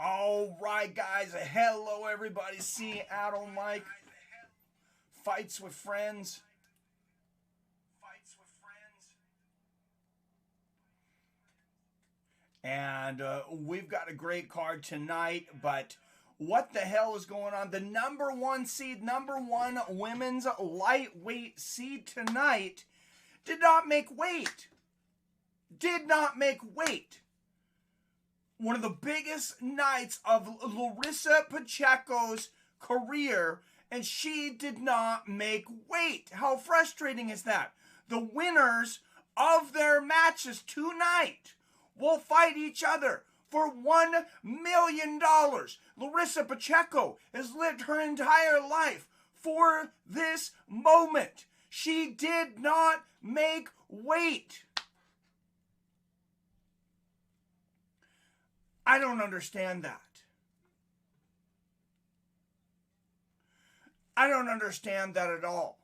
All right, guys. Hello, everybody. Seattle Mike. Fights with Friends. And we've got a great card tonight, but what the hell is going on? The number one seed, number one women's lightweight seed tonight did not make weight. Did not make weight. One of the biggest nights of Larissa Pacheco's career, and she did not make weight. How frustrating is that? The winners of their matches tonight will fight each other for $1 million. Larissa Pacheco has lived her entire life for this moment. She did not make weight. I don't understand that. I don't understand that at all.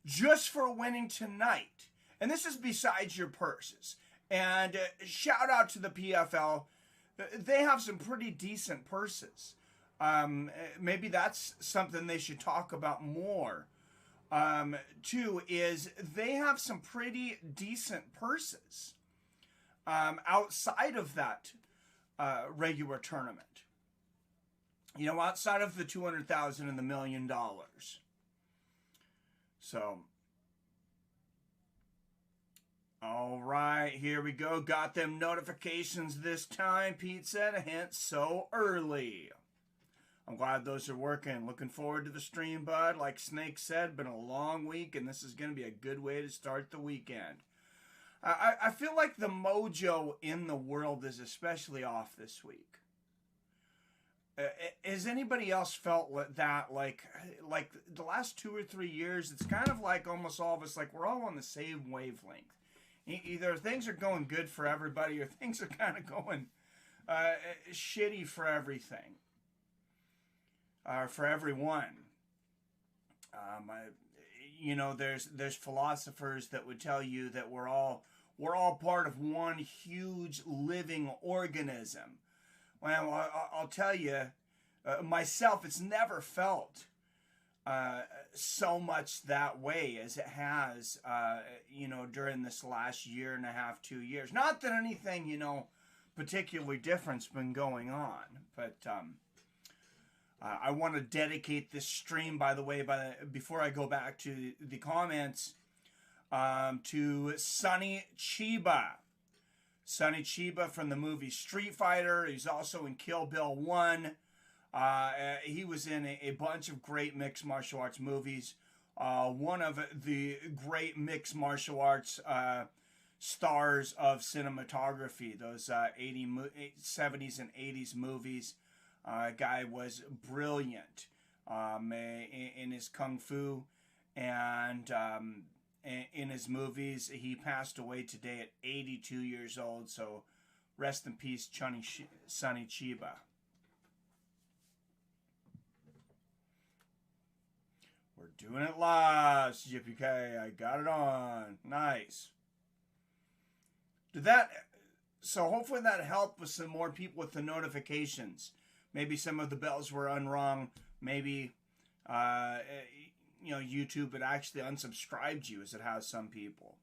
Just for winning tonight, and this is besides your purses, and shout out to the PFL, they have some pretty decent purses. Maybe that's something they should talk about more. Too, is they have some pretty decent purses. Outside of that regular tournament, you know, outside of the $200,000 and the $1 million. So, all right, here we go. Got them notifications this time. Pete said, hence so early. I'm glad those are working. Looking forward to the stream, bud. Like Snake said, been a long week, and this is going to be a good way to start the weekend. I feel like the mojo in the world is especially off this week. Has anybody else felt that? Like the last 2 or 3 years, it's kind of like almost all of us, like we're all on the same wavelength. Either things are going good for everybody, or things are kind of going shitty for everything, for everyone. You know, there's philosophers that would tell you that we're all part of one huge living organism. Well, I'll tell you, myself, it's never felt so much that way as it has, you know, during this last year and a half, 2 years. Not that anything, you know, particularly different's been going on, but I want to dedicate this stream, by the way, before I go back to the comments, to Sonny Chiba. Sonny Chiba from the movie Street Fighter. He's also in Kill Bill 1. He was in a bunch of great mixed martial arts movies. One of the great mixed martial arts stars of cinematography, those 70s and 80s movies. Guy was brilliant in his kung fu and in his movies. He passed away today at 82 years old, so rest in peace, Sonny Chiba. We're doing it live, CJPK. I got it on. Nice. So hopefully that helped with some more people with the notifications. Maybe some of the bells were unrung. Maybe, you know, YouTube had actually unsubscribed you, as it has some people.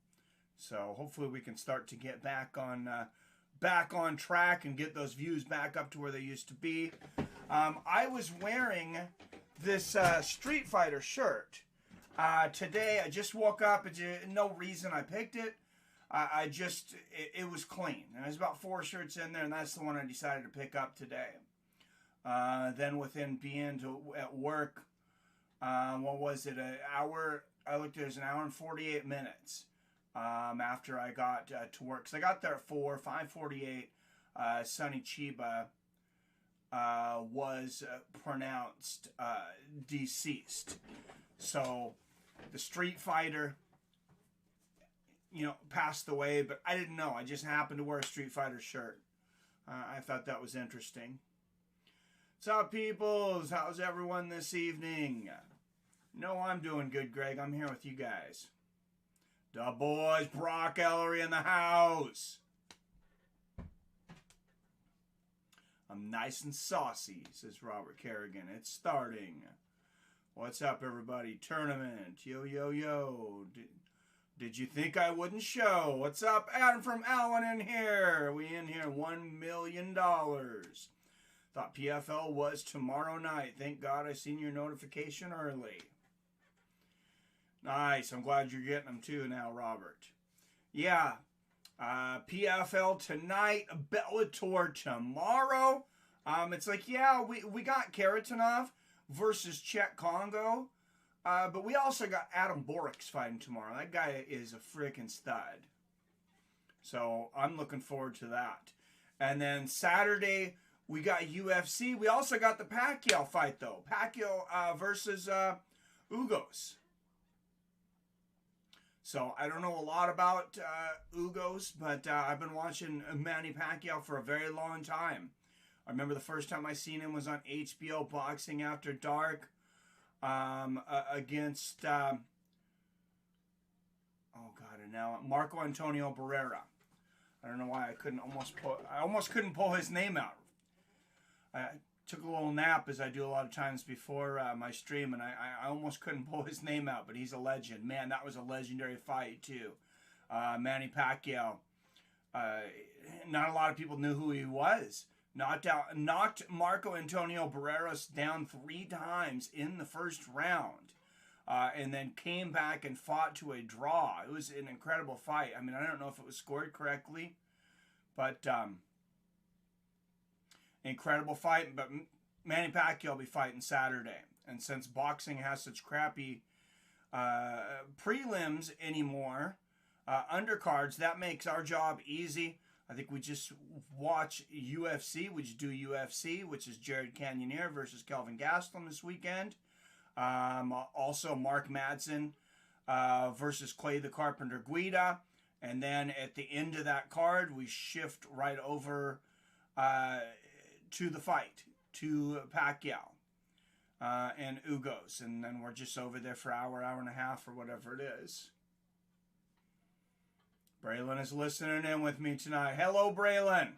So hopefully we can start to get back on track and get those views back up to where they used to be. I was wearing this Street Fighter shirt today. I just woke up. No reason I picked it. It was clean. And there's about 4 shirts in there, and that's the one I decided to pick up today. Then within being at work, what was it, an hour? I looked at it as an hour and 48 minutes after I got to work. Because I got there at 5:48. Sonny Chiba was pronounced deceased. So the Street Fighter, you know, passed away, but I didn't know. I just happened to wear a Street Fighter shirt. I thought that was interesting. What's up, peoples? How's everyone this evening? No, I'm doing good, Greg. I'm here with you guys. The boys, Brock Ellery in the house. I'm nice and saucy, says Robert Kerrigan. It's starting. What's up, everybody? Tournament. Yo, yo, yo. Did you think I wouldn't show? What's up? Adam from Allen in here. We in here. $1 million. Thought PFL was tomorrow night. Thank God I seen your notification early. Nice. I'm glad you're getting them too now, Robert. Yeah. PFL tonight. Bellator tomorrow. It's like, yeah, we got Karatanov versus Czech Congo. But we also got Adam Borics fighting tomorrow. That guy is a freaking stud. So I'm looking forward to that. And then Saturday, we got UFC. We also got the Pacquiao fight, though. Pacquiao versus Ugos. So I don't know a lot about Ugos, but I've been watching Manny Pacquiao for a very long time. I remember the first time I seen him was on HBO Boxing After Dark. Against oh god, and now Marco Antonio Barrera. I don't know why I almost couldn't pull his name out. I took a little nap, as I do a lot of times before my stream, and I almost couldn't pull his name out, but he's a legend. Man, that was a legendary fight too. Manny Pacquiao. Not a lot of people knew who he was. Knocked Marco Antonio Barrera down 3 times in the first round. And then came back and fought to a draw. It was an incredible fight. I mean, I don't know if it was scored correctly, but incredible fight. But Manny Pacquiao will be fighting Saturday. And since boxing has such crappy prelims anymore, undercards, that makes our job easy. I think we just watch UFC. We just do UFC, which is Jared Canyoneer versus Kelvin Gaston this weekend. Also, Mark Madsen versus Clay the Carpenter Guida. And then at the end of that card, we shift right over to the fight, to Pacquiao and Ugos. And then we're just over there for an hour and a half or whatever it is. Braylon is listening in with me tonight. Hello, Braylon.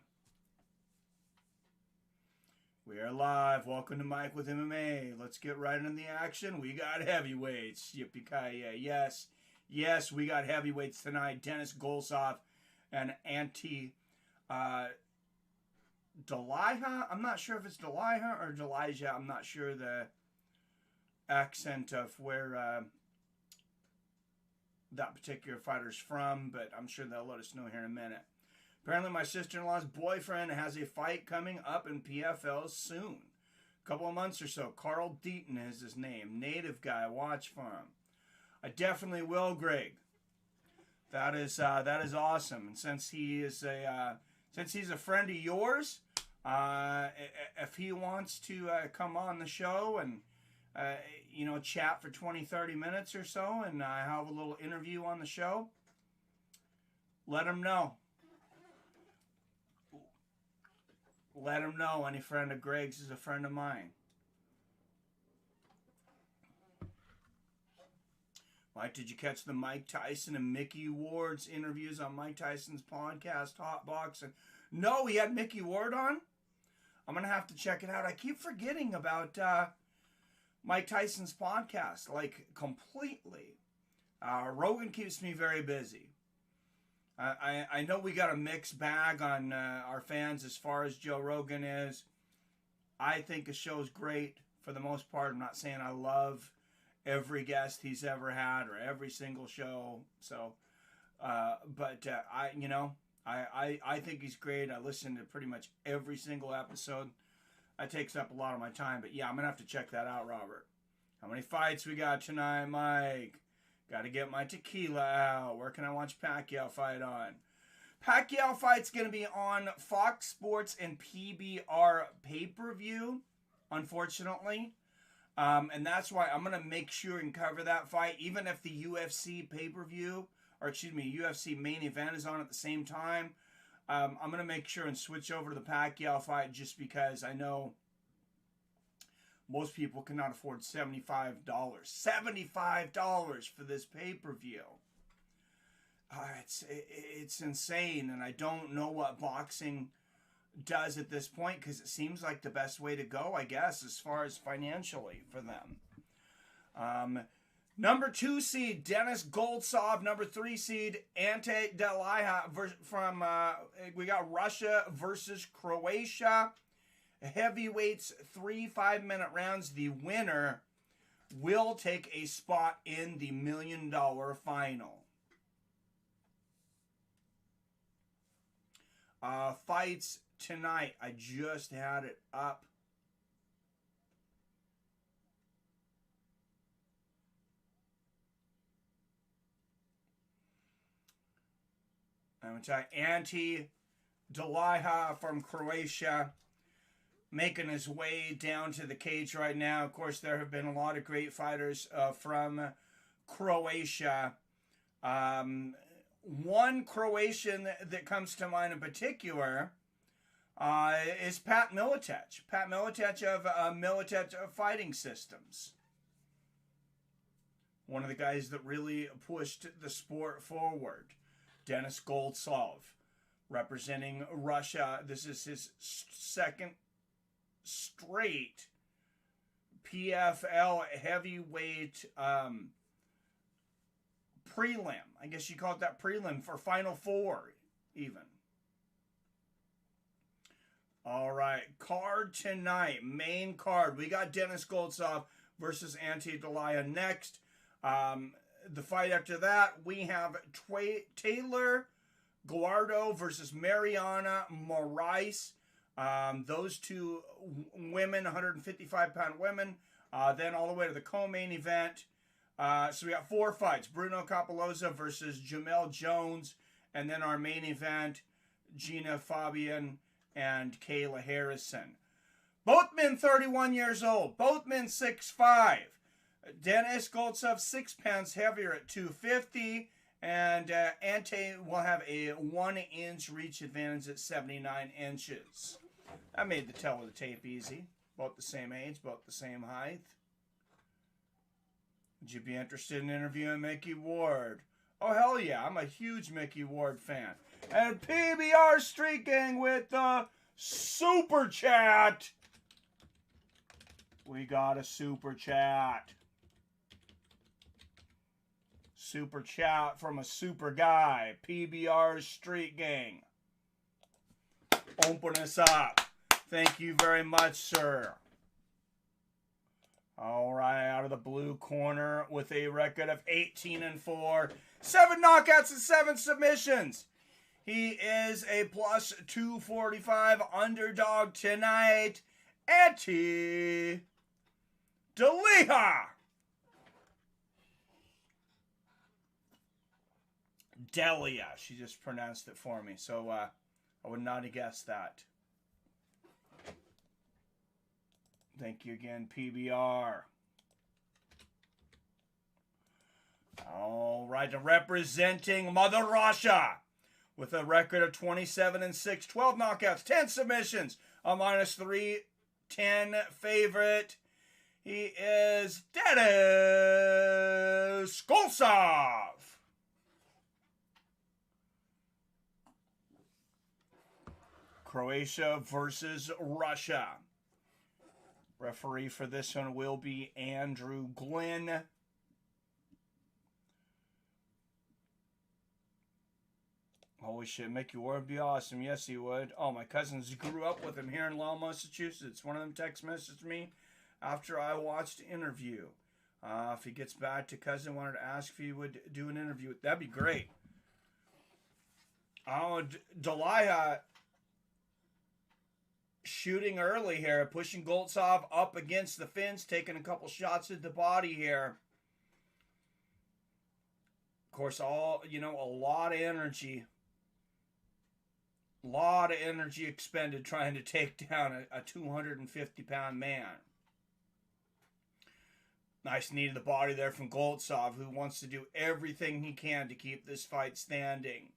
We are live. Welcome to Mike with MMA. Let's get right into the action. We got heavyweights. Yippee-ki-yay. Yes. Yes, we got heavyweights tonight. Dennis Golsov and Deliha. I'm not sure if it's Deliha or Delija. I'm not sure the accent of where that particular fighter's from, but I'm sure they'll let us know here in a minute. Apparently my sister-in-law's boyfriend has a fight coming up in PFL soon. A couple of months or so. Carl Deaton is his name. Native guy. Watch for him. I definitely will, Greg. That is awesome. And since he's a friend of yours, if he wants to come on the show and chat for 20, 30 minutes or so and have a little interview on the show, let him know. Let him know. Any friend of Greg's is a friend of mine. Mike, did you catch the Mike Tyson and Mickey Ward's interviews on Mike Tyson's podcast, Hot Boxing? No, he had Mickey Ward on? I'm going to have to check it out. I keep forgetting about Mike Tyson's podcast, like, completely. Rogan keeps me very busy. I know we got a mixed bag on our fans as far as Joe Rogan is. I think the show's great for the most part. I'm not saying I love every guest he's ever had or every single show. So, but I think he's great. I listen to pretty much every single episode. That takes up a lot of my time. But yeah, I'm going to have to check that out, Robert. How many fights we got tonight, Mike? Got to get my tequila out. Where can I watch Pacquiao fight on? Pacquiao fight's going to be on Fox Sports and PBR pay-per-view, unfortunately. And that's why I'm going to make sure and cover that fight, even if the UFC pay-per-view, or excuse me, UFC main event is on at the same time. I'm going to make sure and switch over to the Pacquiao fight just because I know most people cannot afford $75. $75 for this pay-per-view. It's insane, and I don't know what boxing does at this point, because it seems like the best way to go, I guess, as far as financially for them. Number 2 seed, Denis Goltsov. Number 3 seed, Ante Delija from, we got Russia versus Croatia. Heavyweights, 3 5-minute rounds. The winner will take a spot in the $1 million final. Fights tonight. I just had it up. I'm going to tell you, Ante Delija from Croatia making his way down to the cage right now. Of course, there have been a lot of great fighters from Croatia. One Croatian that comes to mind in particular is Pat Militech. Pat Militech of Militech Fighting Systems. One of the guys that really pushed the sport forward. Denis Goltsov, representing Russia. This is his second straight PFL heavyweight prelim. I guess you call it that prelim for Final Four, even. All right, card tonight, main card. We got Denis Goltsov versus Ante Delija next. The fight after that, we have Taylor Guardo versus Mariana Moraes. Those two women, 155-pound women. Then all the way to the co-main event. So we got 4 fights. Bruno Capalosa versus Jamal Jones. And then our main event, Genah Fabian and Kayla Harrison. Both men 31 years old. Both men 6'5". Denis Goltsov 6 pounds heavier at 250. And Ante will have a 1-inch reach advantage at 79 inches. That made the tell of the tape easy. Both the same age, both the same height. Would you be interested in interviewing Mickey Ward? Oh, hell yeah. I'm a huge Mickey Ward fan. And PBR Street Gang with the Super Chat. We got a Super Chat. Super Chat from a super guy. PBR Street Gang. Open us up. Thank you very much, sir. All right, out of the blue corner with a record of 18-4, 7 knockouts and 7 submissions. He is a plus 245 underdog tonight. Ante Delija. Delia. She just pronounced it for me, so I would not have guessed that. Thank you again, PBR. All right, representing Mother Russia with a record of 27-6, 12 knockouts, 10 submissions, a -310 favorite. He is Denis Goltsov. Croatia versus Russia. Referee for this one will be Andrew Glenn. Holy shit, Mickey Ward would be awesome. Yes, he would. Oh, my cousins grew up with him here in Lowell, Massachusetts. One of them text messaged me after I watched the interview. If he gets back to cousin, wanted to ask if he would do an interview. That'd be great. Oh, Delija shooting early here, pushing Goltsov up against the fence, taking a couple shots at the body here. Of course, a lot of energy. A lot of energy expended trying to take down a 250-pound man. Nice knee to the body there from Goltsov, who wants to do everything he can to keep this fight standing.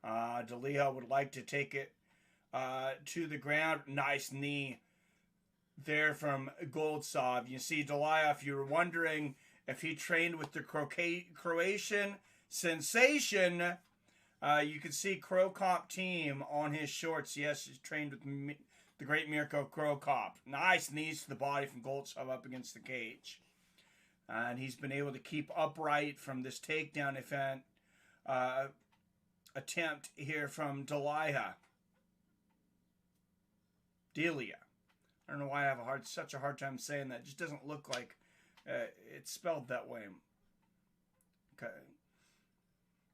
Delija would like to take it to the ground. Nice knee there from Goltsov. You see, Delija, if you were wondering if he trained with the Croatian sensation, You can see Crow Cop team on his shorts. Yes, he's trained with the great Mirko Crow Cop. Nice knees to the body from Goltsov up against the cage. And he's been able to keep upright from this takedown event attempt here from Delia. I don't know why I have such a hard time saying that. It just doesn't look like it's spelled that way. Okay.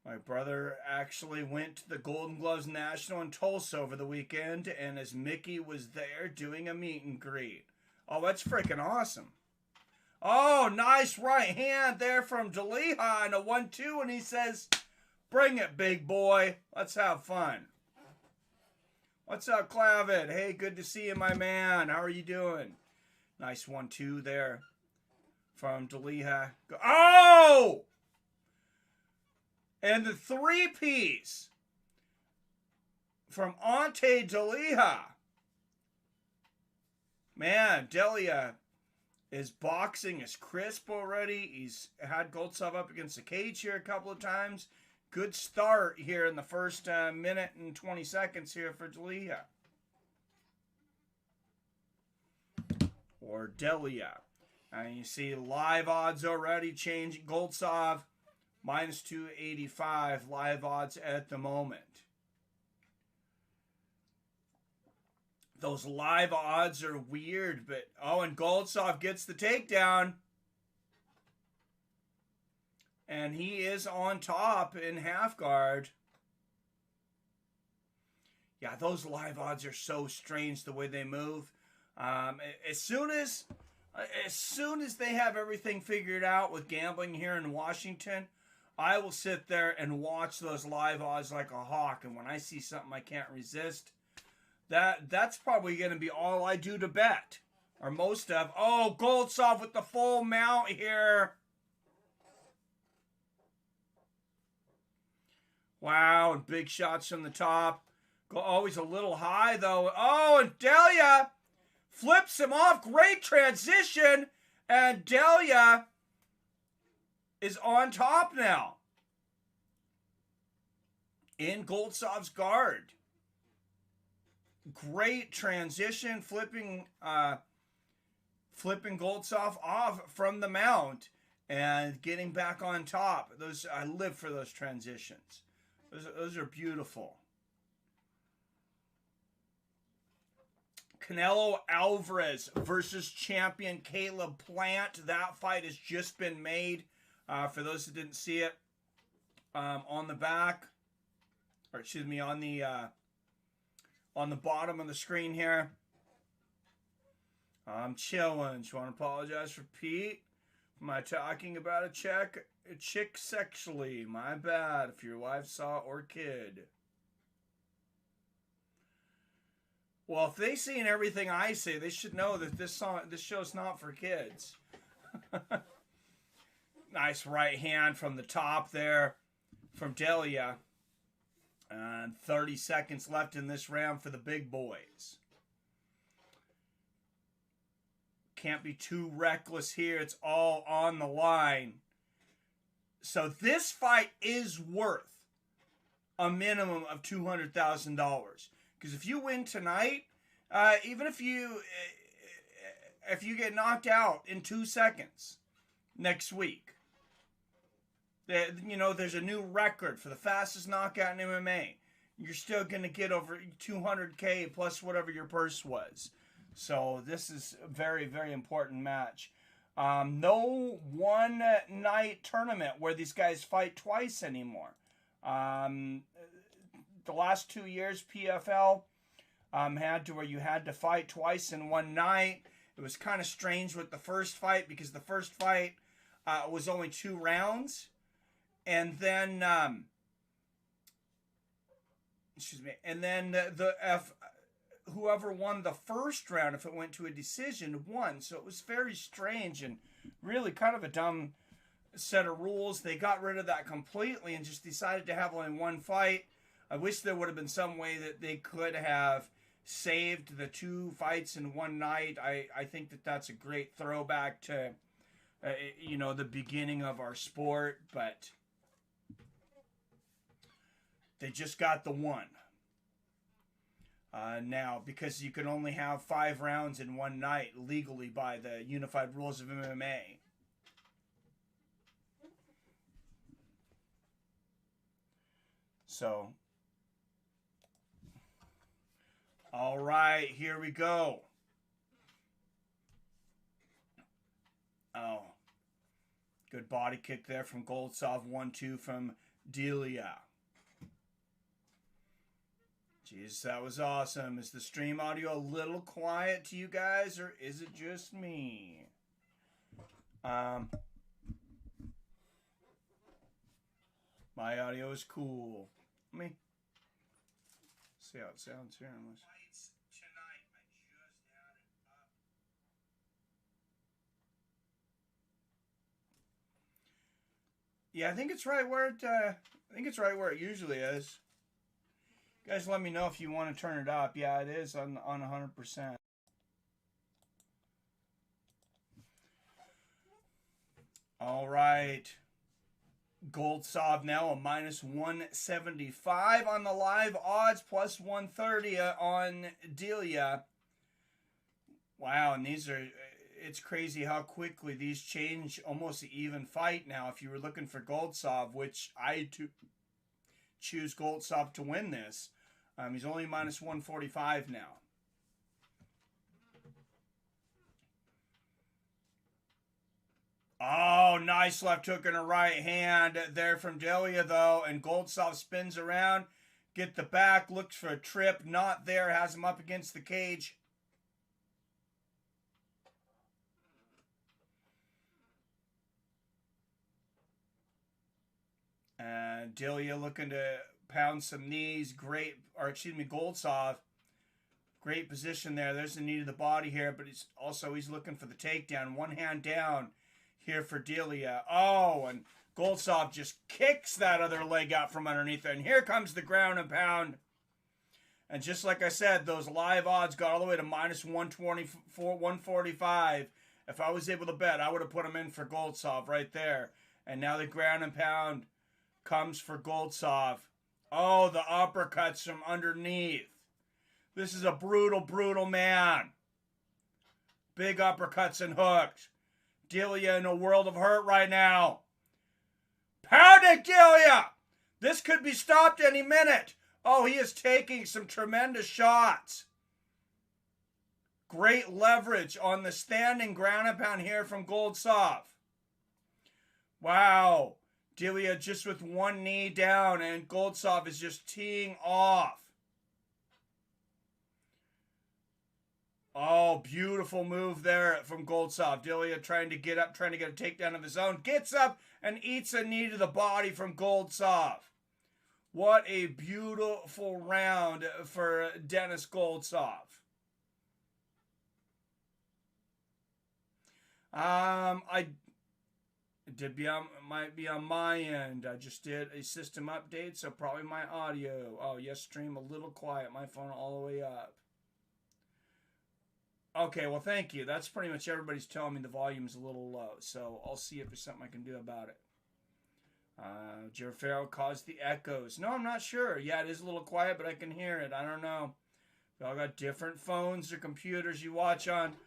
My brother actually went to the Golden Gloves National in Tulsa over the weekend, and as Mickey was there doing a meet and greet. Oh, that's freaking awesome. Oh, nice right hand there from Delia and a 1-2, and he says, bring it, big boy. Let's have fun. What's up, Clavin? Hey, good to see you, my man. How are you doing? Nice 1-2 there from Delia. Oh! And the 3-piece from Ante Delia. Man, Delia, his boxing is crisp already. He's had Goltsov up against the cage here a couple of times. Good start here in the first minute and 20 seconds here for Delia. Or Delia. And you see live odds already changing. Goltsov minus 285 live odds at the moment. Those live odds are weird, but oh, and Goltsov gets the takedown. And he is on top in half guard. Yeah, those live odds are so strange the way they move. As soon as they have everything figured out with gambling here in Washington, I will sit there and watch those live odds like a hawk. And when I see something I can't resist, that's probably going to be all I do to bet. Or most of. Oh, Goltsov with the full mount here. Wow, and big shots from the top. Always a little high, though. Oh, and Delia flips him off. Great transition. And Delia is on top now. In Goltsov's guard. Great transition. Flipping Goltsov off from the mount. And getting back on top. I live for those transitions. Those are beautiful. Canelo Alvarez versus champion Caleb Plant. That fight has just been made. For those that didn't see it, on the back, or excuse me, on the bottom of the screen here. I'm chilling. Just want to apologize for Pete. Am I talking about a chick sexually? My bad if your wife saw or kid. Well, if they've seen everything I say, they should know that this show's not for kids. Nice right hand from the top there from Delia. And 30 seconds left in this round for the big boys. Can't be too reckless here. It's all on the line. So this fight is worth a minimum of $200,000. Because if you win tonight, even if you get knocked out in 2 seconds next week, there's a new record for the fastest knockout in MMA. You're still going to get over $200K plus whatever your purse was. So this is a very, very important match. No one-night tournament where these guys fight twice anymore. The last 2 years, PFL had to where you had to fight twice in one night. It was kind of strange with the first fight because the first fight was only 2 rounds. And then, whoever won the first round, if it went to a decision, won. So it was very strange and really kind of a dumb set of rules. They got rid of that completely and just decided to have only one fight. I wish there would have been some way that they could have saved the 2 fights in one night. I think that that's a great throwback to, the beginning of our sport. But They just got the one. Now, because you can only have 5 rounds in one night legally by the unified rules of MMA. So, all right, here we go. Oh, good body kick there from Goltsov. 1-2 from Delia. Jeez, that was awesome. Is the stream audio a little quiet to you guys, or is it just me? My audio is cool. Let me see how it sounds here. Yeah, I think it's right where it usually is. You guys, let me know if you want to turn it up. Yeah, it is on 100%. All right. Goltsov now a -175 on the live odds, plus 130 on Delia. Wow, and these are, it's crazy how quickly these change, almost an even fight now. If you were looking for Goltsov, which I choose Goltsov to win this, he's only -145 now. Oh, nice left hook and a right hand there from Delia, though. And Goltsov spins around, get the back, looks for a trip, not there, has him up against the cage. And Delia looking to pound some knees. Goltsov. Great position there. There's the knee to the body here, but he's looking for the takedown. One hand down here for Delia. Oh, and Goltsov just kicks that other leg out from underneath there. And here comes the ground and pound. And just like I said, those live odds got all the way to -124, 145. If I was able to bet, I would have put them in for Goltsov right there. And now the ground and pound comes for Goltsov. Oh, the uppercuts from underneath. This is a brutal, brutal man. Big uppercuts and hooks. Delia in a world of hurt right now. Pound it, Delia! This could be stopped any minute. Oh, he is taking some tremendous shots. Great leverage on the standing ground and pound here from Goltsov. Wow. Delia just with one knee down, and Goltsov is just teeing off. Oh, beautiful move there from Goltsov. Delia trying to get up, trying to get a takedown of his own. Gets up and eats a knee to the body from Goltsov. What a beautiful round for Denis Goltsov. Might be on my end. I just did a system update, so probably my audio. Oh, yes, stream a little quiet. My phone all the way up. Okay, well, thank you. That's pretty much everybody's telling me the volume's a little low, so I'll see if there's something I can do about it. Jared Farrell caused the echoes. No, I'm not sure. Yeah, it is a little quiet, but I can hear it. I don't know. We all got different phones or computers you watch on.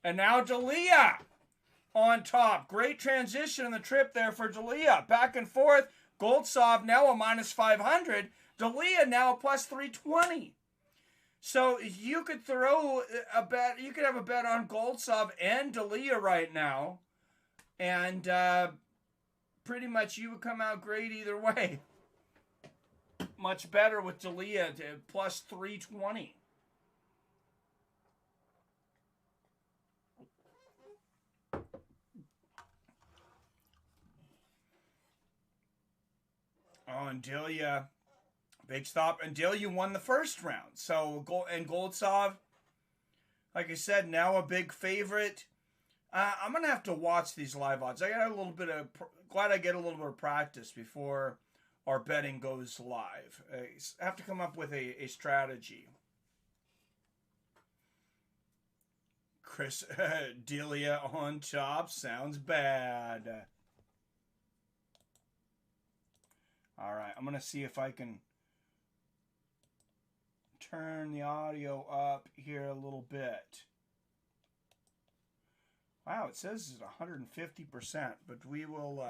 And now Delia on top. Great transition in the trip there for Delia. Back and forth. Goltsov now a -500. Delia now a +320. So you could throw a bet. You could have a bet on Goltsov and Delia right now. And pretty much you would come out great either way. Much better with Delia to +320. Oh, and Delia, big stop. And Delia won the first round. So, Goltsov, like I said, now a big favorite. I'm going to have to watch these live odds. Glad I get a little bit of practice before our betting goes live. I have to come up with a strategy. Chris, Delia on top sounds bad. All right, I'm going to see if I can turn the audio up here a little bit. Wow, it says it's 150%, but we will...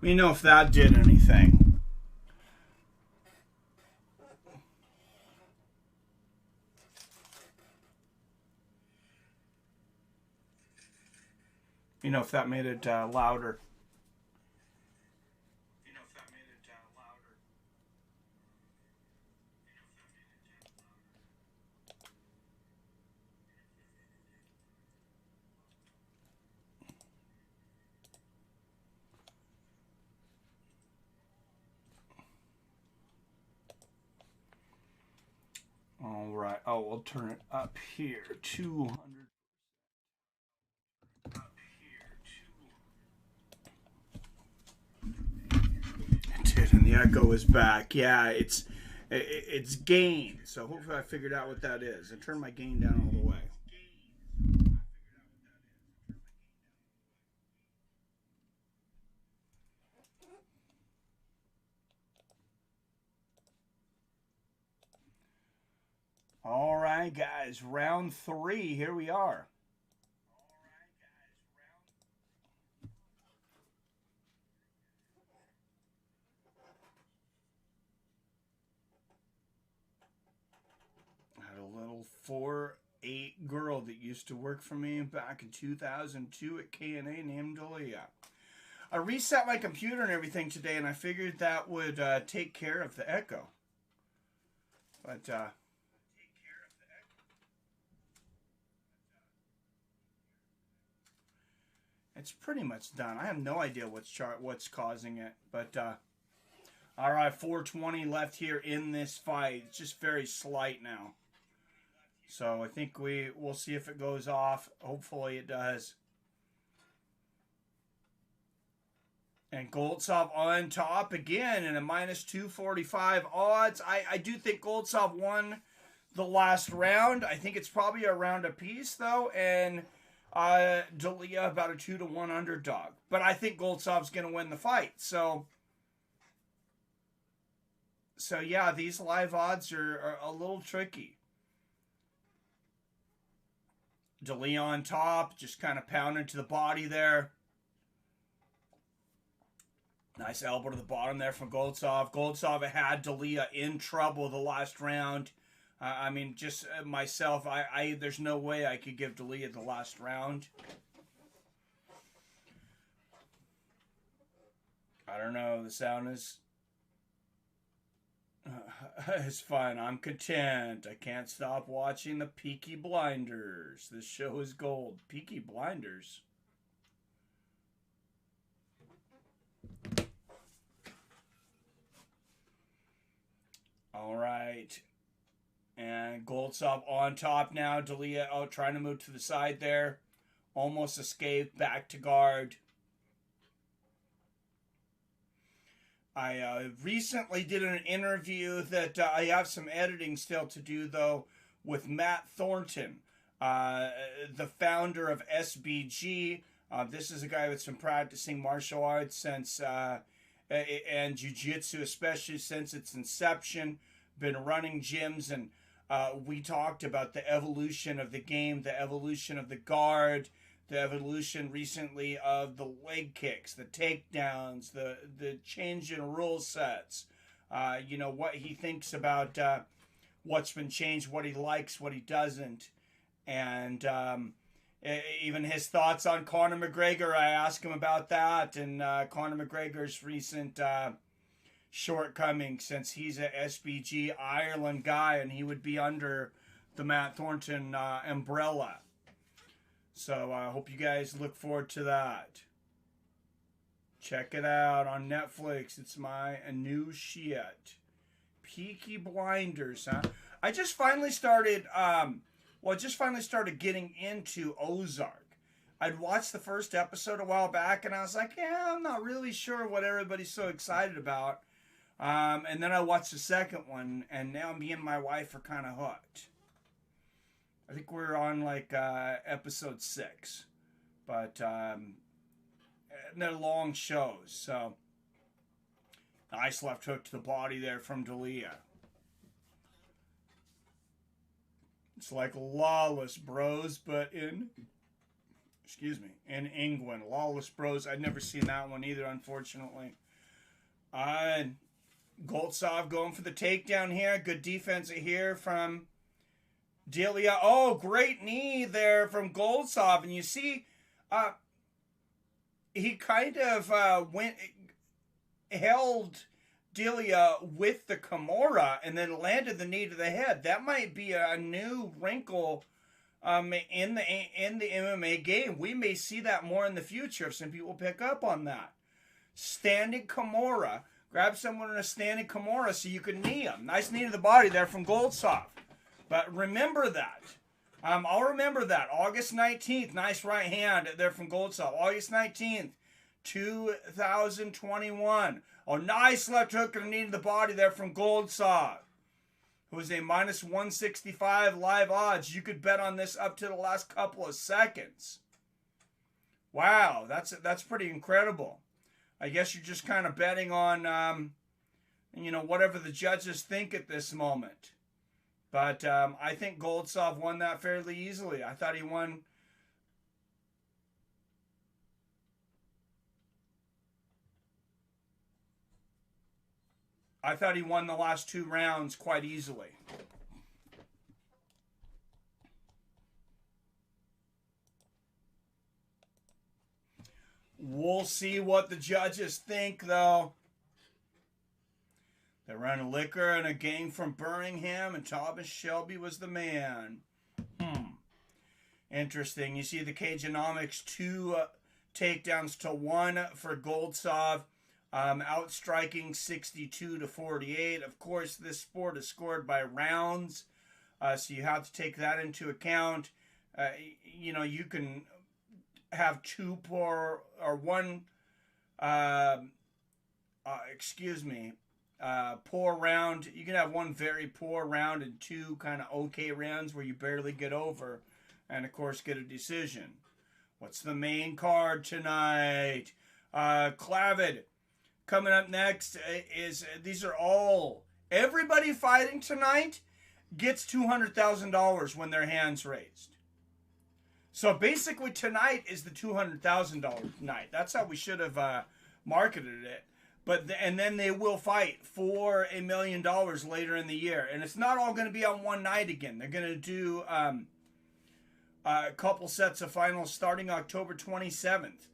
let me know if that did anything. You know if that made it louder. All right. Oh, we'll turn it up here. 200. It did, and the echo is back. Yeah, it's gain. So hopefully I figured out what that is. I turned my gain down all the way. All right, guys. Round 3. Here we are. I had a little 4'8" girl that used to work for me back in 2002 at K&A named Aaliyah. I reset my computer and everything today, and I figured that would take care of the echo. But it's pretty much done. I have no idea what's causing it. But all right, 420 left here in this fight. It's just very slight now. So I think we'll see if it goes off. Hopefully it does. And Goltsov on top again in a minus 245 odds. I do think Goltsov won the last round. I think it's probably a round apiece, though. And D'Elia about a 2-1 underdog. But I think Goltsov's going to win the fight. So yeah, these live odds are a little tricky. D'Elia on top, just kind of pounding to the body there. Nice elbow to the bottom there from Goltsov. Goltsov had D'Elia in trouble the last round. I mean, just myself, there's no way I could give D'Elia the last round. I don't know. The sound is... it's fine. I'm content. I can't stop watching the Peaky Blinders. This show is gold. Peaky Blinders. All right. And Goltsov on top now. D'Elia out trying to move to the side there. Almost escaped. Back to guard. I recently did an interview that I have some editing still to do, though, with Matt Thornton, the founder of SBG. This is a guy that's been practicing martial arts since, and jiu-jitsu, especially since its inception, been running gyms, and we talked about the evolution of the game, the evolution of the guard, the evolution recently of the leg kicks, the takedowns, the change in rule sets, what he thinks about what's been changed, what he likes, what he doesn't, and even his thoughts on Conor McGregor. I asked him about that, and Conor McGregor's recent shortcomings, since he's a SBG Ireland guy and he would be under the Matt Thornton umbrella. So I hope you guys look forward to that. Check it out on Netflix. It's my new shit. Peaky Blinders, huh? I just finally started, getting into Ozark. I'd watched the first episode a while back, and I was like, yeah, I'm not really sure what everybody's so excited about. And then I watched the second one, and now me and my wife are kind of hooked. I think we're on like episode 6, but they're long shows. So nice left hook to the body there from D'Elia. It's like Lawless Bros, but in England. Lawless Bros. I'd never seen that one either, unfortunately. Goltsov going for the takedown here. Good defense here from D'Elia. Oh, great knee there from Goltsov. And you see, he kind of held D'Elia with the Kamura and then landed the knee to the head. That might be a new wrinkle in the MMA game. We may see that more in the future if some people pick up on that. Standing Kamura. Grab someone in a standing Kamura so you can knee him. Nice knee to the body there from Goltsov. But remember that. I'll remember that. August 19th. Nice right hand there from Goltsov. August 19th, 2021. Oh, nice left hook and a knee to the body there from Goltsov, who is a minus 165 live odds. You could bet on this up to the last couple of seconds. Wow, that's pretty incredible. I guess you're just kind of betting on, whatever the judges think at this moment. But I think Goltsov won that fairly easily. I thought he won. The last 2 rounds quite easily. We'll see what the judges think, though. They ran a liquor and a gang from Birmingham, and Thomas Shelby was the man. Interesting. You see the Cageonomics 2 takedowns to 1 for Goltsov, outstriking 62-48. Of course, this sport is scored by rounds, so you have to take that into account. You can have 2 poor or 1 poor round. You can have 1 very poor round and 2 kind of okay rounds where you barely get over and of course get a decision. What's the main card tonight? Clavid coming up next is these are all everybody fighting tonight gets $200,000 when their hands raised. So basically tonight is the $200,000 night. That's how we should have marketed it. And then they will fight for $1 million later in the year. And it's not all going to be on one night again. They're going to do a couple sets of finals starting October 27th.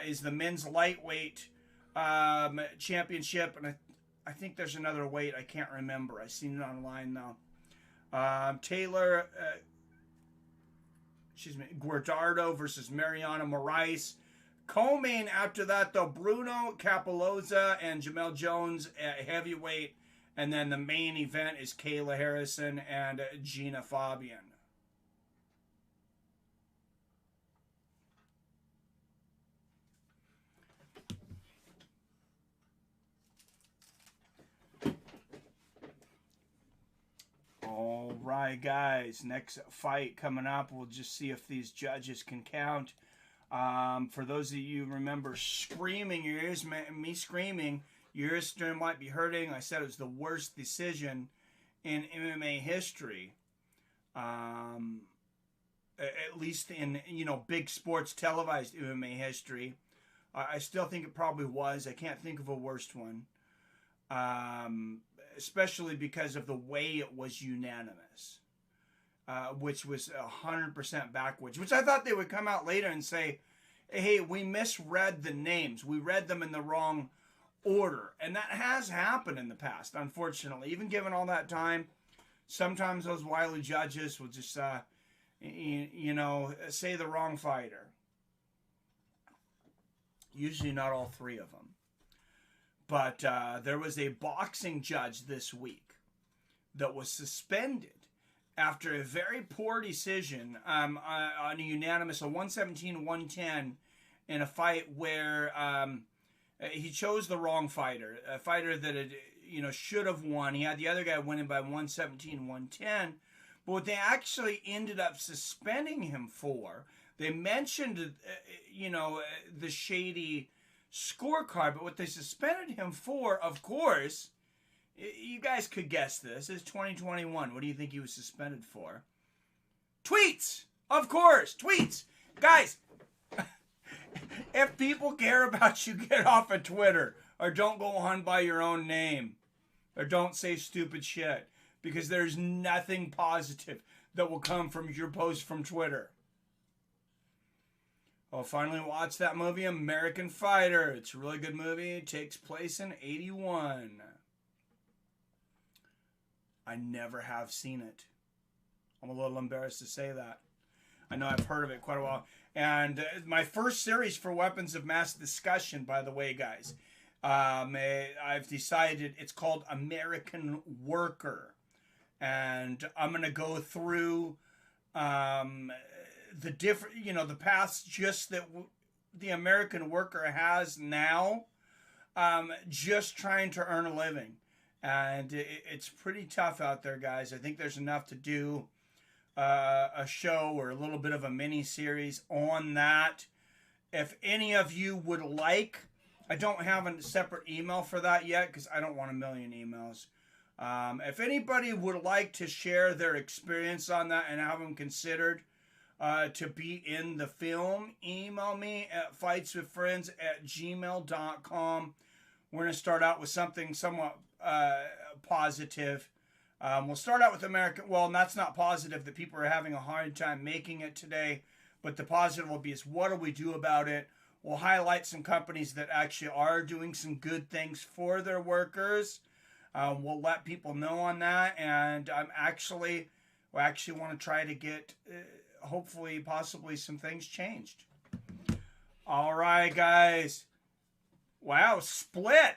Is the men's lightweight championship. And I think there's another weight. I can't remember. I've seen it online though. Guardado versus Mariano Moraes. Co-main after that, though, Bruno Capalosa and Jamal Jones at heavyweight. And then the main event is Kayla Harrison and Genah Fabian. All right, guys. Next fight coming up. We'll just see if these judges can count. For those of you who remember screaming, your ears, me screaming, your ears might be hurting. I said it was the worst decision in MMA history. At least in, big sports televised MMA history. I still think it probably was. I can't think of a worst one. Especially because of the way it was unanimous. Which was 100% backwards. Which I thought they would come out later and say, hey, we misread the names. We read them in the wrong order. And that has happened in the past, unfortunately. Even given all that time, sometimes those wily judges will just, say the wrong fighter. Usually not all 3 of them. But there was a boxing judge this week that was suspended after a very poor decision on a unanimous, a 117-110 in a fight where he chose the wrong fighter, a fighter that had, should have won. He had the other guy winning by 117-110, But what they actually ended up suspending him for, they mentioned, the shady scorecard, but what they suspended him for, of course, you guys could guess this, is 2021. What do you think he was suspended for? Tweets! Of course, tweets! Guys, if people care about you, get off of Twitter, or don't go on by your own name, or don't say stupid shit, because there's nothing positive that will come from your post from Twitter. I'll finally watch that movie, American Fighter. It's a really good movie. It takes place in 81. I never have seen it. I'm a little embarrassed to say that. I know I've heard of it quite a while. And my first series for Weapons of Mass Discussion, by the way, guys, I've decided it's called American Worker. And I'm going to go through the different, the paths just that the American worker has now, just trying to earn a living. And it's pretty tough out there, guys. I think there's enough to do a show or a little bit of a mini series on that. If any of you would like, I don't have a separate email for that yet because I don't want a million emails. If anybody would like to share their experience on that and have them considered to be in the film, email me at fightswithfriends@gmail.com. We're going to start out with something somewhat positive. We'll start out with American. Well, that's not positive that people are having a hard time making it today, but the positive will be is what do we do about it? We'll highlight some companies that actually are doing some good things for their workers. We'll let people know on that, and we actually want to try to get, hopefully, possibly some things changed. All right, guys. Wow, split.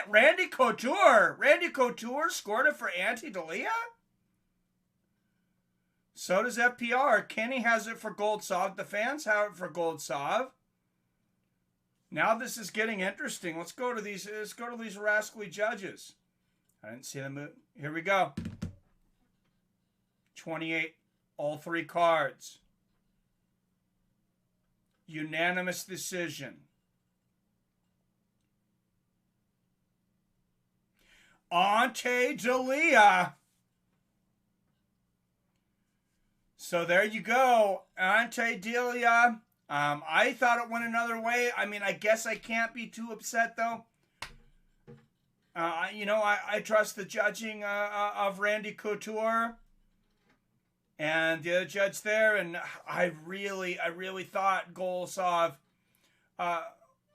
Randy Couture scored it for Ante D'Elia? So does FPR. Kenny has it for Goldsov. The fans have it for Goldsov. Now this is getting interesting. Let's go to these rascally judges. I didn't see them. Here we go. 28, all three cards. Unanimous decision. Ante D'Elia. So there you go. Ante D'Elia. I thought it went another way. I mean, I guess I can't be too upset, though. I trust the judging of Randy Couture and the other judge there, and I really thought Goldsov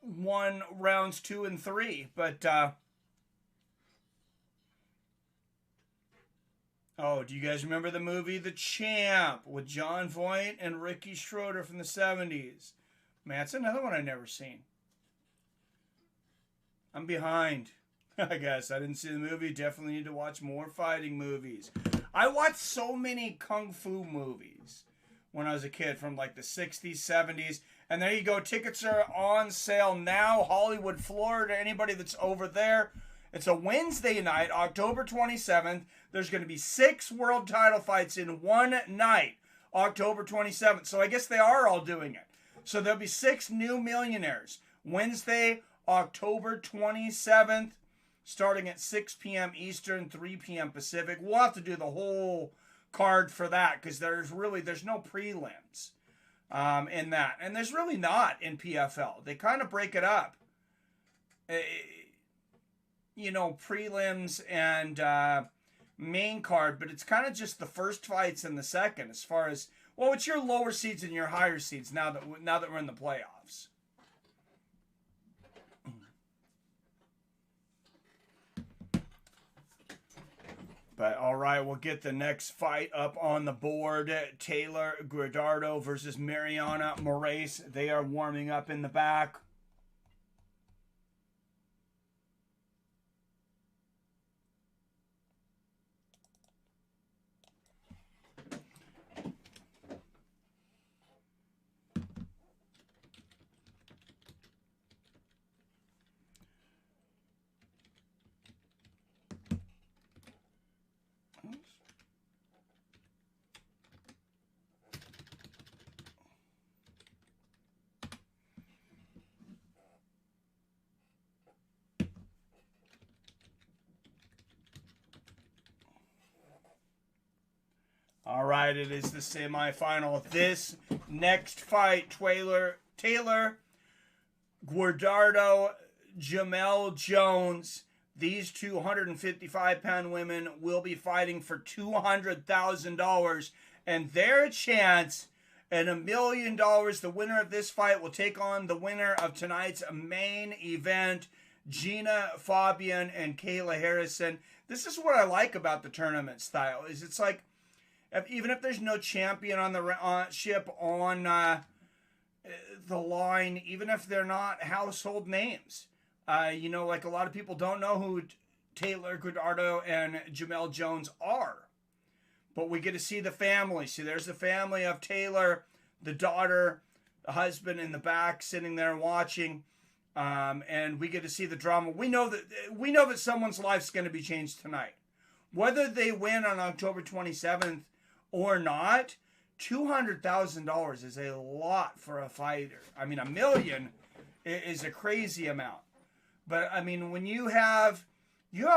won rounds 2 and 3, but oh, do you guys remember the movie The Champ with John Voight and Ricky Schroeder from the 70s? Man, it's another one I've never seen. I'm behind. I guess I didn't see the movie. Definitely need to watch more fighting movies. I watched so many kung fu movies when I was a kid from like the 60s, 70s. And there you go. Tickets are on sale now. Hollywood, Florida. Anybody that's over there. It's a Wednesday night, October 27th. There's going to be 6 world title fights in one night, October 27th. So I guess they are all doing it. So there'll be 6 new millionaires. Wednesday, October 27th. Starting at 6 p.m. Eastern, 3 p.m. Pacific. We'll have to do the whole card for that because there's no prelims in that. And there's really not in PFL. They kind of break it up. Prelims and main card, but it's kind of just the first fights and the second as far as, well, it's your lower seeds and your higher seeds now that we're in the playoffs. But all right, we'll get the next fight up on the board. Taylor Guardado versus Mariana Moraes. They are warming up in the back. All right, it is the semifinal. This next fight, Taylor Guardado, Jamel Jones. These 255-pound women will be fighting for $200,000 and their chance at $1 million. The winner of this fight will take on the winner of tonight's main event, Genah Fabian and Kayla Harrison. This is what I like about the tournament style. Is it's like, even if there's no champion on the ship on the line, even if they're not household names, you know, like a lot of people don't know who Taylor Guardado and Jamel Jones are. But we get to see the family. See, there's the family of Taylor, the daughter, the husband in the back sitting there watching. And we get to see the drama. We know that someone's life's going to be changed tonight. Whether they win on October 27th or not, $200,000 is a lot for a fighter. I mean, $1 million is a crazy amount. But I mean, when you have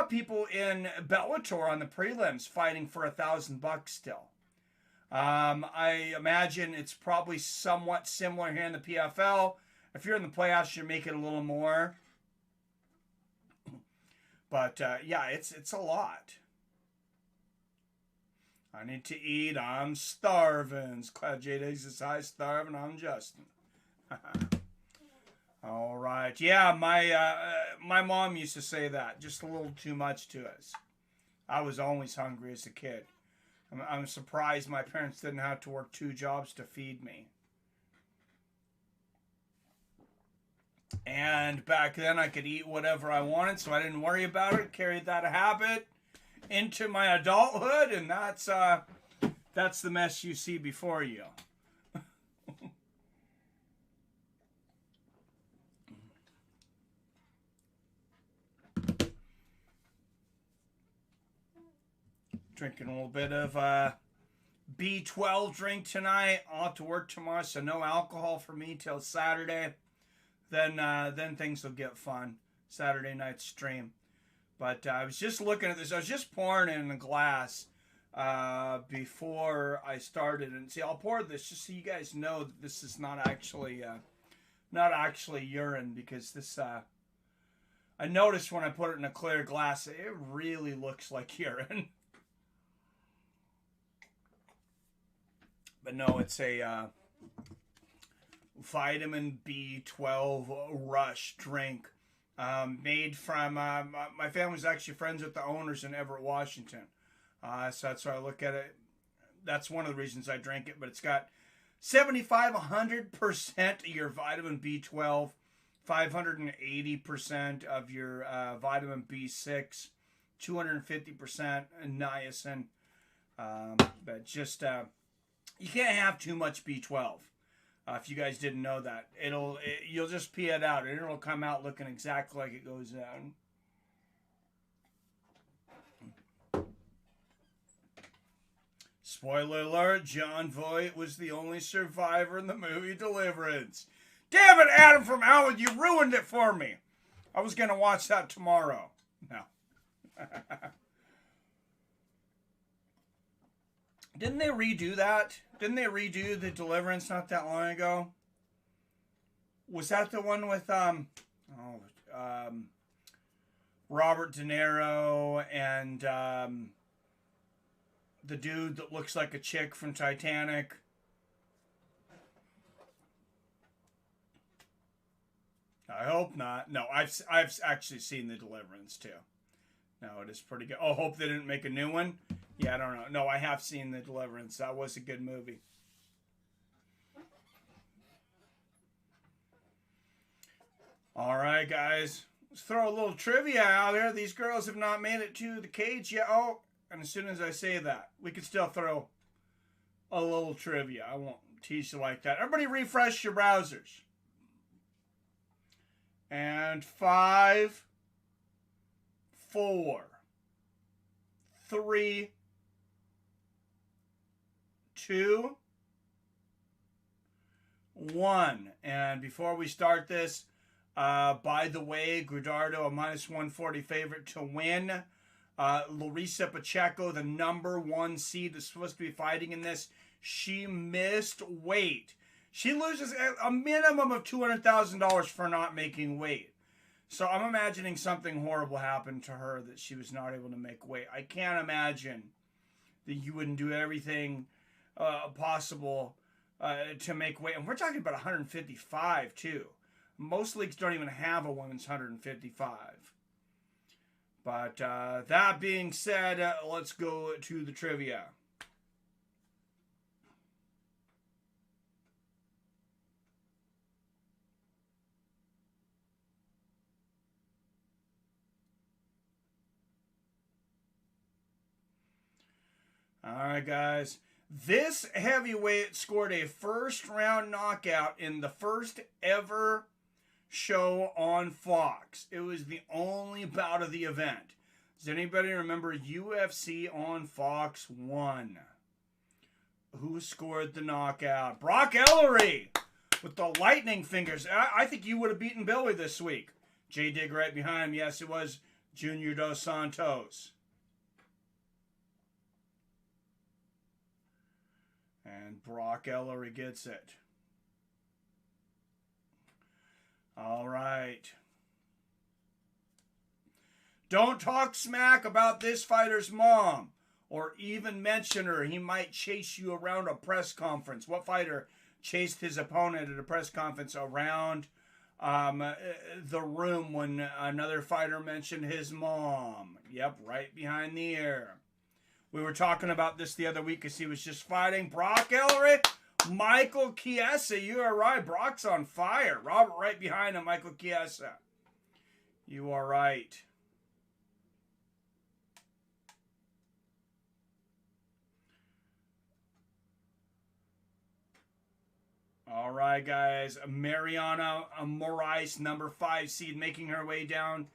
people in Bellator on the prelims fighting for $1,000 still. I imagine it's probably somewhat similar here in the PFL. If you're in the playoffs, you're making a little more. But yeah, it's a lot. I need to eat. I'm starving. Cloud J says hi, starving. I'm Justin. All right. Yeah, my mom used to say that. Just a little too much to us. I was always hungry as a kid. I'm surprised my parents didn't have to work 2 jobs to feed me. And back then I could eat whatever I wanted, so I didn't worry about it. Carried that habit into my adulthood, and that's the mess you see before you. Drinking a little bit of B12 drink tonight. I'll have to work tomorrow, so no alcohol for me till Saturday. Then things will get fun. Saturday night stream. But I was just looking at this. I was just pouring it in a glass before I started. And see, I'll pour this just so you guys know that this is not actually urine, because this I noticed when I put it in a clear glass, it really looks like urine. But no, it's a vitamin B12 rush drink made from, my family's actually friends with the owners in Everett, Washington. So that's why I look at it. That's one of the reasons I drink it. But it's got 100% of your vitamin B12, 580% of your vitamin B6, 250% niacin. But just... you can't have too much B12. If you guys didn't know that, you'll just pee it out, and it'll come out looking exactly like it goes down. Spoiler alert: John Voight was the only survivor in the movie Deliverance. Damn it, Adam from Howard, you ruined it for me. I was gonna watch that tomorrow. No. Didn't they redo that? Didn't they redo the Deliverance not that long ago? Was that the one with Robert De Niro and the dude that looks like a chick from Titanic? I hope not. No, I've actually seen the Deliverance too. No, it is pretty good. Oh, hope they didn't make a new one. Yeah, I don't know. No, I have seen The Deliverance. That was a good movie. All right, guys. Let's throw a little trivia out there. These girls have not made it to the cage yet. Oh, and as soon as I say that, we can still throw a little trivia. I won't tease you like that. Everybody refresh your browsers. And 5, 4, 3, 2, 1. And before we start this, by the way, Guardado, a -140 favorite to win. Larissa Pacheco, the #1 seed that's supposed to be fighting in this, she missed weight. She loses a minimum of $200,000 for not making weight. So I'm imagining something horrible happened to her that she was not able to make weight. I can't imagine that you wouldn't do everything possible to make weight. And we're talking about 155 too. Most leagues don't even have a women's 155. But that being said, let's go to the trivia. All right, guys. This heavyweight scored a first-round knockout in the first ever show on Fox. It was the only bout of the event. Does anybody remember UFC on Fox 1? Who scored the knockout? Brock Ellery with the lightning fingers. I think you would have beaten Billy this week. J-Dig right behind him. Yes, it was Junior Dos Santos. And Brock Ellery gets it. All right. Don't talk smack about this fighter's mom or even mention her. He might chase you around a press conference. What fighter chased his opponent at a press conference around the room when another fighter mentioned his mom? Yep, right behind the ear. We were talking about this the other week as he was just fighting Brock Ellery. Michael Chiesa, you are right. Brock's on fire. Robert right behind him, Michael Chiesa. You are right. All right, guys. Mariana Moraes, #5 seed, making her way down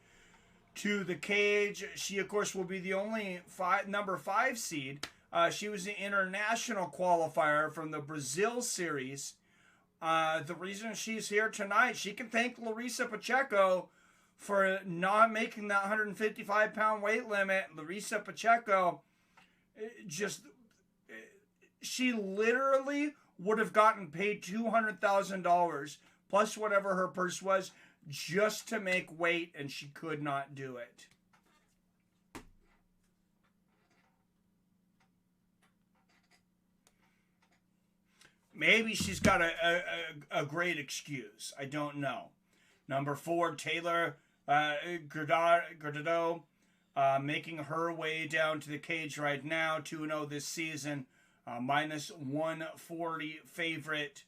to the cage. She, of course, will be the only #5 seed. She was the international qualifier from the Brazil series. The reason she's here tonight, she can thank Larissa Pacheco for not making that 155-pound weight limit. Larissa Pacheco, she literally would have gotten paid $200,000 plus whatever her purse was just to make weight, and she could not do it. Maybe she's got a great excuse. I don't know. #4, Taylor Gardner, making her way down to the cage right now. 2-0 this season. -140 favorite.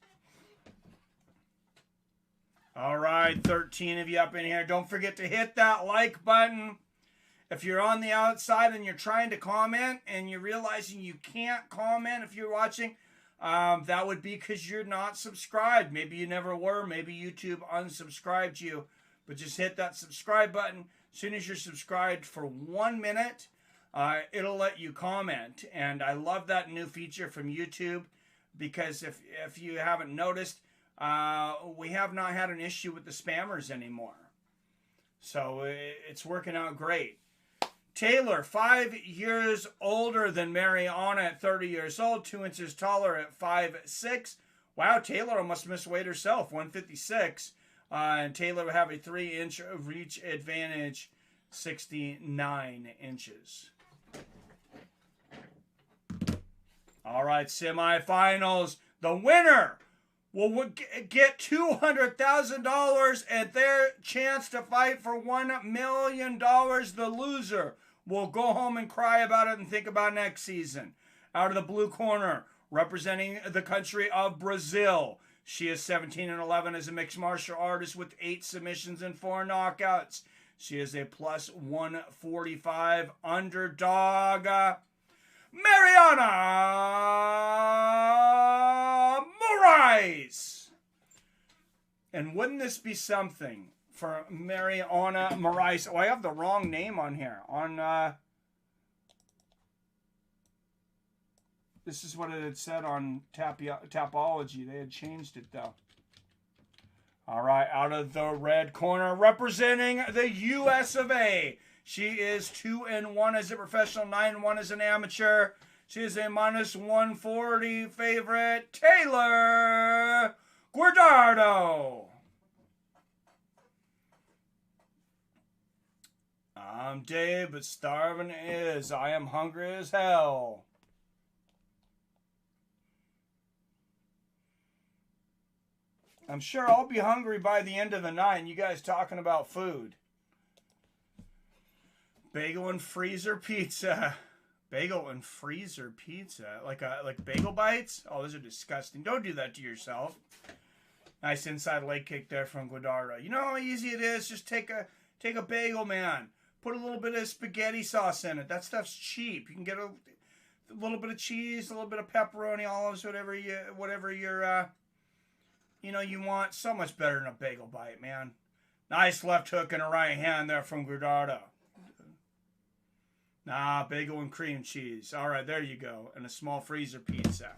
All right, 13 of you up in here. Don't forget to hit that like button. If you're on the outside and you're trying to comment and you're realizing you can't comment if you're watching, that would be because you're not subscribed. Maybe you never were. Maybe YouTube unsubscribed you. But just hit that subscribe button. As soon as you're subscribed for 1 minute, it'll let you comment. And I love that new feature from YouTube because if you haven't noticed, we have not had an issue with the spammers anymore. So it's working out great. Taylor, 5 years older than Mariana at 30 years old, 2 inches taller at 5'6". Wow, Taylor almost missed weight herself, 156. And Taylor would have a 3-inch reach advantage, 69 inches. All right, semifinals. The winner will get $200,000 and their chance to fight for $1 million. The loser will go home and cry about it and think about next season. Out of the blue corner, representing the country of Brazil, she is 17-11 as a mixed martial artist with 8 submissions and 4 knockouts. She is a +145 underdog. Mariana Moraes. And wouldn't this be something for Mariana Moraes? Oh, I have the wrong name on here. This is what it had said on Tapology. They had changed it, though. All right, out of the red corner, representing the US of A, She is 2-1 as a professional, 9-1 as an amateur. She is a -140 favorite, Taylor Guardado. I'm Dave, but starving is. I am hungry as hell. I'm sure I'll be hungry by the end of the night. You guys talking about food. Bagel and freezer pizza. Bagel and freezer pizza. Like bagel bites? Oh, those are disgusting. Don't do that to yourself. Nice inside leg kick there from Guardado. You know how easy it is? Just take a bagel, man. Put a little bit of spaghetti sauce in it. That stuff's cheap. You can get a little bit of cheese, a little bit of pepperoni, olives, whatever you're you want. So much better than a bagel bite, man. Nice left hook and a right hand there from Guardado. Nah, bagel and cream cheese. All right, there you go. And a small freezer pizza.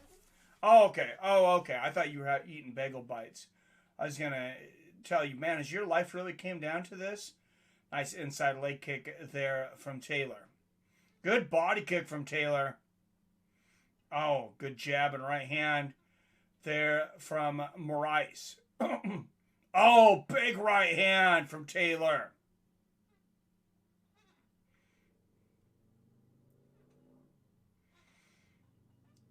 Oh, okay. I thought you were eating bagel bites. I was going to tell you, man, as your life really came down to this, nice inside leg kick there from Taylor. Good body kick from Taylor. Oh, good jab and right hand there from Moraes. Oh, big right hand from Taylor.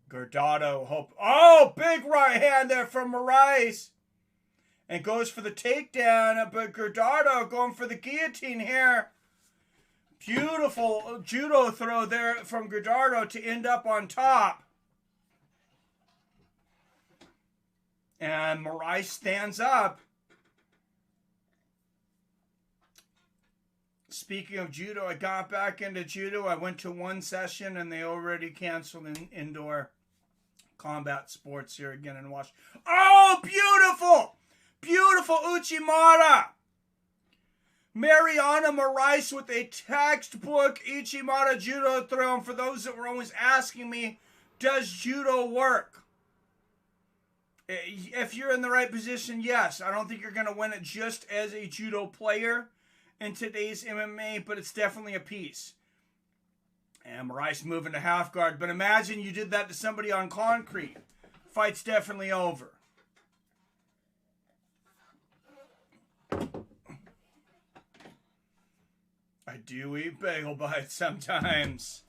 Guardado, hope. Oh, big right hand there from Moraes. And goes for the takedown, but Guardado going for the guillotine here. Beautiful judo throw there from Gardner to end up on top. And Moraes stands up. Speaking of judo, I got back into judo. I went to one session and they already canceled indoor combat sports here again in Washington. Oh, beautiful! Beautiful Uchimata! Mariana Moraes with a textbook Uchimata judo throw. And for those that were always asking me, does judo work? If you're in the right position, yes. I don't think you're going to win it just as a judo player in today's MMA, but it's definitely a piece. And Moraes moving to half guard. But imagine you did that to somebody on concrete. Fight's definitely over. I do eat bagel bites sometimes.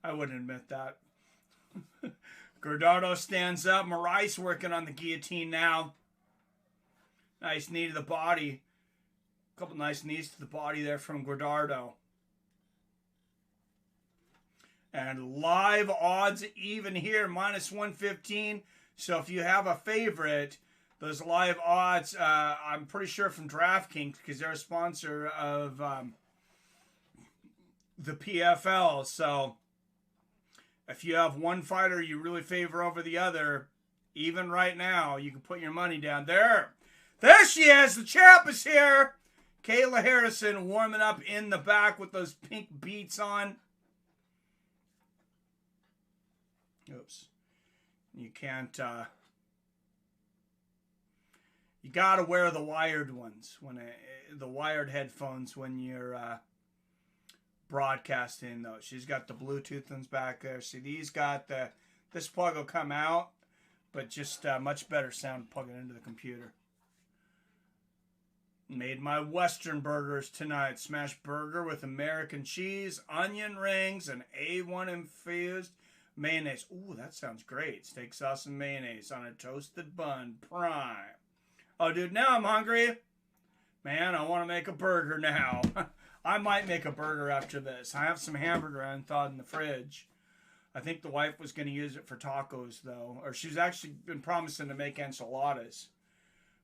I wouldn't admit that. Guardado stands up. Moraes working on the guillotine now. Nice knee to the body. A couple nice knees to the body there from Guardado. And live odds even here, -115. So if you have a favorite, those live odds, I'm pretty sure from DraftKings, because they're a sponsor of the PFL. So if you have one fighter you really favor over the other, even right now, you can put your money down. There she is. The champ is here. Kayla Harrison warming up in the back with those pink beats on. Oops. You can't, you gotta wear the wired ones, the wired headphones when you're broadcasting those. She's got the Bluetooth ones back there. See, these got this plug will come out, but just much better sound plugging into the computer. Made my Western burgers tonight. Smashed burger with American cheese, onion rings, and A1 infused mayonnaise. Ooh, that sounds great. Steak sauce and mayonnaise on a toasted bun. Prime. Oh, dude, now I'm hungry. Man, I want to make a burger now. I might make a burger after this. I have some hamburger I thawed in the fridge. I think the wife was going to use it for tacos, though. Or she's actually been promising to make enchiladas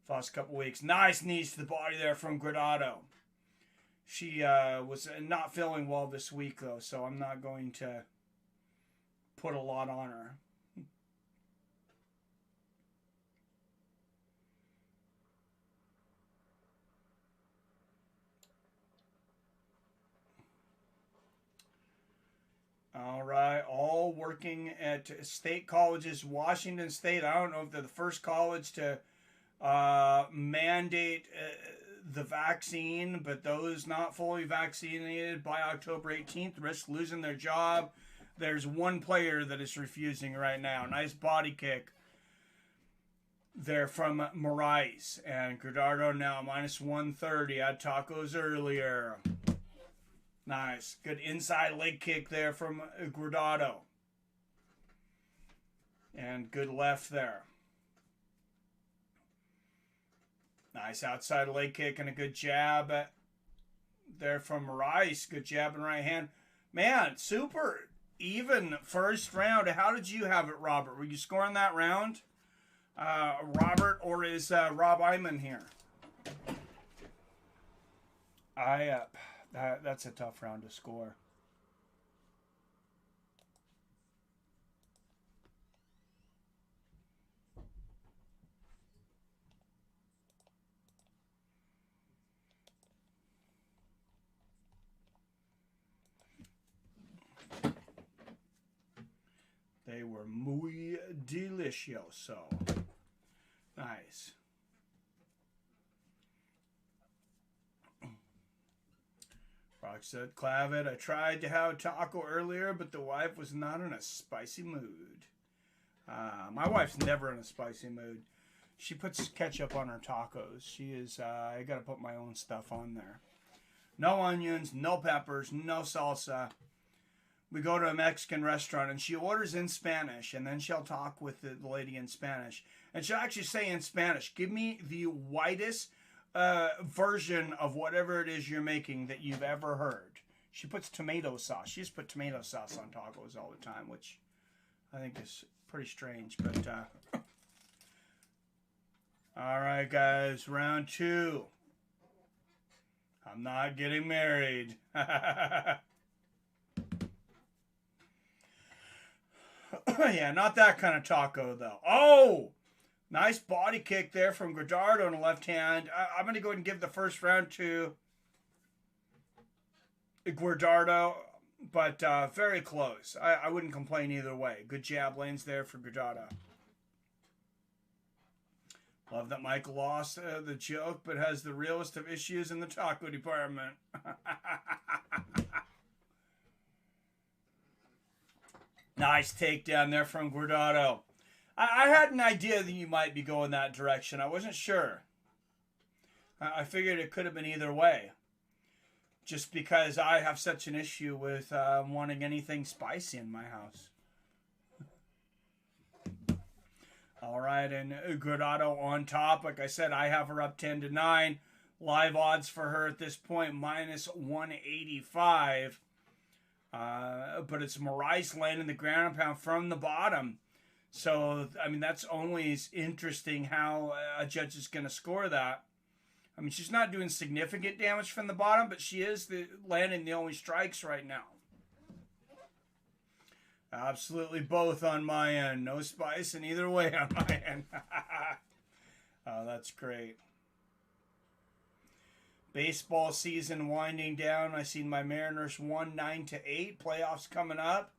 for the last couple weeks. Nice knees to the body there from Guardado. She was not feeling well this week, though, so I'm not going to put a lot on her. All right, all working at state colleges. Washington State, I don't know if they're the first college to mandate the vaccine, but those not fully vaccinated by October 18th risk losing their job. There's one player that is refusing right now. Nice body kick there from Moraes. And Gardner now minus 130. Had tacos earlier. Nice. Good inside leg kick there from Gardner. And good left there. Nice outside leg kick and a good jab there from Moraes. Good jab and right hand. Man, super even first round. How did you have it, Robert? Were you scoring that round? Robert, or is Rob Iman here? That's a tough round to score. They were muy delicioso. Nice. Rock said, Clavid, I tried to have taco earlier, but the wife was not in a spicy mood. My wife's never in a spicy mood. She puts ketchup on her tacos. She is, I gotta put my own stuff on there. No onions, no peppers, no salsa. We go to a Mexican restaurant and she orders in Spanish, and then she'll talk with the lady in Spanish. And she'll actually say in Spanish, give me the whitest version of whatever it is you're making that you've ever heard. She puts tomato sauce. She just put tomato sauce on tacos all the time, which I think is pretty strange. But all right, guys, round 2. I'm not getting married. Yeah, not that kind of taco, though. Oh! Nice body kick there from Gardner on the left hand. I'm going to go ahead and give the first round to Gardner, but very close. I wouldn't complain either way. Good jab lanes there for Gardner. Love that Mike lost the joke, but has the realest of issues in the taco department. Nice takedown there from Gardner. I had an idea that you might be going that direction. I wasn't sure. I figured it could have been either way. Just because I have such an issue with wanting anything spicy in my house. All right, and Gardner on top. Like I said, I have her up 10-9. Live odds for her at this point, minus 185. But it's Moraes landing the ground and pound from the bottom. So, I mean, that's always interesting how a judge is going to score that. I mean, she's not doing significant damage from the bottom, but she is landing the only strikes right now. Absolutely both on my end. No spice in either way on my end. Oh, that's great. Baseball season winding down. I seen my Mariners won 9-8. Playoffs coming up.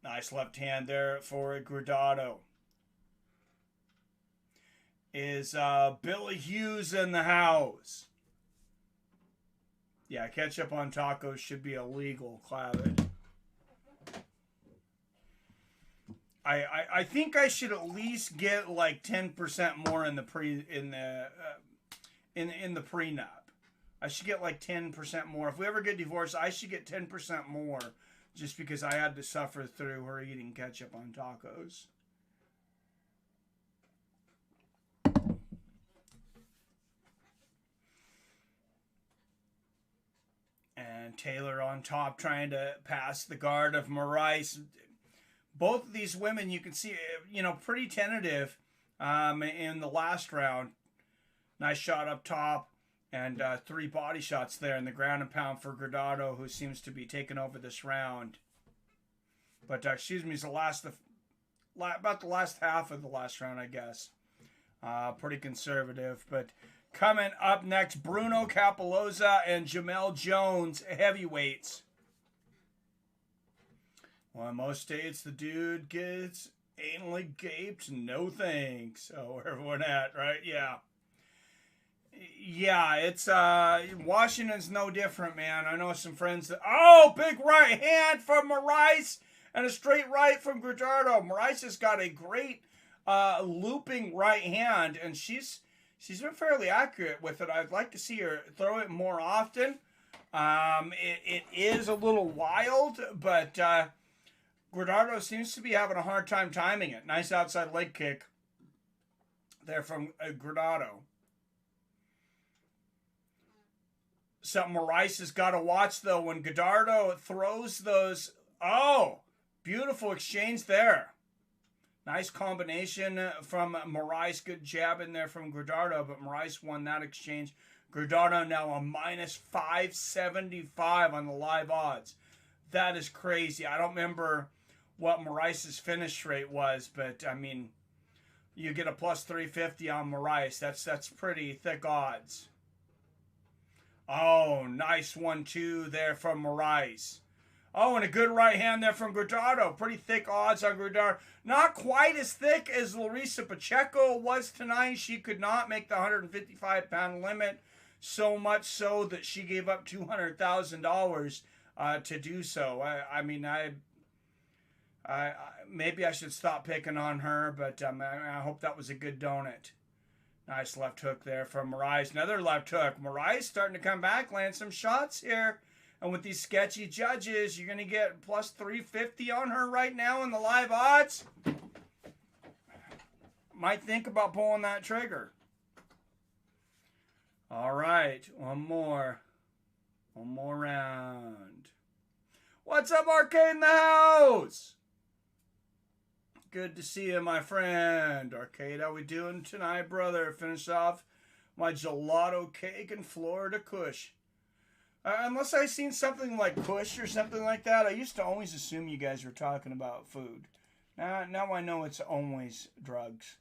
Nice left hand there for Gardner. Is Billy Hughes in the house? Yeah, ketchup on tacos should be illegal, Clavid. I think I should at least get like 10% more in the prenup. I should get like 10% more. If we ever get divorced, I should get 10% more, just because I had to suffer through her eating ketchup on tacos. And Taylor on top trying to pass the guard of Moraes. Both of these women, you can see, pretty tentative in the last round. Nice shot up top and 3 body shots there in the ground and pound for Gardner, who seems to be taking over this round. But, excuse me, it's about the last half of the last round, I guess. Pretty conservative. But coming up next, Bruno Capalosa and Jamal Jones, heavyweights. Well, in most states, the dude gets anally gaped. No thanks. Oh, where everyone at, right? Yeah. Yeah, it's Washington's no different, man. I know some friends that big right hand from Moraes and a straight right from Guajardo. Moraes has got a great looping right hand, and she's been fairly accurate with it. I'd like to see her throw it more often. It is a little wild, but Guajardo seems to be having a hard time timing it. Nice outside leg kick there from Guajardo. Something Moraes has got to watch, though, when Gardner throws those. Oh, beautiful exchange there. Nice combination from Moraes. Good jab in there from Gardner, but Moraes won that exchange. Gardner now a minus 575 on the live odds. That is crazy. I don't remember what Moraes' finish rate was, but, I mean, you get a plus 350 on Moraes. That's pretty thick odds. Oh, nice 1-2 there from Moraes. Oh, and a good right hand there from Guajardo. Pretty thick odds on Guajardo. Not quite as thick as Larissa Pacheco was tonight. She could not make the 155-pound limit, so much so that she gave up $200,000 to do so. I mean, maybe I should stop picking on her, but I hope that was a good donut. Nice left hook there from Moraes. Another left hook. Moraes starting to come back, land some shots here. And with these sketchy judges, you're going to get plus 350 on her right now in the live odds. Might think about pulling that trigger. All right, one more. One more round. What's up, Arcade in the house? Good to see you, my friend. Arcade, how we doing tonight, brother? Finish off my gelato cake and Florida Kush. Unless I seen something like Kush or something like that, I used to always assume you guys were talking about food. Now I know it's always drugs.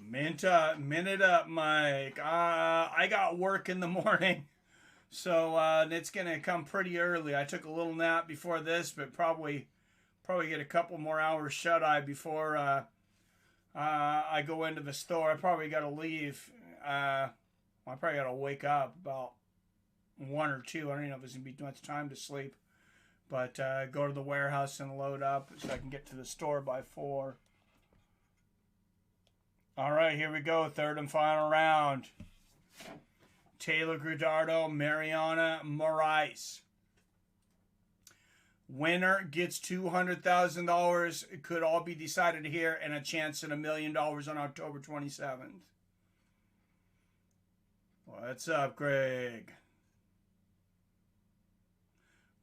Minute up, Mike. I got work in the morning, so it's gonna come pretty early. I took a little nap before this, but probably get a couple more hours shut eye before I go into the store. I probably got to leave. I probably got to wake up about 1 or 2. I don't even know if it's gonna be too much time to sleep, but go to the warehouse and load up so I can get to the store by 4. All right, here we go. Third and final round. Taylor Guajardo, Mariana Moraes. Winner gets $200,000. It could all be decided here, and a chance at $1 million on October 27th. What's up, Greg?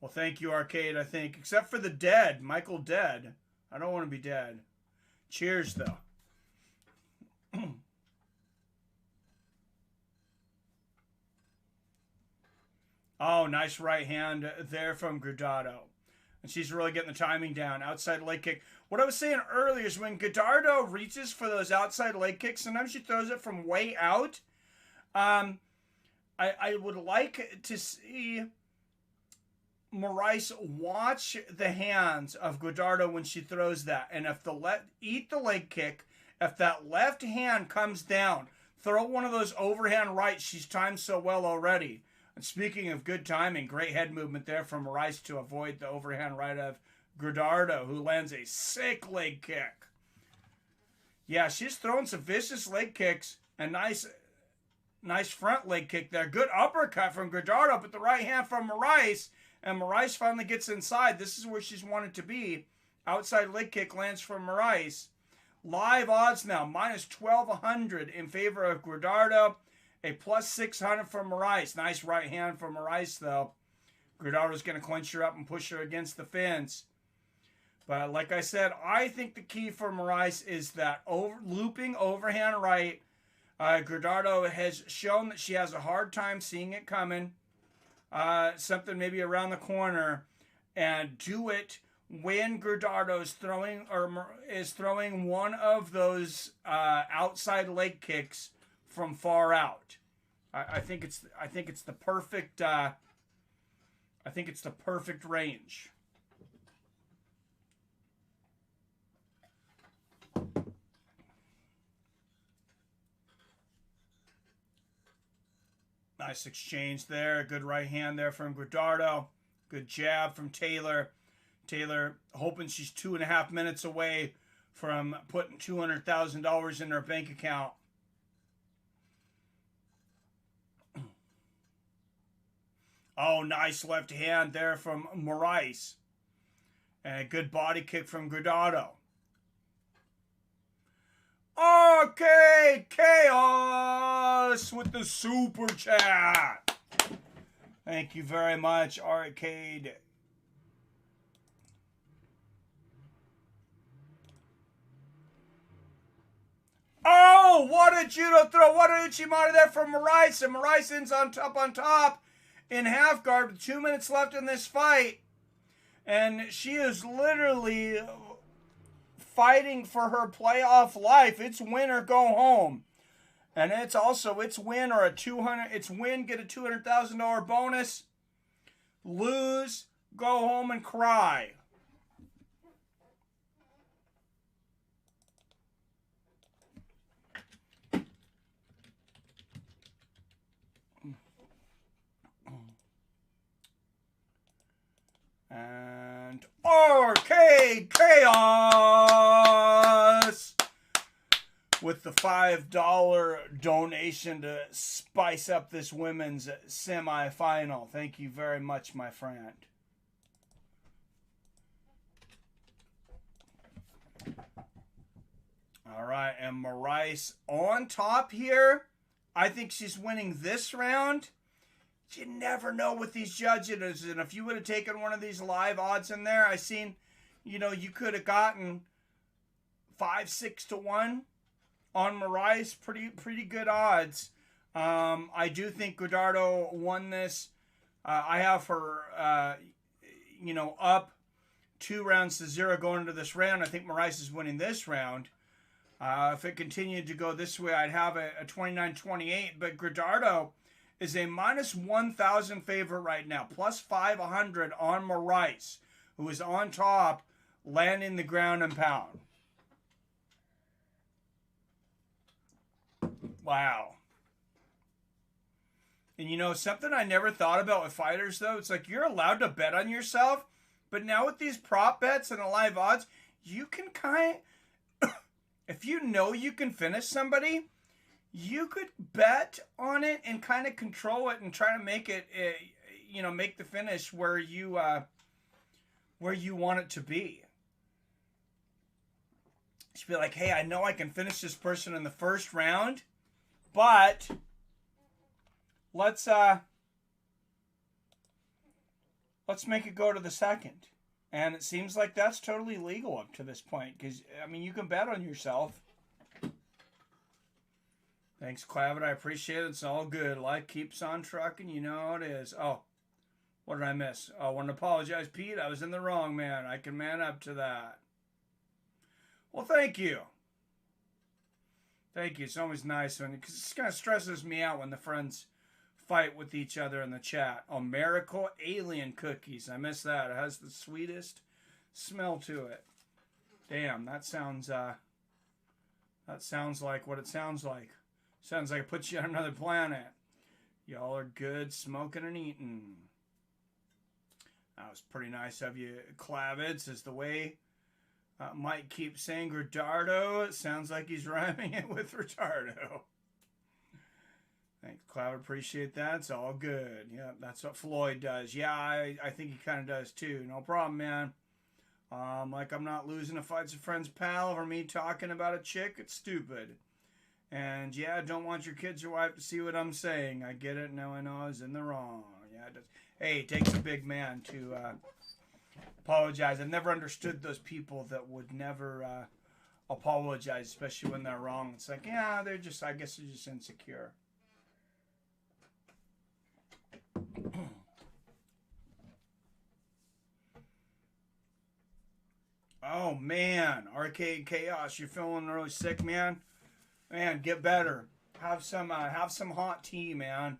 Well, thank you, Arcade, I think. Except for the dead. Michael dead. I don't want to be dead. Cheers, though. Oh, nice right hand there from Guajardo. And she's really getting the timing down. Outside leg kick. What I was saying earlier is when Guajardo reaches for those outside leg kicks, sometimes she throws it from way out. I would like to see Moraes watch the hands of Guajardo when she throws that. And if eat the leg kick, if that left hand comes down, throw one of those overhand rights. She's timed so well already. And speaking of good timing, great head movement there from Moraes to avoid the overhand right of Guajardo, who lands a sick leg kick. Yeah, she's throwing some vicious leg kicks and nice front leg kick there. Good uppercut from Guajardo, but the right hand from Moraes, and Moraes finally gets inside. This is where she's wanted to be. Outside leg kick lands from Moraes. Live odds now, minus 1,200 in favor of Guajardo. A plus 600 from Moraes. Nice right hand from Moraes, though. Guajardo's going to clinch her up and push her against the fence. But like I said, I think the key for Moraes is that looping overhand right. Guajardo has shown that she has a hard time seeing it coming. Something maybe around the corner. And do it when Guajardo is throwing one of those outside leg kicks from far out. I think it's the perfect I think it's the perfect range. Nice exchange there. Good right hand there from Gardner. Good jab from Taylor. Taylor hoping she's 2.5 minutes away from putting $200,000 in her bank account. Oh, nice left hand there from Moraes. And a good body kick from Gardner. Okay, Chaos with the super chat. Thank you very much, Arcade. Oh, what a judo throw. What a Uchimata there from Moraes. And Moraes ends on top in half guard with 2 minutes left in this fight. And she is literally fighting for her playoff life. It's win or go home. And it's also, it's win or it's win, get a $200,000 bonus. Lose, go home and cry. And Arcade Chaos with the $5 donation to spice up this women's semifinal. Thank you very much, my friend. All right, and Moraes on top here. I think she's winning this round. You never know with these judges. And if you would have taken one of these live odds in there, I seen, you know, you could have gotten 5-6 to 1 on Moraes. Pretty good odds. I do think Gardner won this. I have her, you know, up 2-0 going into this round. I think Moraes is winning this round. If it continued to go this way, I'd have a 29-28. But Gardner is a minus 1,000 favorite right now. Plus 500 on Moraes, who is on top, landing the ground and pound. Wow. And you know, something I never thought about with fighters, though, it's like you're allowed to bet on yourself, but now with these prop bets and the live odds, you can if you know you can finish somebody, you could bet on it and kind of control it and try to make it, you know, make the finish where you want it to be. Just be like, hey, I know I can finish this person in the first round, but let's make it go to the second. And it seems like that's totally legal up to this point because, I mean, you can bet on yourself. Thanks, Clavin. I appreciate it. It's all good. Life keeps on trucking. You know how it is. Oh, what did I miss? Oh, I want to apologize, Pete. I was in the wrong, man. I can man up to that. Well, thank you. Thank you. It's always nice when, because it kind of stresses me out when the friends fight with each other in the chat. Oh, Miracle Alien Cookies. I missed that. It has the sweetest smell to it. Damn, that sounds like what it sounds like. Sounds like it puts you on another planet. Y'all are good smoking and eating. That was pretty nice of you. Clavitz is the way Mike keeps saying Retardo. It sounds like he's rhyming it with Retardo. Thanks, Cloud. Appreciate that. It's all good. Yeah, that's what Floyd does. Yeah, I think he kind of does too. No problem, man. Like I'm not losing a Fights with Friends pal over me talking about a chick. It's stupid. And yeah, I don't want your kids or wife to see what I'm saying. I get it. Now I know I was in the wrong. Yeah, it does. Hey, it takes a big man to apologize. I've never understood those people that would never apologize, especially when they're wrong. It's like, yeah, I guess they're just insecure. Oh man, Arcade Chaos, you're feeling really sick, man. Man, get better. Have some hot tea, man.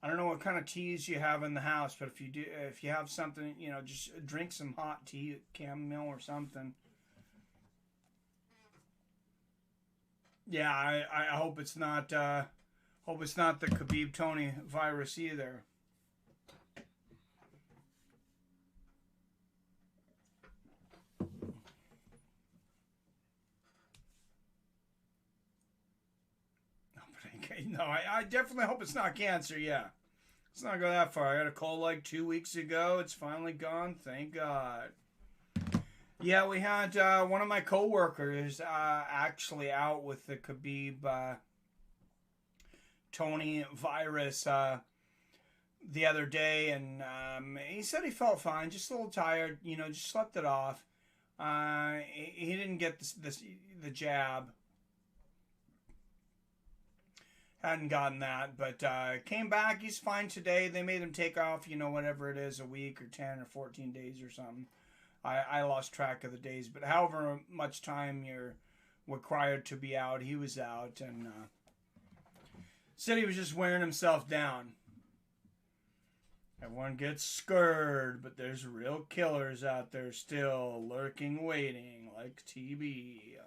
I don't know what kind of teas you have in the house, but if you have something, you know, just drink some hot tea, chamomile or something. Yeah, I hope it's not the Khabib Tony virus either. No, I definitely hope it's not cancer. Yeah, let's not go that far. I got a cold like 2 weeks ago. It's finally gone. Thank God. Yeah, we had one of my coworkers actually out with the Khabib Tony virus the other day, and he said he felt fine, just a little tired. You know, just slept it off. He didn't get the jab. Hadn't gotten that, but came back. He's fine today. They made him take off, you know, whatever it is, a week or 10 or 14 days or something. I lost track of the days, but however much time you're required to be out, he was out, and said he was just wearing himself down. Everyone gets scared, but there's real killers out there still lurking, waiting, like TB.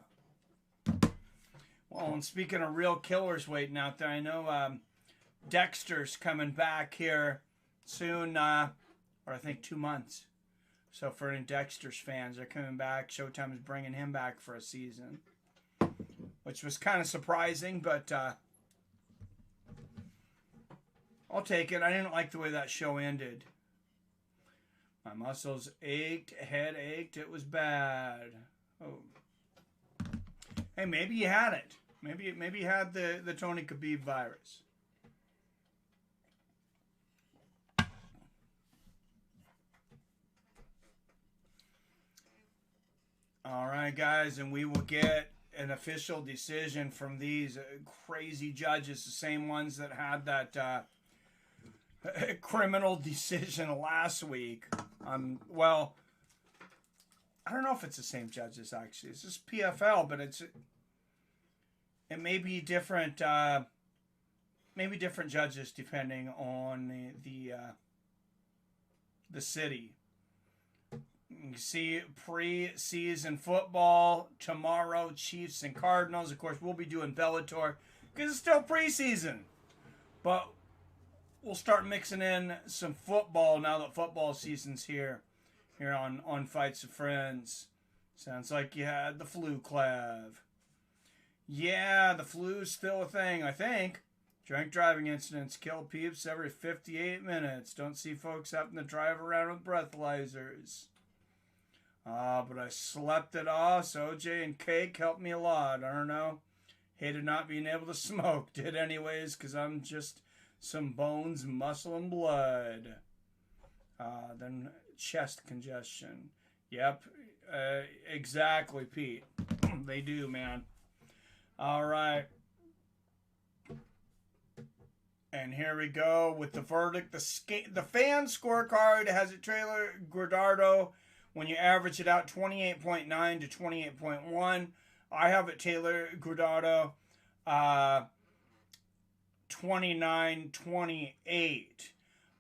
Well, and speaking of real killers waiting out there, I know Dexter's coming back here soon, or I think 2 months. So for any Dexter's fans, they're coming back. Showtime is bringing him back for a season, which was kind of surprising, but I'll take it. I didn't like the way that show ended. My muscles ached, head ached. It was bad. Oh. Hey, maybe you had it. Maybe you had the Tony Khabib virus. All right, guys, and we will get an official decision from these crazy judges, the same ones that had that criminal decision last week. Well, I don't know if it's the same judges, actually. It's just PFL, but it may be different, maybe different judges depending on the city. You see pre-season football tomorrow, Chiefs and Cardinals. Of course, we'll be doing Bellator because it's still preseason. But we'll start mixing in some football now that football season's here on Fights of Friends. Sounds like you had the flu, Clev. Yeah, the flu's still a thing, I think. Drunk driving incidents kill peeps every 58 minutes. Don't see folks having to drive around with breathalyzers. But I slept it off, so OJ and cake helped me a lot. I don't know. Hated not being able to smoke. Did anyways, because I'm just some bones, muscle, and blood. Then chest congestion. Yep, exactly, Pete. They do, man. All right. And here we go with the verdict. The fan scorecard has it Taylor Guardado. When you average it out, 28.9 to 28.1. I have it Taylor Guardado, 29-28.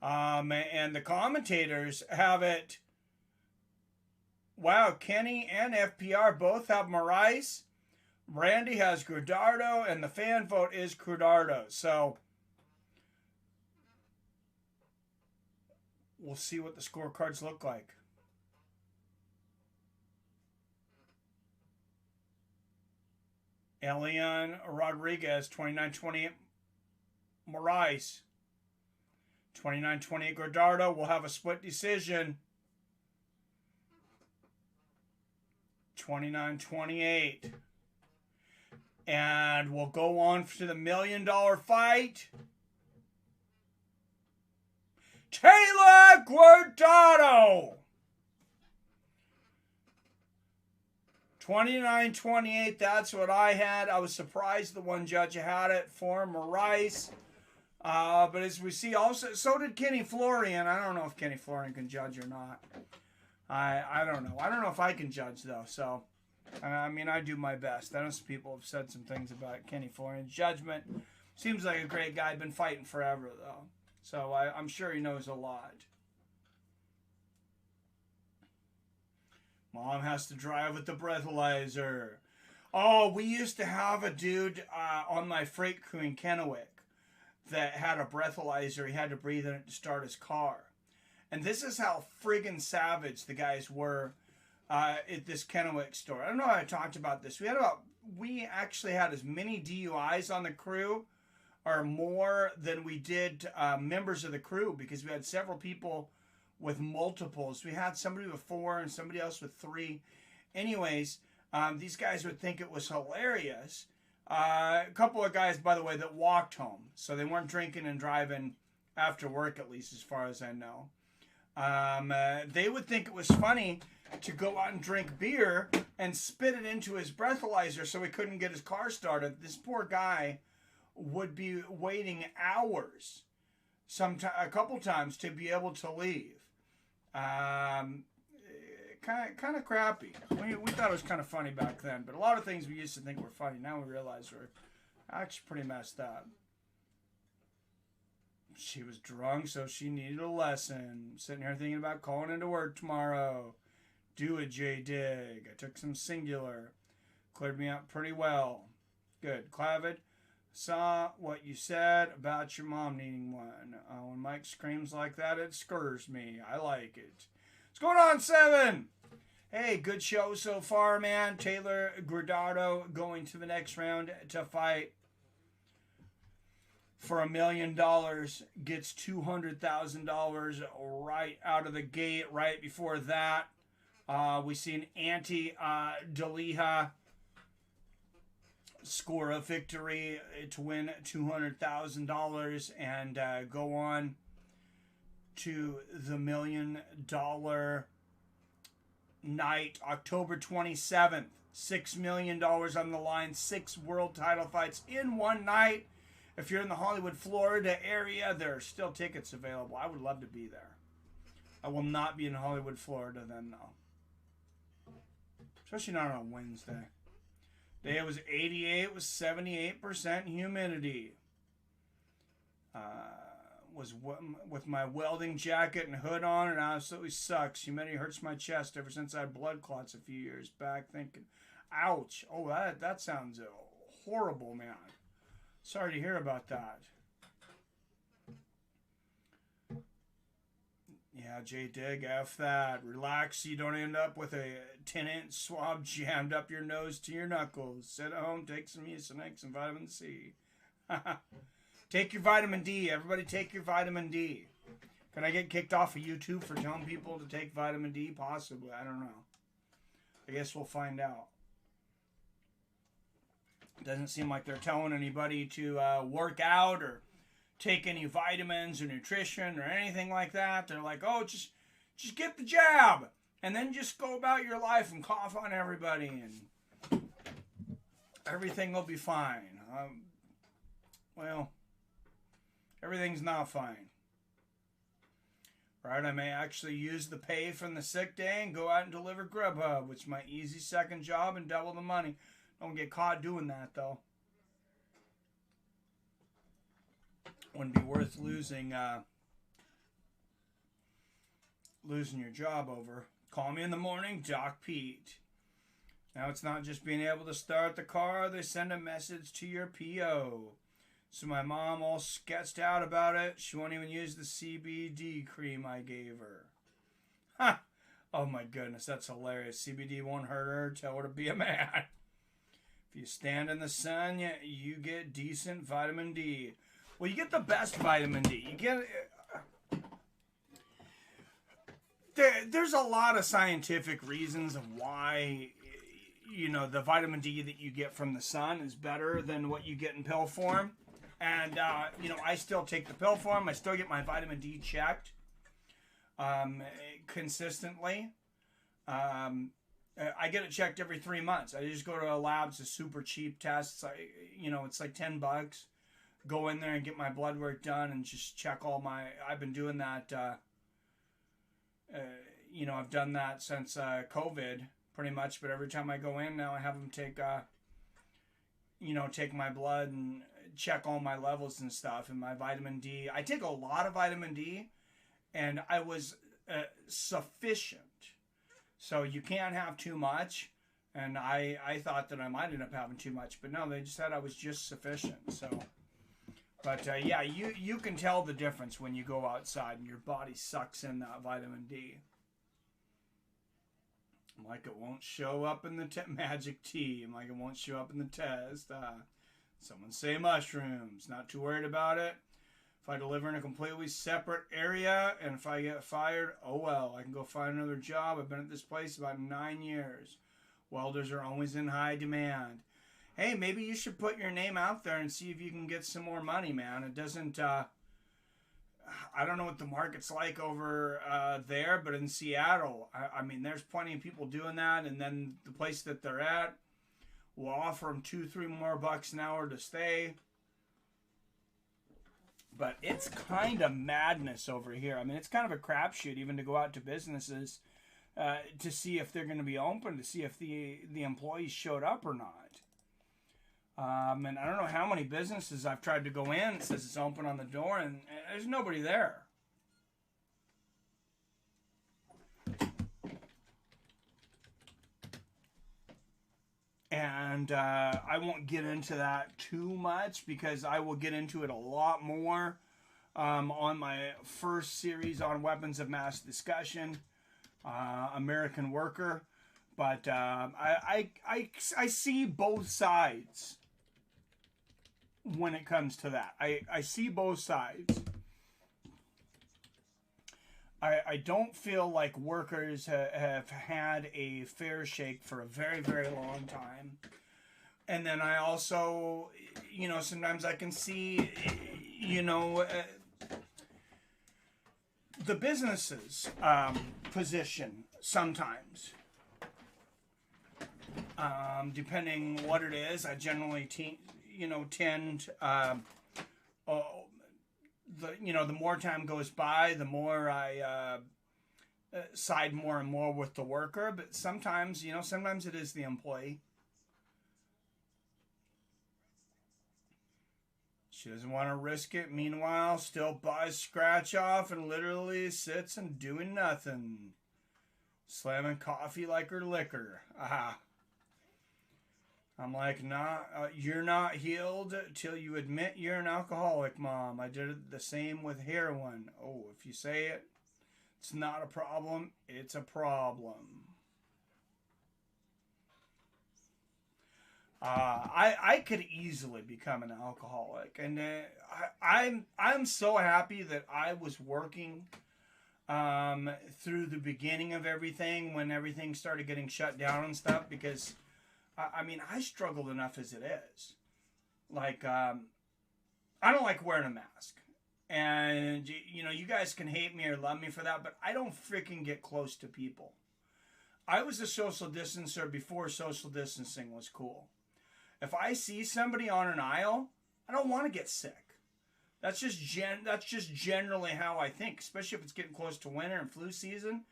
And the commentators have it. Wow, Kenny and FPR both have Moraes. Randy has Guardado, and the fan vote is Guardado. So we'll see what the scorecards look like. Elian Rodriguez, 29-28. Moraes, 29-28. Guardado will have a split decision. 29-28. And we'll go on to the $1 million fight. Taylor Guardado. 29-28, that's what I had. I was surprised the one judge had it for Moraes. But as we see, also, so did Kenny Florian. I don't know if Kenny Florian can judge or not. I don't know. I don't know if I can judge, though. So, I mean, I do my best. I know some people have said some things about Kenny Florian's judgment. Seems like a great guy. Been fighting forever, though. So I'm sure he knows a lot. Mom has to drive with the breathalyzer. Oh, we used to have a dude on my freight crew in Kennewick that had a breathalyzer. He had to breathe in it to start his car. And this is how friggin' savage the guys were at this Kennewick store. I don't know how I talked about this. We actually had as many DUIs on the crew or more than we did members of the crew, because we had several people with multiples. We had somebody with 4 and somebody else with 3. Anyways, these guys would think it was hilarious. A couple of guys, by the way, that walked home. So they weren't drinking and driving after work, at least as far as I know. They would think it was funny to go out and drink beer and spit it into his breathalyzer so he couldn't get his car started. This poor guy would be waiting hours, a couple times, to be able to leave. Kind of crappy. We thought it was kind of funny back then, but a lot of things we used to think were funny, now we realize were actually pretty messed up. She was drunk, so she needed a lesson. Sitting here thinking about calling into work tomorrow. Do it, J-Dig. I took some singular. Cleared me up pretty well. Good. Clavid, saw what you said about your mom needing one. When Mike screams like that, it scurs me. I like it. What's going on, 7? Hey, good show so far, man. Taylor Gradado going to the next round to fight for $1 million. Gets $200,000 right out of the gate. Right before that, we see an anti-Daliha score a victory to win $200,000 and go on to the $1 million night, October 27th. $6 million on the line, 6 world title fights in one night. If you're in the Hollywood, Florida area, there are still tickets available. I would love to be there. I will not be in Hollywood, Florida then, though. Especially not on a Wednesday. Day was 88 with 78% humidity. Was with my welding jacket and hood on, and it absolutely sucks. Humidity hurts my chest ever since I had blood clots a few years back. Thinking, ouch. Oh, that sounds horrible, man. Sorry to hear about that. Yeah, J-Dig, F that. Relax so you don't end up with a 10-inch swab jammed up your nose to your knuckles. Sit at home, take some Mucinex and vitamin C. Take your vitamin D. Everybody take your vitamin D. Can I get kicked off of YouTube for telling people to take vitamin D? Possibly. I don't know. I guess we'll find out. Doesn't seem like they're telling anybody to work out or take any vitamins or nutrition or anything like that. They're like, oh, just get the jab and then just go about your life and cough on everybody and everything will be fine. Well, everything's not fine. Right? I may actually use the pay from the sick day and go out and deliver Grubhub, which is my easy second job and double the money. Don't get caught doing that, though. Wouldn't be worth losing your job over. Call me in the morning, Doc Pete. Now it's not just being able to start the car. They send a message to your PO. So my mom all sketched out about it. She won't even use the CBD cream I gave her. Ha! Oh my goodness, that's hilarious. CBD won't hurt her. Tell her to be a man. If you stand in the sun, you get decent vitamin D. Well, you get the best vitamin D. You get... There's a lot of scientific reasons of why, the vitamin D that you get from the sun is better than what you get in pill form. And, I still take the pill form. I still get my vitamin D checked consistently. I get it checked every 3 months. I just go to a lab. It's a super cheap test. It's like $10. Go in there and get my blood work done and just check all my... I've been doing that... I've done that since COVID, pretty much. But every time I go in now, I have them take, you know, take my blood and check all my levels and stuff, and my vitamin D. I take a lot of vitamin D, and I was sufficient. So you can't have too much, and I thought that I might end up having too much, but no, they just said I was just sufficient. So, but yeah, you can tell the difference when you go outside and your body sucks in that vitamin D. Like it won't show up in the magic tea. Like it won't show up in the test. Someone say mushrooms. Not too worried about it. If I deliver in a completely separate area and if I get fired, oh well. I can go find another job. I've been at this place about 9 years. Welders are always in high demand. Hey, maybe you should put your name out there and see if you can get some more money, man. It doesn't... I don't know what the market's like over there, but in Seattle, I mean, there's plenty of people doing that, and then the place that they're at will offer them $2-3 more an hour to stay. But it's kind of madness over here. I mean, it's kind of a crapshoot even to go out to businesses to see if they're going to be open, to see if the employees showed up or not. And I don't know how many businesses I've tried to go in. It says it's open on the door, and there's nobody there. And I won't get into that too much because I will get into it a lot more on my first series on weapons of mass discussion, American Worker. But I see both sides when it comes to that. I see both sides. I don't feel like workers have had a fair shake for a very, very long time. And then I also, you know, sometimes I can see, you know, the business's position sometimes. Depending what it is, I generally tend the more time goes by, the more I side more and more with the worker. But sometimes, you know, sometimes it is the employee. She doesn't want to risk it. Meanwhile, still buys scratch off and literally sits and doing nothing. Slamming coffee like her liquor. Aha. I'm like, nah, you're not healed till you admit you're an alcoholic, Mom. I did the same with heroin. Oh, if you say it, it's not a problem. It's a problem. I could easily become an alcoholic, and I'm so happy that I was working through the beginning of everything when everything started getting shut down and stuff, because I mean, I struggled enough as it is. Like, I don't like wearing a mask. And, you know, you guys can hate me or love me for that, but I don't freaking get close to people. I was a social distancer before social distancing was cool. If I see somebody on an aisle, I don't want to get sick. That's just generally how I think, especially if it's getting close to winter and flu season.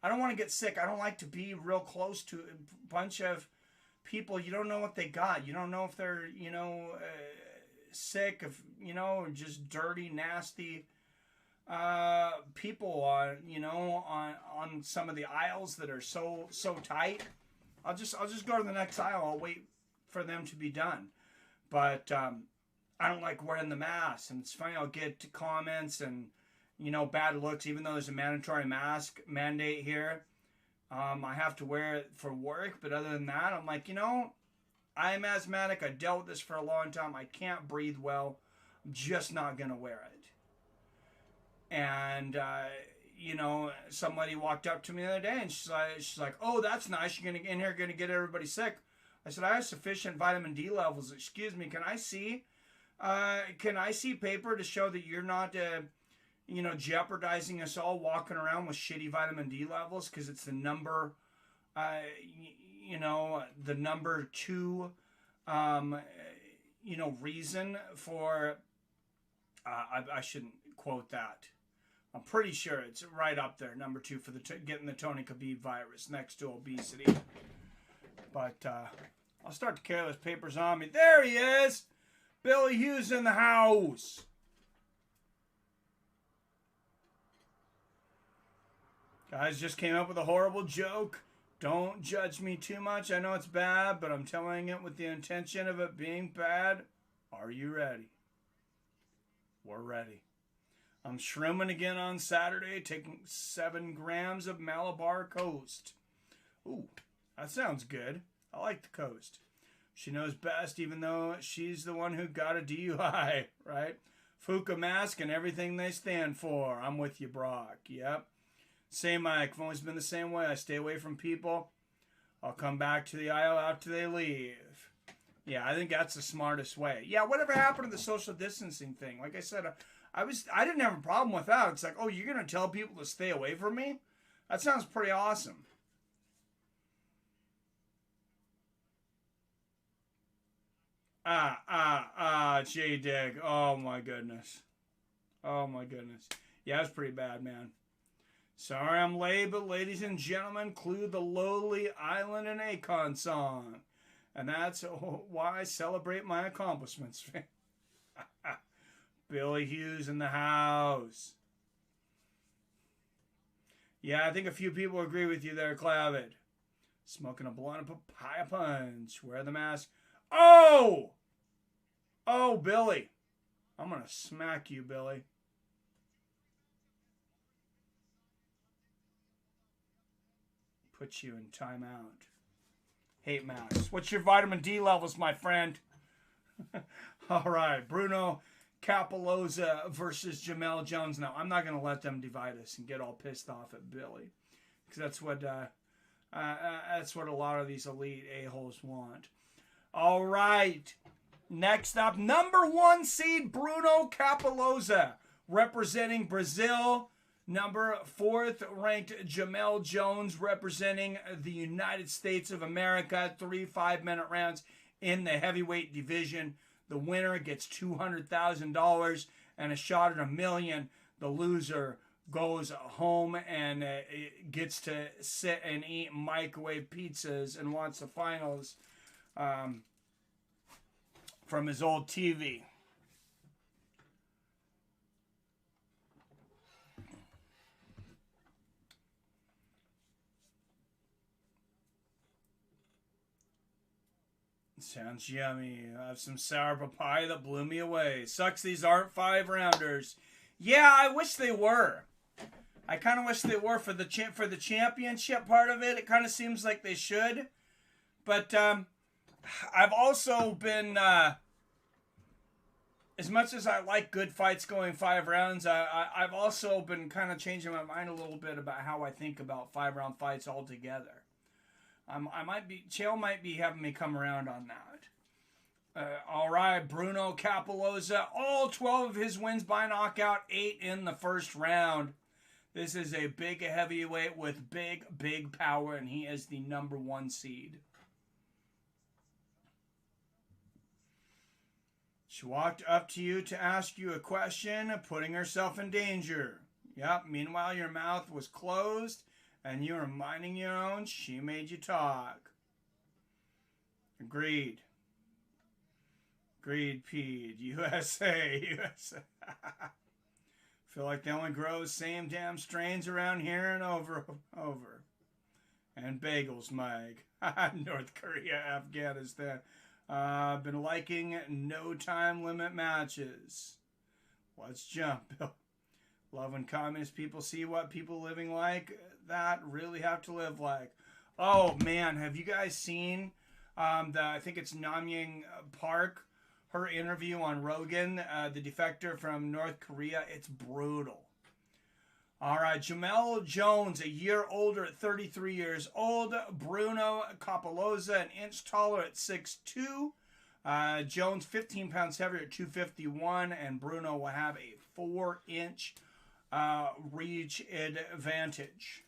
I don't want to get sick. I don't like to be real close to a bunch of people. You don't know what they got. You don't know if they're, you know, sick, if, you know, just dirty, nasty people on, you know, on some of the aisles that are so tight. I'll just go to the next aisle. I'll wait for them to be done. But I don't like wearing the mask, and it's funny, I'll get comments and, you know, bad looks, even though there's a mandatory mask mandate here. I have to wear it for work, but other than that, I'm like, you know, I'm asthmatic. I dealt with this for a long time. I can't breathe well. I'm just not going to wear it. And, you know, somebody walked up to me the other day, and she's like, oh, that's nice. You're going to in here going to get everybody sick. I said, I have sufficient vitamin D levels. Excuse me, can I see paper to show that you're not you know, jeopardizing us all walking around with shitty vitamin D levels, because it's the number, you know, the number 2, you know, reason for, I shouldn't quote that. I'm pretty sure it's right up there, number 2 for getting the Tony Khabib virus, next to obesity. But I'll start the careless papers on me. There he is. Billy Hughes in the house. Guys just came up with a horrible joke. Don't judge me too much. I know it's bad, but I'm telling it with the intention of it being bad. Are you ready? We're ready. I'm shrooming again on Saturday, taking 7 grams of Malabar Coast. Ooh, that sounds good. I like the Coast. She knows best, even though she's the one who got a DUI, right? Fuka mask and everything they stand for. I'm with you, Brock. Yep. Same Mike. I've always been the same way. I stay away from people. I'll come back to the aisle after they leave. Yeah, I think that's the smartest way. Yeah, whatever happened to the social distancing thing? Like I said, I didn't have a problem with that. It's like, oh, you're going to tell people to stay away from me? That sounds pretty awesome. J-Dig. Oh, my goodness. Oh, my goodness. Yeah, it's pretty bad, man. Sorry I'm late, but ladies and gentlemen, clue the Lowly Island and Akon song. And that's why I celebrate my accomplishments. Billy Hughes in the house. Yeah, I think a few people agree with you there, Clavid. Smoking a blunt of papaya punch. Wear the mask. Oh! Oh, Billy. I'm going to smack you, Billy. Put you in timeout. Hate max. What's your vitamin D levels, my friend? All right. Bruno Capalosa versus Jamal Jones. Now, I'm not going to let them divide us and get all pissed off at Billy. Because that's what a lot of these elite a-holes want. All right. Next up, number 1 seed Bruno Capalosa representing Brazil. Number 4th ranked Jamel Jones representing the United States of America. 3 5-minute rounds in the heavyweight division. The winner gets $200,000 and a shot at $1 million. The loser goes home and gets to sit and eat microwave pizzas and watch the finals from his old TV. Sounds yummy. I have some sour papaya that blew me away. Sucks these aren't 5-rounders. Yeah, I wish they were. I kind of wish they were for the championship part of it. It kind of seems like they should. But I've also been, as much as I like good fights going 5 rounds, I've also been kind of changing my mind a little bit about how I think about 5-round fights altogether. Chael might be having me come around on that. All right, Bruno Capalosa, all 12 of his wins by knockout, 8 in the first round. This is a big heavyweight with big power, and he is the number 1 seed. She walked up to you to ask you a question, putting herself in danger. Yep, meanwhile your mouth was closed, and you were minding your own. She made you talk. Agreed. Agreed, Pete. USA. Feel like they only grow the same damn strains around here and over. And bagels, Mike. North Korea, Afghanistan. Been liking no time limit matches. Let's jump, Bill. Love when communist people see what people living like that really have to live like. Oh, man. Have you guys seen I think it's Namyang Park, her interview on Rogan, the defector from North Korea? It's brutal. All right. Jamal Jones, a year older at 33 years old. Bruno Capalosa, an inch taller at 6'2". Jones, 15 pounds heavier at 251. And Bruno will have a 4-inch reach advantage.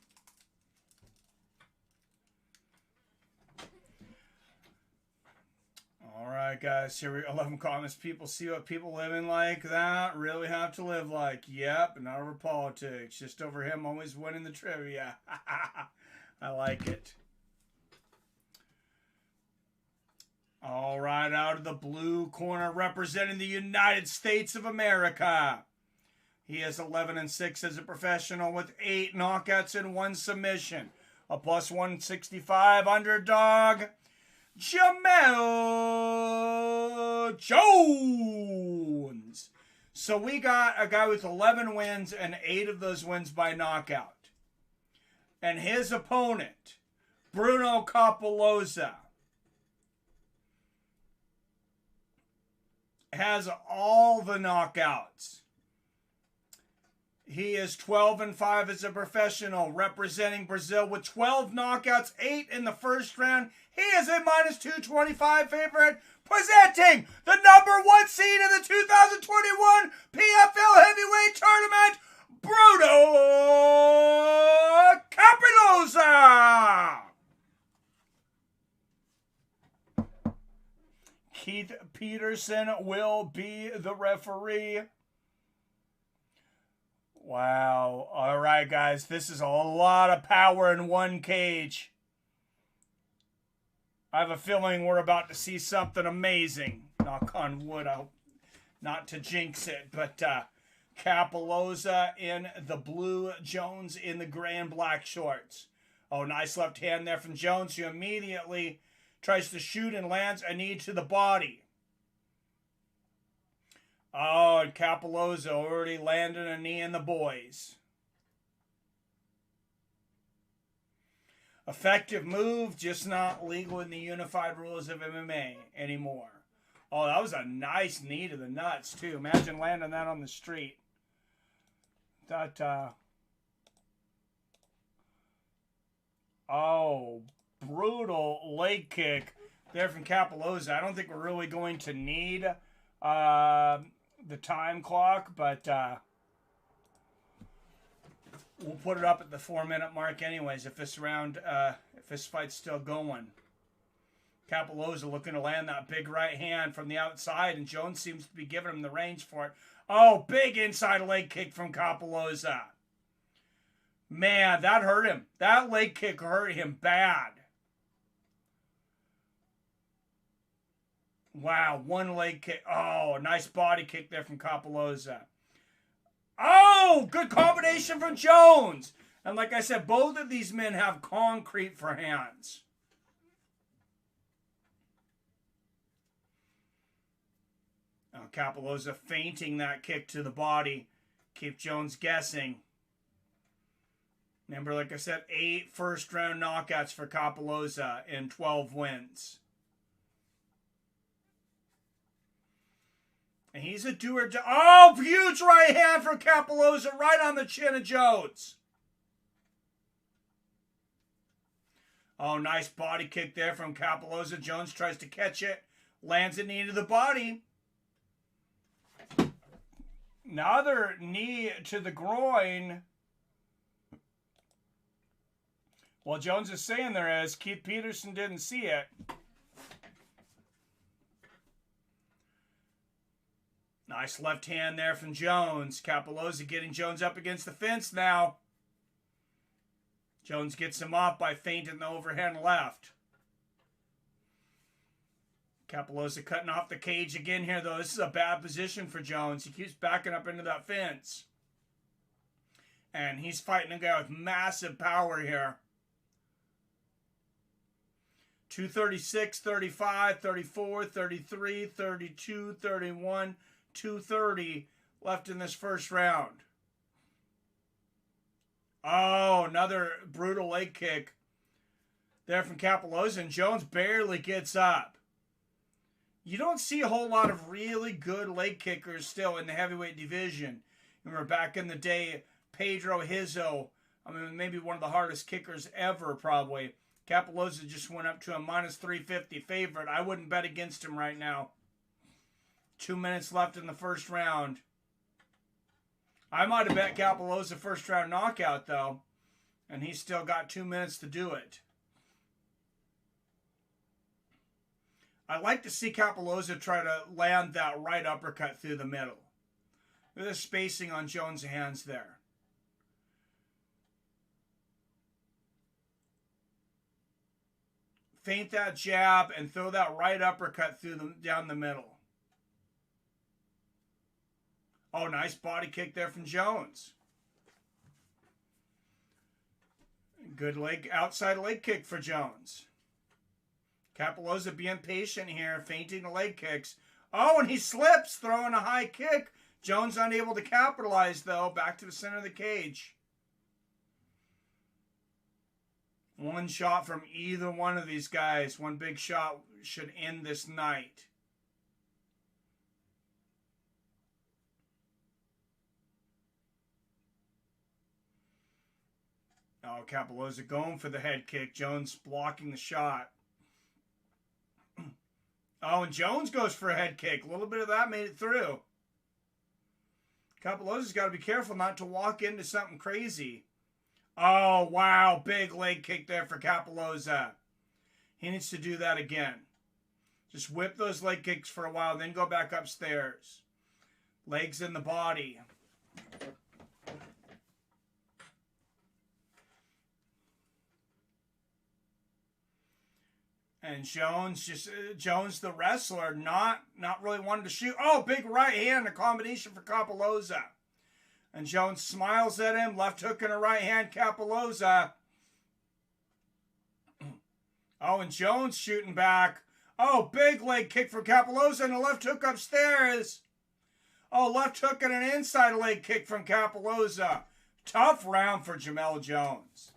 All right, guys, here we go. 11 comments. People see what people living like that really have to live like. Yep, not over politics. Just over him always winning the trivia. I like it. All right, out of the blue corner, representing the United States of America. He is 11-6 as a professional with 8 knockouts and 1 submission. A plus 165 underdog, Jamel Jones. So we got a guy with 11 wins and 8 of those wins by knockout. And his opponent, Bruno Capalosa, has all the knockouts. He is 12-5 as a professional, representing Brazil with 12 knockouts, 8 in the first round. He is a minus 225 favorite, presenting the #1 seed in the 2021 PFL Heavyweight Tournament, Bruno Capalosa. Keith Peterson will be the referee. Wow. All right, guys. This is a lot of power in one cage. I have a feeling we're about to see something amazing. Knock on wood. I hope not to jinx it. But Capalosa in the blue, Jones in the gray and black shorts. Oh, nice left hand there from Jones, who immediately tries to shoot and lands a knee to the body. Oh, and Capalosa already landed a knee in the boys. Effective move, just not legal in the unified rules of MMA anymore. Oh, that was a nice knee to the nuts, too. Imagine landing that on the street. Oh, brutal leg kick there from Capalosa. I don't think we're really going to need the time clock, but we'll put it up at the 4-minute mark anyways if this round, if this fight's still going. Capalosa looking to land that big right hand from the outside, and Jones seems to be giving him the range for it. Oh, big inside leg kick from Capalosa. Man, that hurt him. That leg kick hurt him bad. Wow, one leg kick. Oh, nice body kick there from Capalosa. Oh, good combination from Jones. And like I said, both of these men have concrete for hands. Oh, Capalosa feinting that kick to the body. Keep Jones guessing. Remember, like I said, 8 first-round knockouts for Capalosa and 12 wins. And he's a doer. Oh, huge right hand from Capalosa right on the chin of Jones. Oh, nice body kick there from Capalosa. Jones tries to catch it. Lands a knee to the body. Another knee to the groin. Well, Jones is saying there is. Keith Peterson didn't see it. Nice left hand there from Jones. Capalosa getting Jones up against the fence now. Jones gets him off by feinting the overhand left. Capalosa cutting off the cage again here, though. This is a bad position for Jones. He keeps backing up into that fence. And he's fighting a guy with massive power here. 236, 35, 34, 33, 32, 31, 230 left in this first round. Oh, another brutal leg kick there from Capalosa, and Jones barely gets up. You don't see a whole lot of really good leg kickers still in the heavyweight division. Remember back in the day, Pedro Hizzo, I mean, maybe one of the hardest kickers ever, probably. Capalosa just went up to a minus 350 favorite. I wouldn't bet against him right now. 2 minutes left in the first round. I might have bet Capalosa first round knockout, though. And he's still got 2 minutes to do it. I like to see Capalosa try to land that right uppercut through the middle. Look at the spacing on Jones' hands there. feint that jab, and throw that right uppercut down the middle. Oh, nice body kick there from Jones. Good outside leg kick for Jones. Capalosa being patient here, feinting the leg kicks. Oh, and he slips, throwing a high kick. Jones unable to capitalize, though. Back to the center of the cage. One shot from either one of these guys. One big shot should end this night. Oh, Capalosa going for the head kick. Jones blocking the shot. Oh, and Jones goes for a head kick. A little bit of that made it through. Capalosa's got to be careful not to walk into something crazy. Oh, wow. Big leg kick there for Capalosa. He needs to do that again. Just whip those leg kicks for a while, then go back upstairs. Legs in the body. And Jones, Jones the wrestler, not really wanting to shoot. Oh, big right hand, a combination for Capalosa. And Jones smiles at him, left hook and a right hand, Capalosa. Oh, and Jones shooting back. Oh, big leg kick for Capalosa and a left hook upstairs. Oh, left hook and an inside leg kick from Capalosa. Tough round for Jamal Jones.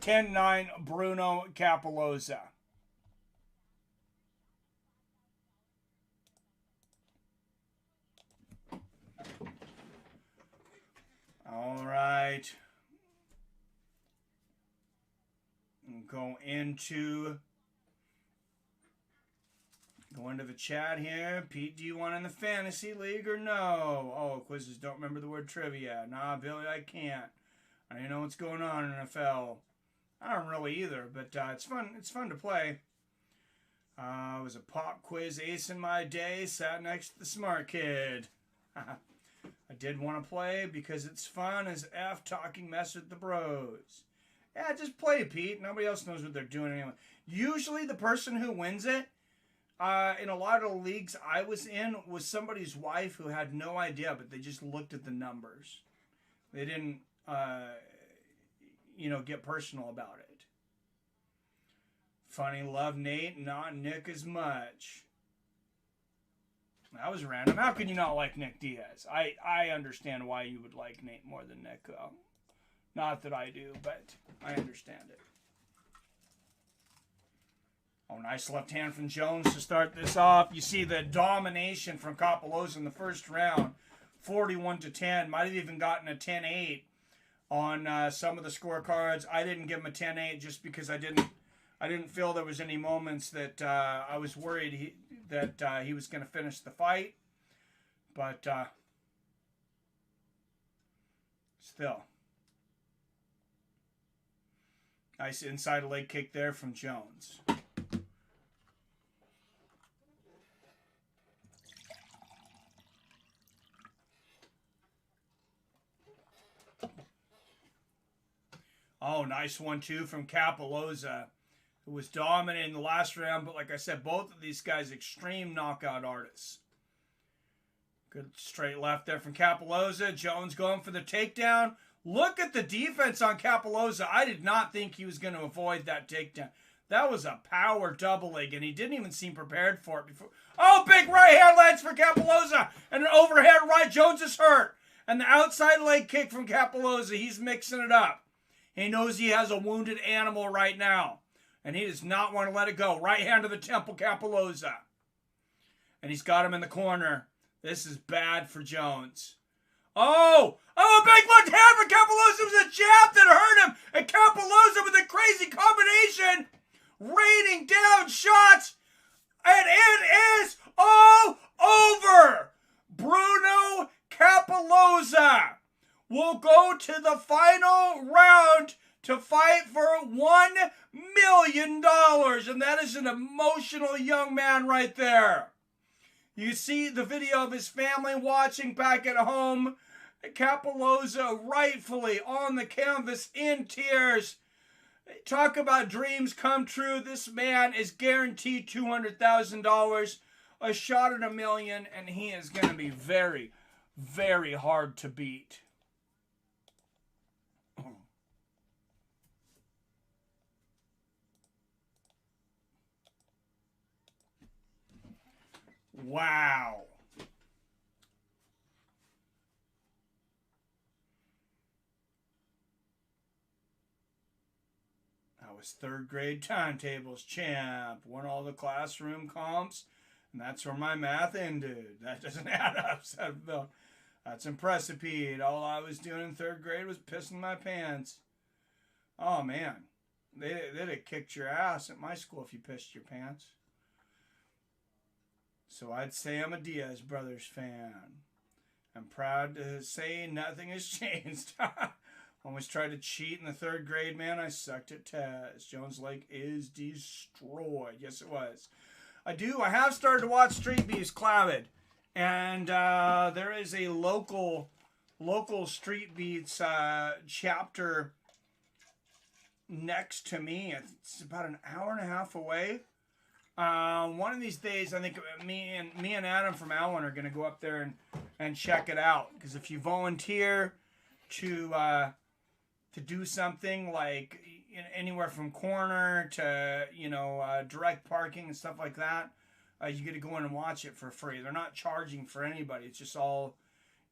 10-9 Bruno Capalosa. All right. Go into the chat here. Pete, do you want in the fantasy league or no? Oh, quizzes don't remember the word trivia. Nah, Billy, I can't. I don't know what's going on in NFL. I don't really either, but it's fun. It's fun to play. I was a pop quiz ace in my day. Sat next to the smart kid. I did want to play because it's fun as F talking mess with the bros. Yeah, just play, Pete. Nobody else knows what they're doing anyway. Usually the person who wins it, in a lot of the leagues I was in, was somebody's wife who had no idea, but they just looked at the numbers. They didn't, get personal about it. Funny, love Nate, not Nick as much. That was random. How can you not like Nick Diaz? I understand why you would like Nate more than Nick. Not that I do, but I understand it. Oh, nice left hand from Jones to start this off. You see the domination from Capalosa in the first round. 41-10. Might have even gotten a 10-8 on some of the scorecards. I didn't give him a 10-8 just because I didn't feel there was any moments that I was worried that he was going to finish the fight. But still. Nice inside leg kick there from Jones. Oh, nice 1-2 from Capalosa, who was dominating the last round. But like I said, both of these guys, extreme knockout artists. Good straight left there from Capalosa. Jones going for the takedown. Look at the defense on Capalosa. I did not think he was going to avoid that takedown. That was a power double leg, and he didn't even seem prepared for it before. Oh, big right hand lands for Capalosa, and an overhead right. Jones is hurt. And the outside leg kick from Capalosa. He's mixing it up. He knows he has a wounded animal right now, and he does not want to let it go. Right hand to the temple, Capalosa. And he's got him in the corner. This is bad for Jones. Oh, a big left hand for Capalosa. It was a jab that hurt him. And Capalosa with a crazy combination, raining down shots. And it is all over. Bruno Capalosa will go to the final round to fight for $1 million. And that is an emotional young man right there. You see the video of his family watching back at home. Capalosa rightfully on the canvas in tears. Talk about dreams come true. This man is guaranteed $200,000, a shot at $1 million, and he is going to be very, very hard to beat. Wow. I was third grade timetables champ, won all the classroom comps, and that's where my math ended. That doesn't add up. So, that's impressive, Pete. All I was doing in third grade was pissing my pants. Oh, man. They'd have kicked your ass at my school if you pissed your pants. So I'd say I'm a Diaz Brothers fan. I'm proud to say nothing has changed. Almost tried to cheat in the third grade, man. I sucked at tests. Jones Lake is destroyed. Yes, it was. I have started to watch Street Beefs Clouded. And there is a local Street Beefs chapter next to me. It's about an hour and a half away. One of these days, I think me and Adam from Allen are going to go up there and check it out. Because if you volunteer to do something like anywhere from corner to direct parking and stuff like that, you get to go in and watch it for free. They're not charging for anybody. It's just all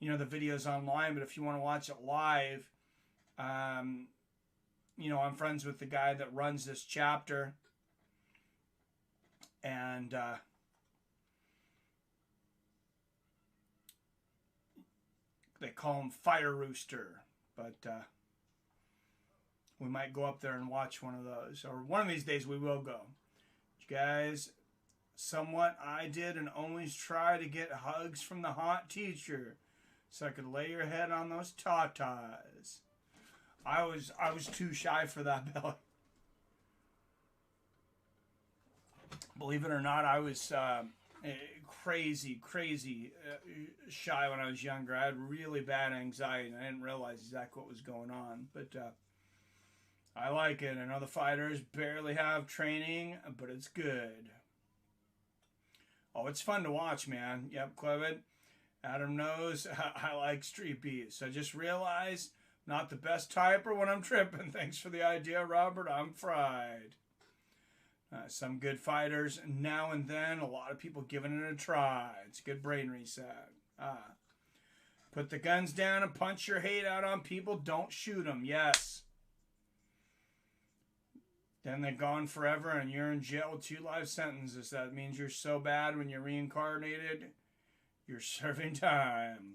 the videos online. But if you want to watch it live, I'm friends with the guy that runs this chapter. And they call him Fire Rooster, but we might go up there and watch one of those, or one of these days we will go. You guys, somewhat I did and always try to get hugs from the hot teacher, so I could lay your head on those tatas. I was too shy for that, Billy. Believe it or not, I was crazy shy when I was younger. I had really bad anxiety, and I didn't realize exactly what was going on. But I like it. I know the fighters barely have training, but it's good. Oh, it's fun to watch, man. Yep, Kelvin. Adam knows I like Street Beefs. I just realized not the best typer when I'm tripping. Thanks for the idea, Robert. I'm fried. Some good fighters now and then. A lot of people giving it a try. It's a good brain reset. Put the guns down and punch your hate out on people. Don't shoot them. Yes. Then they're gone forever and you're in jail with 2 life sentences. That means you're so bad when you're reincarnated, you're serving time.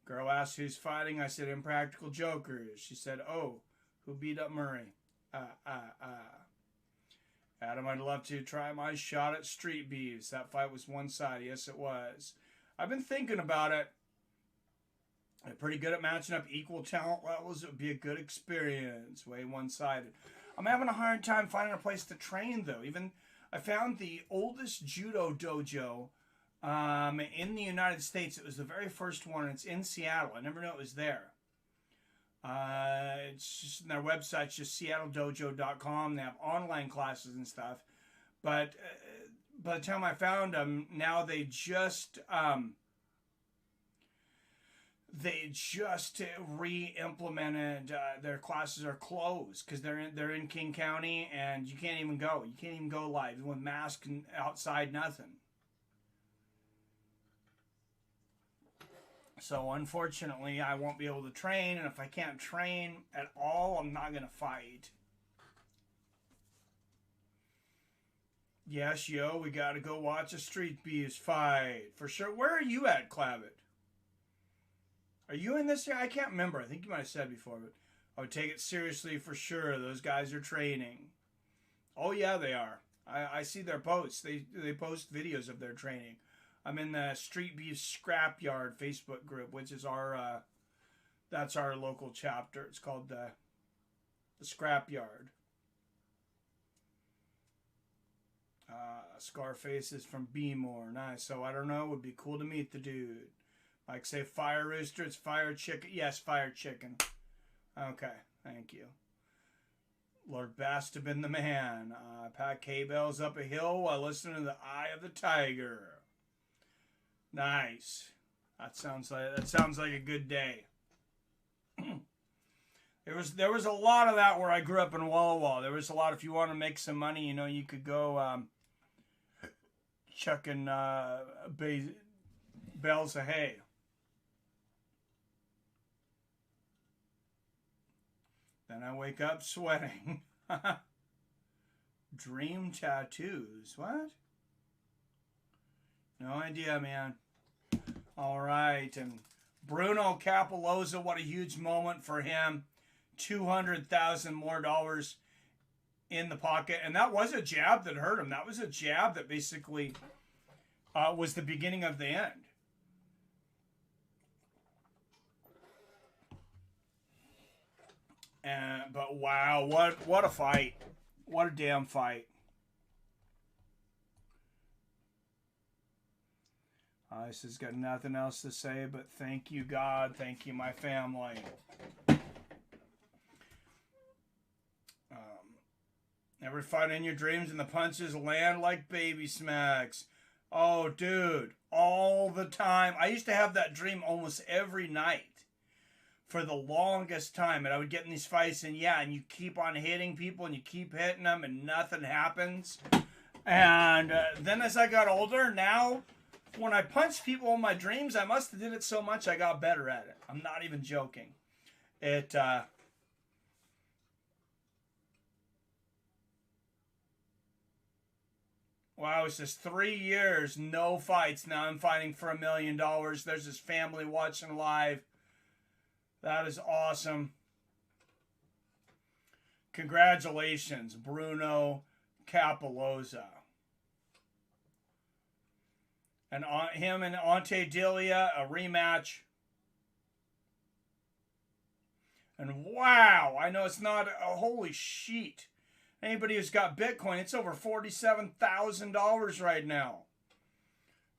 Girl asked who's fighting. I said Impractical Jokers. She said, oh, who beat up Murray? Adam, I'd love to try my shot at Street Beefs. That fight was one-sided. Yes, it was. I've been thinking about it. I'm pretty good at matching up equal talent levels. It would be a good experience. Way one-sided. I'm having a hard time finding a place to train, though. Even I found the oldest judo dojo in the United States. It was the very first one. It's in Seattle. I never knew it was there. It's just their website's just seattledojo.com. They have online classes and stuff. But by the time I found them, now they just re-implemented their classes are closed because they're in King County and you can't even go. You can't even go live with masks and outside, nothing. So unfortunately, I won't be able to train, and if I can't train at all, I'm not gonna fight. Yes, yo, we gotta go watch a Street Beefs fight for sure. Where are you at, Clavitt? Are you in this year? I can't remember. I think you might have said before, but I would take it seriously for sure. Those guys are training. Oh yeah, they are. I see their posts. They post videos of their training. I'm in the Street Beef Scrapyard Facebook group, which is that's our local chapter. It's called the Scrapyard. Scarface is from B-More. Nice. So I don't know. Would be cool to meet the dude. Like say Fire Rooster. It's Fire Chicken. Yes, Fire Chicken. Okay. Thank you. Lord Bast have been the man. Pat K-Bells up a hill while listening to the Eye of the Tiger. Nice. That sounds like a good day. There was a lot of that where I grew up in Walla Walla. There was a lot. If you want to make some money, you know, you could go chucking bales of hay. Then I wake up sweating. Dream tattoos. What? No idea, man. All right. And Bruno Capalosa, what a huge moment for him. $200,000 more in the pocket. And that was a jab that hurt him. That was a jab that basically was the beginning of the end. But wow, what a fight. What a damn fight. This has got nothing else to say, but thank you, God. Thank you, my family. Never fight in your dreams and the punches land like baby smacks. Oh, dude, all the time. I used to have that dream almost every night for the longest time. And I would get in these fights and you keep on hitting people and you keep hitting them and nothing happens. And then as I got older, now when I punch people in my dreams, I must have did it so much I got better at it. I'm not even joking. Wow, it's just 3 years, no fights. Now I'm fighting for $1 million. There's his family watching live. That is awesome. Congratulations, Bruno Capalosa. And him and Ante Delia, a rematch. And wow, I know it's not a holy sheet. Anybody who's got Bitcoin, it's over $47,000 right now.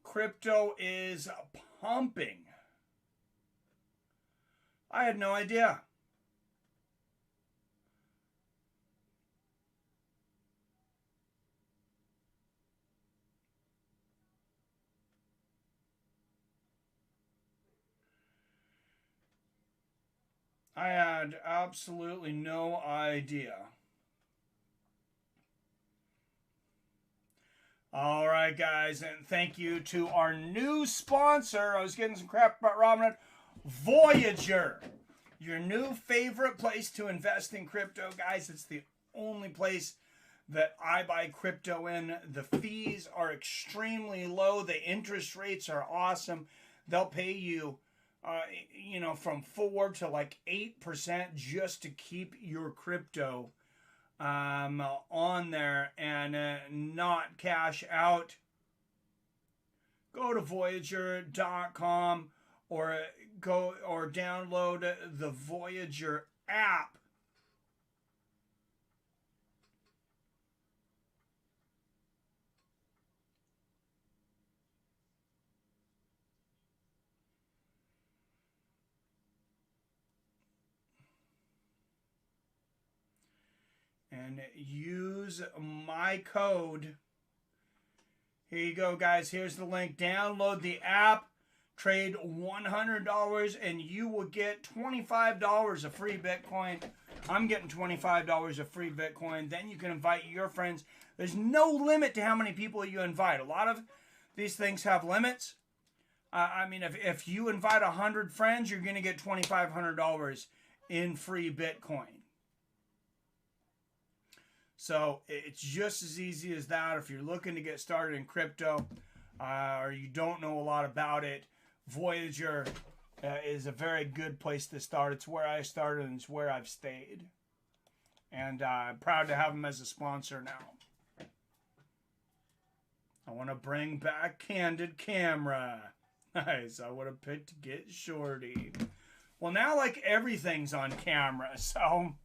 Crypto is pumping. I had no idea. I had absolutely no idea. All right, guys, and thank you to our new sponsor. I was getting some crap about Robinhood. Voyager, your new favorite place to invest in crypto, guys. It's the only place that I buy crypto in. The fees are extremely low. The interest rates are awesome. They'll pay you, from 4 to like 8% just to keep your crypto on there and not cash out. Go to Voyager.com or download the Voyager app. And use my code. Here you go, guys. Here's the link. Download the app. Trade $100 and you will get $25 of free Bitcoin. I'm getting $25 of free Bitcoin. Then you can invite your friends. There's no limit to how many people you invite. A lot of these things have limits. If you invite 100 friends, you're going to get $2,500 in free Bitcoin. So it's just as easy as that. If you're looking to get started in crypto or you don't know a lot about it, Voyager is a very good place to start. It's where I started and it's where I've stayed. And I'm proud to have them as a sponsor now. I want to bring back Candid Camera. Nice. I would have picked Get Shorty. Well, now like everything's on camera, so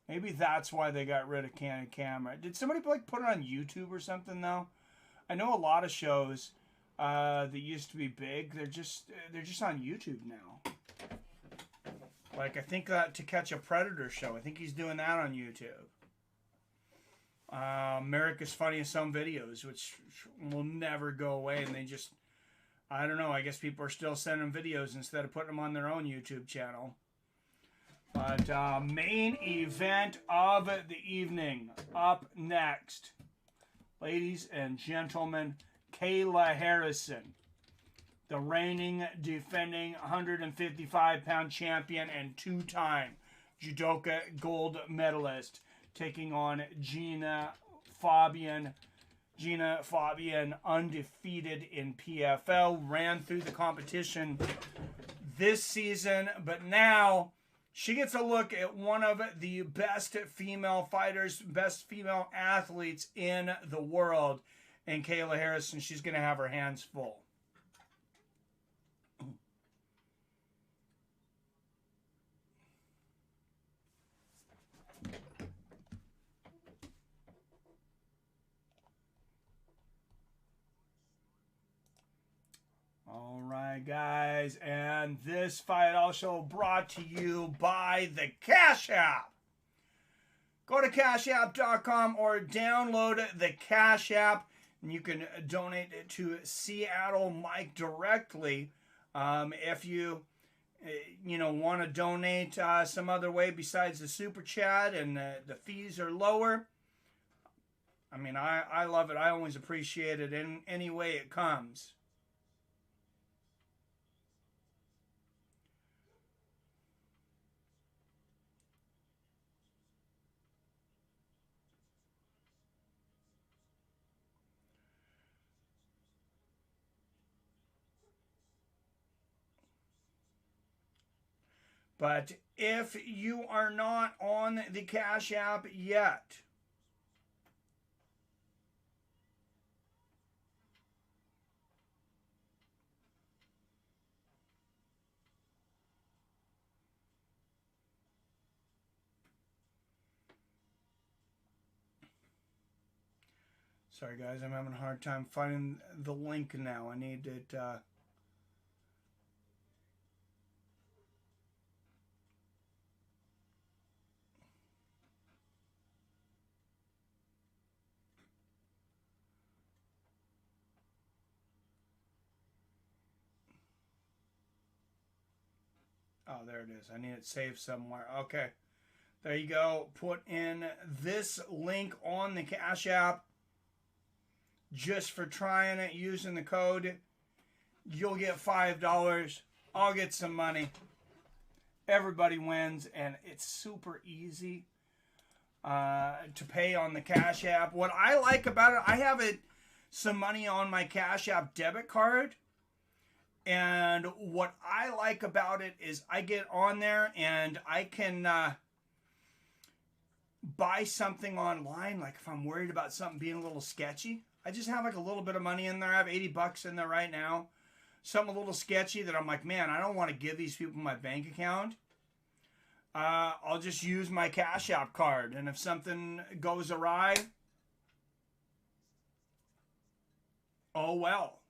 maybe that's why they got rid of Candid Camera. Did somebody like put it on YouTube or something though? I know a lot of shows that used to be big. They're just on YouTube now. Like, I think To Catch a Predator show. I think he's doing that on YouTube. America's Funniest Home Videos, which will never go away. And they just, I don't know, I guess people are still sending videos instead of putting them on their own YouTube channel. But main event of the evening. Up next, ladies and gentlemen, Kayla Harrison, the reigning, defending 155-pound champion and two-time Judo Gold Medalist, taking on Genah Fabian. Genah Fabian, undefeated in PFL, ran through the competition this season, but now she gets a look at one of the best female fighters, best female athletes in the world. And Kayla Harrison, she's going to have her hands full. All right, guys, and this fight also brought to you by the Cash App. Go to cashapp.com or download the Cash App, and you can donate to Seattle Mike directly. If you want to donate some other way besides the Super Chat and the fees are lower, I mean, I love it. I always appreciate it in any way it comes. But if you are not on the Cash App yet, sorry guys, I'm having a hard time finding the link now. I need it. Oh, there it is. I need it saved somewhere. Okay. There you go. Put in this link on the Cash App just for trying it using the code. You'll get $5. I'll get some money. Everybody wins, and it's super easy to pay on the Cash App. What I like about it, I have some money on my Cash App debit card. And what I like about it is I get on there and I can buy something online. Like if I'm worried about something being a little sketchy, I just have like a little bit of money in there. I have $80 in there right now. Something a little sketchy that I'm like, man, I don't want to give these people my bank account. I'll just use my Cash App card. And if something goes awry, oh well,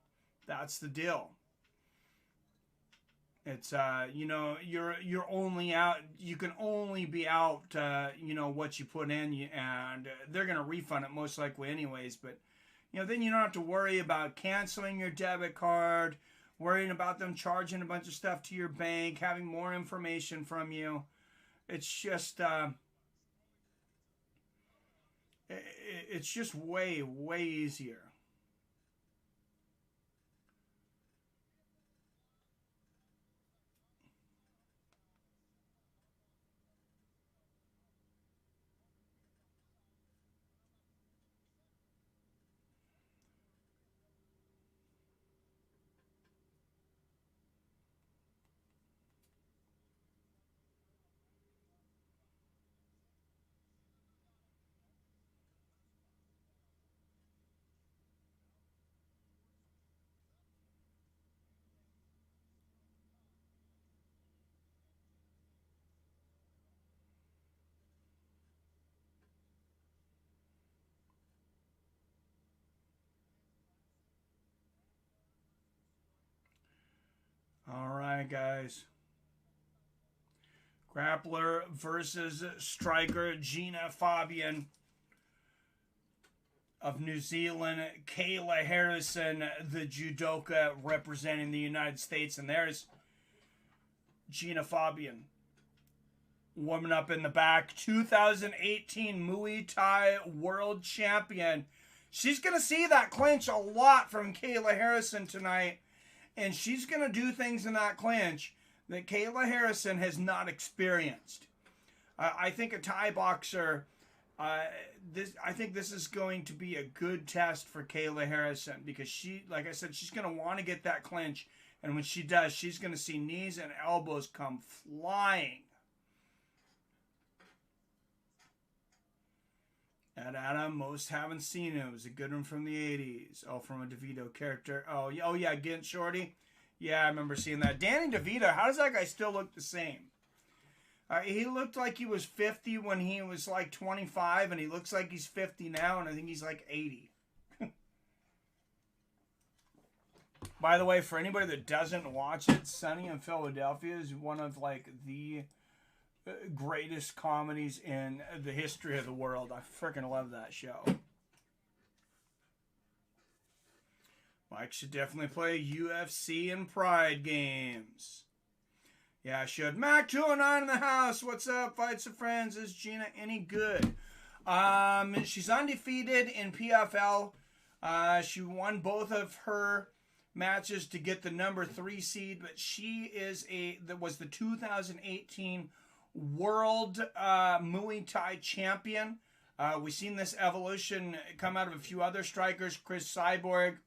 that's the deal. It's you're only out. You can only be out what you put in, and they're gonna refund it most likely anyways. But then you don't have to worry about canceling your debit card, worrying about them charging a bunch of stuff to your bank, having more information from you. It's just it's just way easier. All right, guys. Grappler versus striker Genah Fabian of New Zealand. Kayla Harrison, the judoka representing the United States. And there's Genah Fabian warming up in the back. 2018 Muay Thai World Champion. She's going to see that clinch a lot from Kayla Harrison tonight. And she's going to do things in that clinch that Kayla Harrison has not experienced. I think a Thai boxer, I think this is going to be a good test for Kayla Harrison because she, like I said, she's going to want to get that clinch. And when she does, she's going to see knees and elbows come flying. At Adam, most haven't seen it. It was a good one from the 80s. Oh, from a DeVito character. Oh yeah, Gint Shorty. Yeah, I remember seeing that. Danny DeVito, how does that guy still look the same? He looked like he was 50 when he was like 25, and he looks like he's 50 now, and I think he's like 80. By the way, for anybody that doesn't watch it, Sunny in Philadelphia is one of like the greatest comedies in the history of the world. I freaking love that show. Mike should definitely play UFC and Pride games. Yeah, I should. Mac 209 in the house. What's up? Fights of Friends. Is Genah any good? She's undefeated in PFL. She won both of her matches to get the number 3 seed, but she was the 2018 World Muay Thai Champion. We've seen this evolution come out of a few other strikers. Chris Cyborg,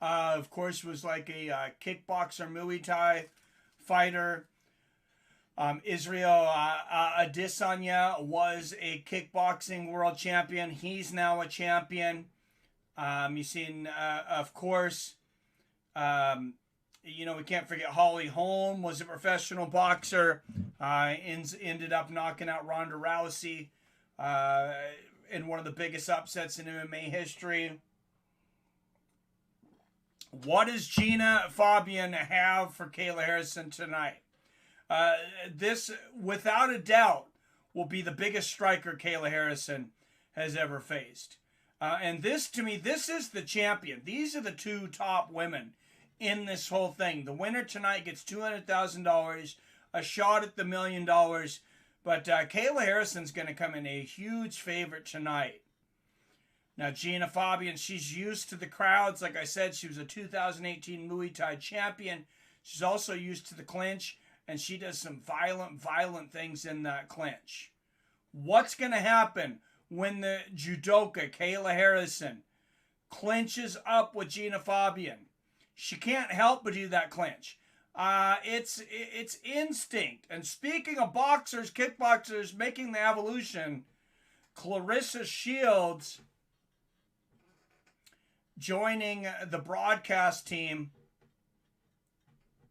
of course, was like a kickboxer Muay Thai fighter. Israel Adesanya was a kickboxing world champion. He's now a champion. You've seen, of course, we can't forget Holly Holm was a professional boxer. Ended up knocking out Ronda Rousey in one of the biggest upsets in MMA history. What does Genah Fabian have for Kayla Harrison tonight? This, without a doubt, will be the biggest striker Kayla Harrison has ever faced. And this, to me, this is the champion. These are the two top women in this whole thing. The winner tonight gets $200,000, a shot at the $1 million. But Kayla Harrison's going to come in a huge favorite tonight. Now, Genah Fabian, she's used to the crowds. Like I said, she was a 2018 Muay Thai champion. She's also used to the clinch, and she does some violent things in that clinch. What's going to happen when the judoka, Kayla Harrison, clinches up with Genah Fabian? She can't help but do that clinch. It's instinct. And speaking of boxers, kickboxers making the evolution, Clarissa Shields joining the broadcast team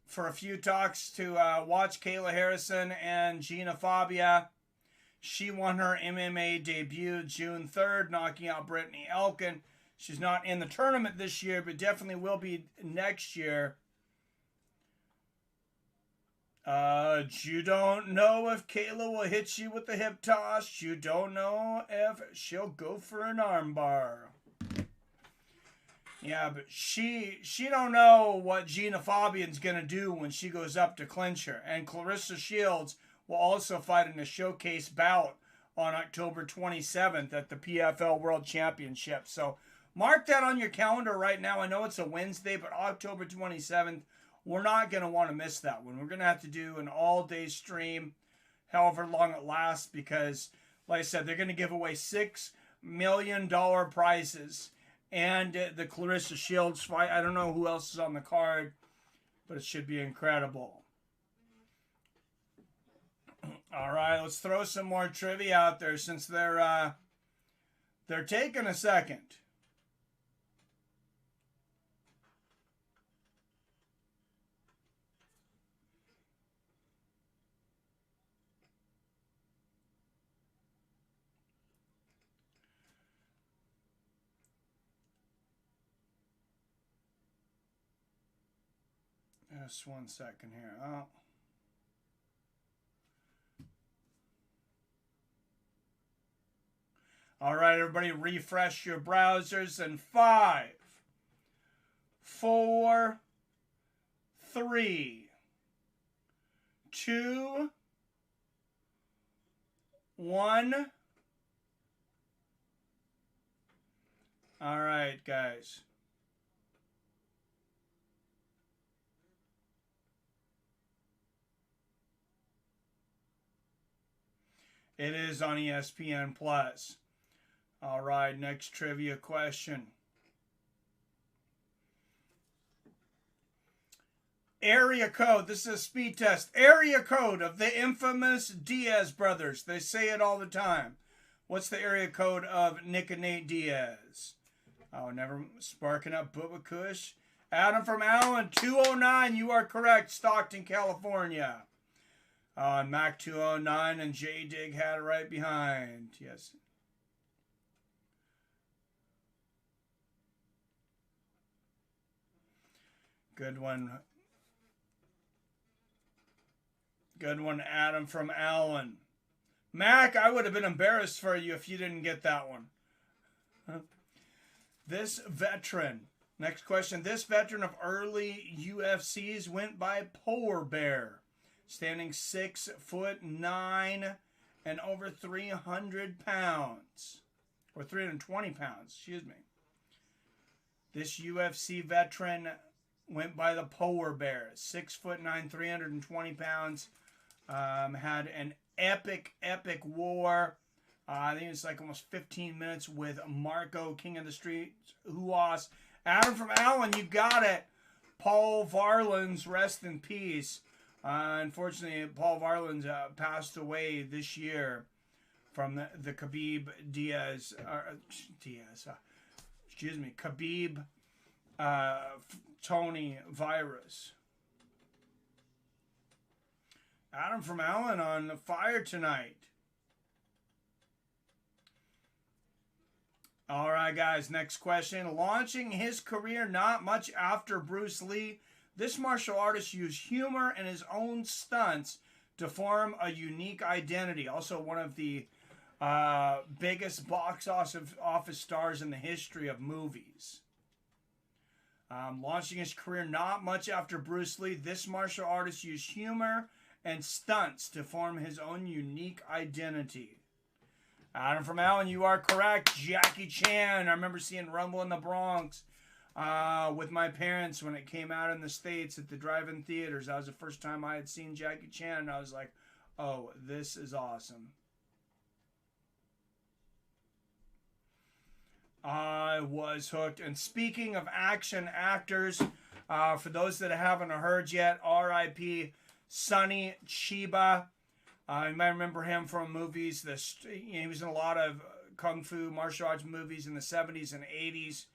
for a few talks to watch Kayla Harrison and Genah Fabian. She won her MMA debut June 3rd, knocking out Brittany Elkin. She's not in the tournament this year, but definitely will be next year. You don't know if Kayla will hit you with the hip toss. You don't know if she'll go for an armbar. Yeah, but she don't know what Genah Fabian's going to do when she goes up to clinch her. And Clarissa Shields will also fight in a showcase bout on October 27th at the PFL World Championship. So mark that on your calendar right now. I know it's a Wednesday, but October 27th, we're not going to want to miss that one. We're going to have to do an all-day stream, however long it lasts, because, like I said, they're going to give away $6 million prizes. And the Clarissa Shields fight, I don't know who else is on the card, but it should be incredible. All right, let's throw some more trivia out there since they're taking a second. Just 1 second here. Oh. All right, everybody, refresh your browsers in 5, 4, 3, 2, 1. All right, guys. It is on ESPN Plus. All right, next trivia question. Area code. This is a speed test. Area code of the infamous Diaz brothers. They say it all the time. What's the area code of Nick and Nate Diaz? Oh, never sparking up Bubba Kush. Adam from Allen, 209. You are correct. Stockton, California. Mac 209 and J Dig had it right behind. Yes. Good one. Good one, Adam from Allen. Mac, I would have been embarrassed for you if you didn't get that one. This veteran. Next question. This veteran of early UFCs went by Polar Bear. Standing 6'9" and over 300 pounds. Or 320 pounds, excuse me. This UFC veteran went by the Polar Bear. 6'9", 320 pounds. Had an epic war. I think it's like almost 15 minutes with Marco, King of the Streets, Huas. Adam from Allen, you got it. Paul Varlins, rest in peace. Unfortunately, Paul Varlins passed away this year from the Khabib Khabib Tony virus. Adam from Allen on fire tonight. All right, guys, next question. Launching his career not much after Bruce Lee, this martial artist used humor and his own stunts to form a unique identity. Also one of the biggest box office stars in the history of movies. Launching his career not much after Bruce Lee, this martial artist used humor and stunts to form his own unique identity. Adam from Allen, you are correct. Jackie Chan. I remember seeing Rumble in the Bronx with my parents when it came out in the States at the drive-in theaters. That was the first time I had seen Jackie Chan, and I was like, oh, this is awesome. I was hooked. And speaking of action actors, for those that haven't heard yet, R.I.P. Sonny Chiba. You might remember him from movies. He was in a lot of kung fu martial arts movies in the 70s and 80s.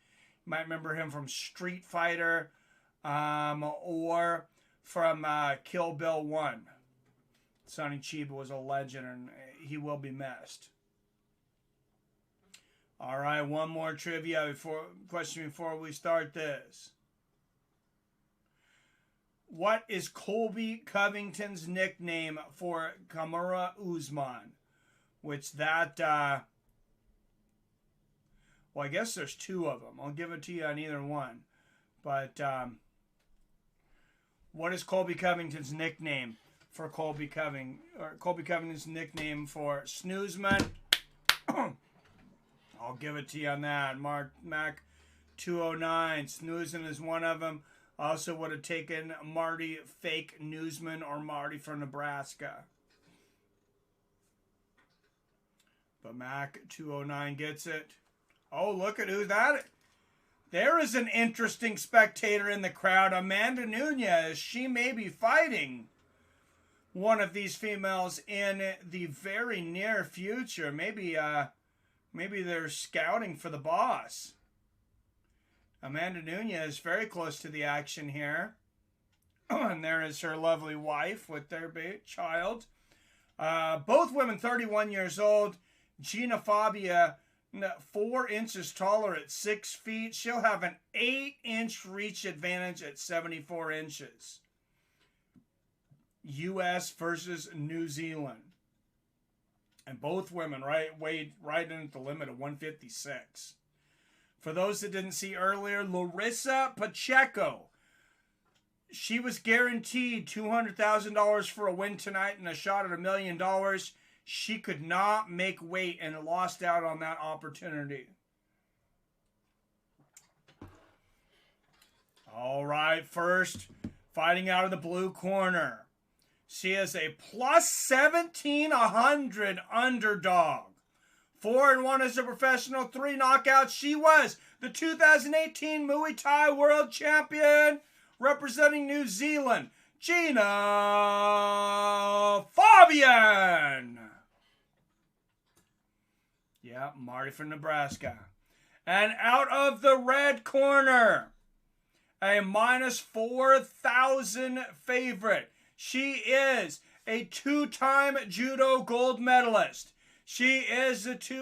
You might remember him from Street Fighter or from Kill Bill 1. Sonny Chiba was a legend, and he will be missed. All right, one more trivia question before we start this. What is Colby Covington's nickname for Kamura Uzman? Which that, well, I guess there's two of them. I'll give it to you on either one. But what is Colby Covington's nickname for Colby Covington's nickname for Snoozman? I'll give it to you on that. Mac 209. Snoozing is one of them. Also would have taken Marty Fake Newsman or Marty from Nebraska. But Mac 209 gets it. Oh, look at who that is. There is an interesting spectator in the crowd. Amanda Nunes. She may be fighting one of these females in the very near future. Maybe they're scouting for the boss. Amanda Nunes very close to the action here. And there is her lovely wife with their child. Both women 31 years old. Genah Fabian 4 inches taller at 6 feet. She'll have an 8-inch reach advantage at 74 inches. U.S. versus New Zealand. And both women weighed right in at the limit of 156. For those that didn't see earlier, Larissa Pacheco. She was guaranteed $200,000 for a win tonight and a shot at $1 million. She could not make weight and lost out on that opportunity. All right, first, fighting out of the blue corner. She is a plus 1,700 underdog. 4-1 as a professional, 3 knockouts. She was the 2018 Muay Thai World Champion, representing New Zealand, Genah Fabian. Yeah, Marty from Nebraska. And out of the red corner, a minus 4,000 favorite. She is a 2-time Judo Gold Medalist. She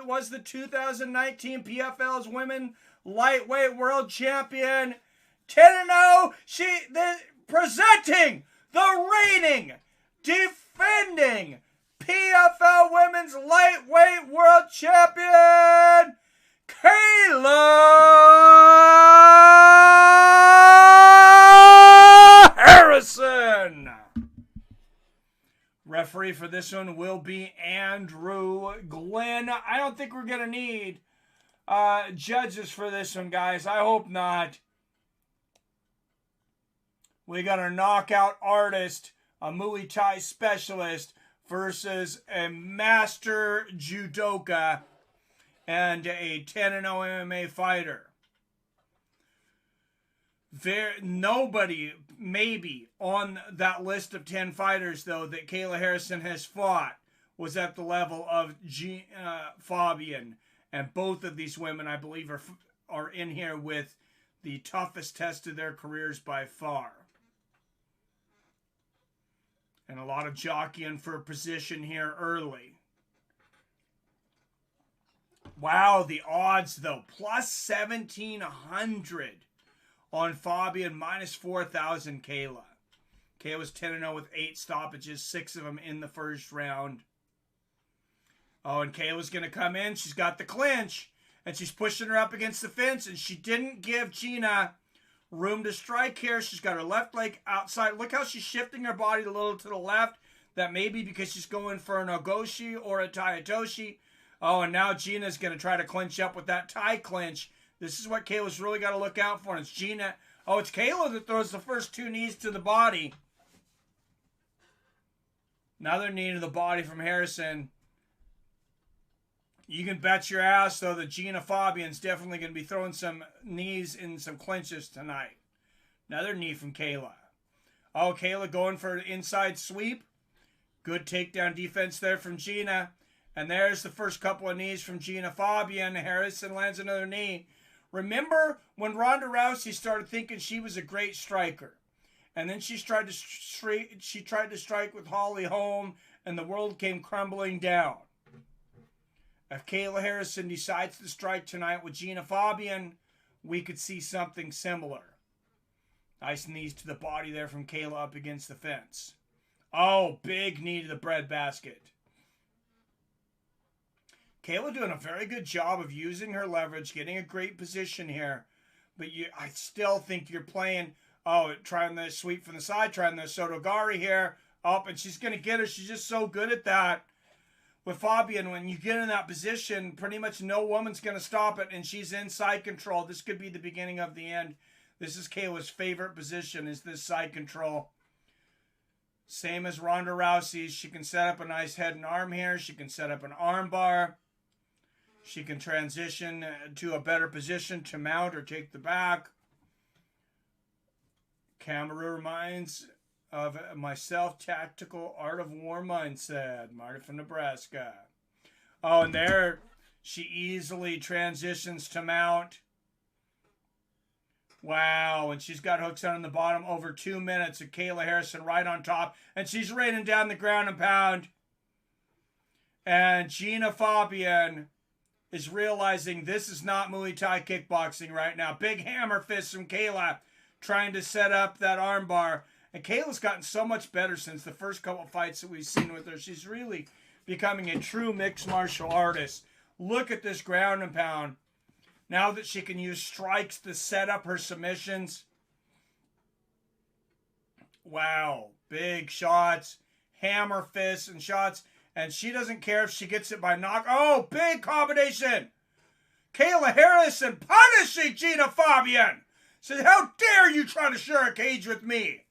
was the 2019 PFL's Women Lightweight World Champion. 10-0. Presenting the reigning, defending PFL Women's Lightweight World Champion, Kayla Harrison. Referee for this one will be Andrew Glenn. I don't think we're going to need judges for this one, guys. I hope not. We got a knockout artist, a Muay Thai specialist, versus a master judoka and a 10-0 MMA fighter. Nobody, maybe, on that list of 10 fighters, though, that Kayla Harrison has fought was at the level of Fabian. And both of these women, I believe, are in here with the toughest test of their careers by far. And a lot of jockeying for position here early. Wow, the odds, though. Plus 1,700 on Fabian, minus 4,000 Kayla. Kayla was 10-0 with 8 stoppages, 6 of them in the first round. Oh, and Kayla's going to come in. She's got the clinch, and she's pushing her up against the fence, and she didn't give Genah room to strike here. She's got her left leg outside. Look how she's shifting her body a little to the left. That may be because she's going for an Ogoshi or a Taitoshi. Oh, and now Genah's going to try to clinch up with that tie clinch. This is what Kayla's really got to look out for. And it's Genah. Oh, it's Kayla that throws the first 2 knees to the body. Another knee to the body from Harrison. You can bet your ass, though, that Genah Fabian's definitely going to be throwing some knees in some clinches tonight. Another knee from Kayla. Oh, Kayla going for an inside sweep. Good takedown defense there from Genah. And there's the first couple of knees from Genah Fabian. Harrison lands another knee. Remember when Ronda Rousey started thinking she was a great striker? And then she tried to strike with Holly Holm, and the world came crumbling down. If Kayla Harrison decides to strike tonight with Genah Fabian, we could see something similar. Nice knees to the body there from Kayla up against the fence. Oh, big knee to the breadbasket. Kayla doing a very good job of using her leverage, getting a great position here. But I still think you're playing, trying the sweep from the side, trying the Sotogari here. Up, and she's going to get her. She's just so good at that. With Fabian, when you get in that position, pretty much no woman's going to stop it, and she's in side control. This could be the beginning of the end. This is Kayla's favorite position, is this side control. Same as Ronda Rousey's. She can set up a nice head and arm here. She can set up an arm bar. She can transition to a better position to mount or take the back. Kamura reminds of myself, tactical art of war mindset. Marty from Nebraska. Oh, and there she easily transitions to mount. Wow, and she's got hooks on the bottom. Over 2 minutes of Kayla Harrison right on top. And she's raining down the ground and pound. And Genah Fabian is realizing this is not Muay Thai kickboxing right now. Big hammer fist from Kayla trying to set up that armbar. And Kayla's gotten so much better since the first couple of fights that we've seen with her. She's really becoming a true mixed martial artist. Look at this ground and pound. Now that she can use strikes to set up her submissions. Wow. Big shots. Hammer fists and shots. And she doesn't care if she gets it by knock. Oh, big combination. Kayla Harrison punishing Genah Fabian. Says, how dare you try to share a cage with me?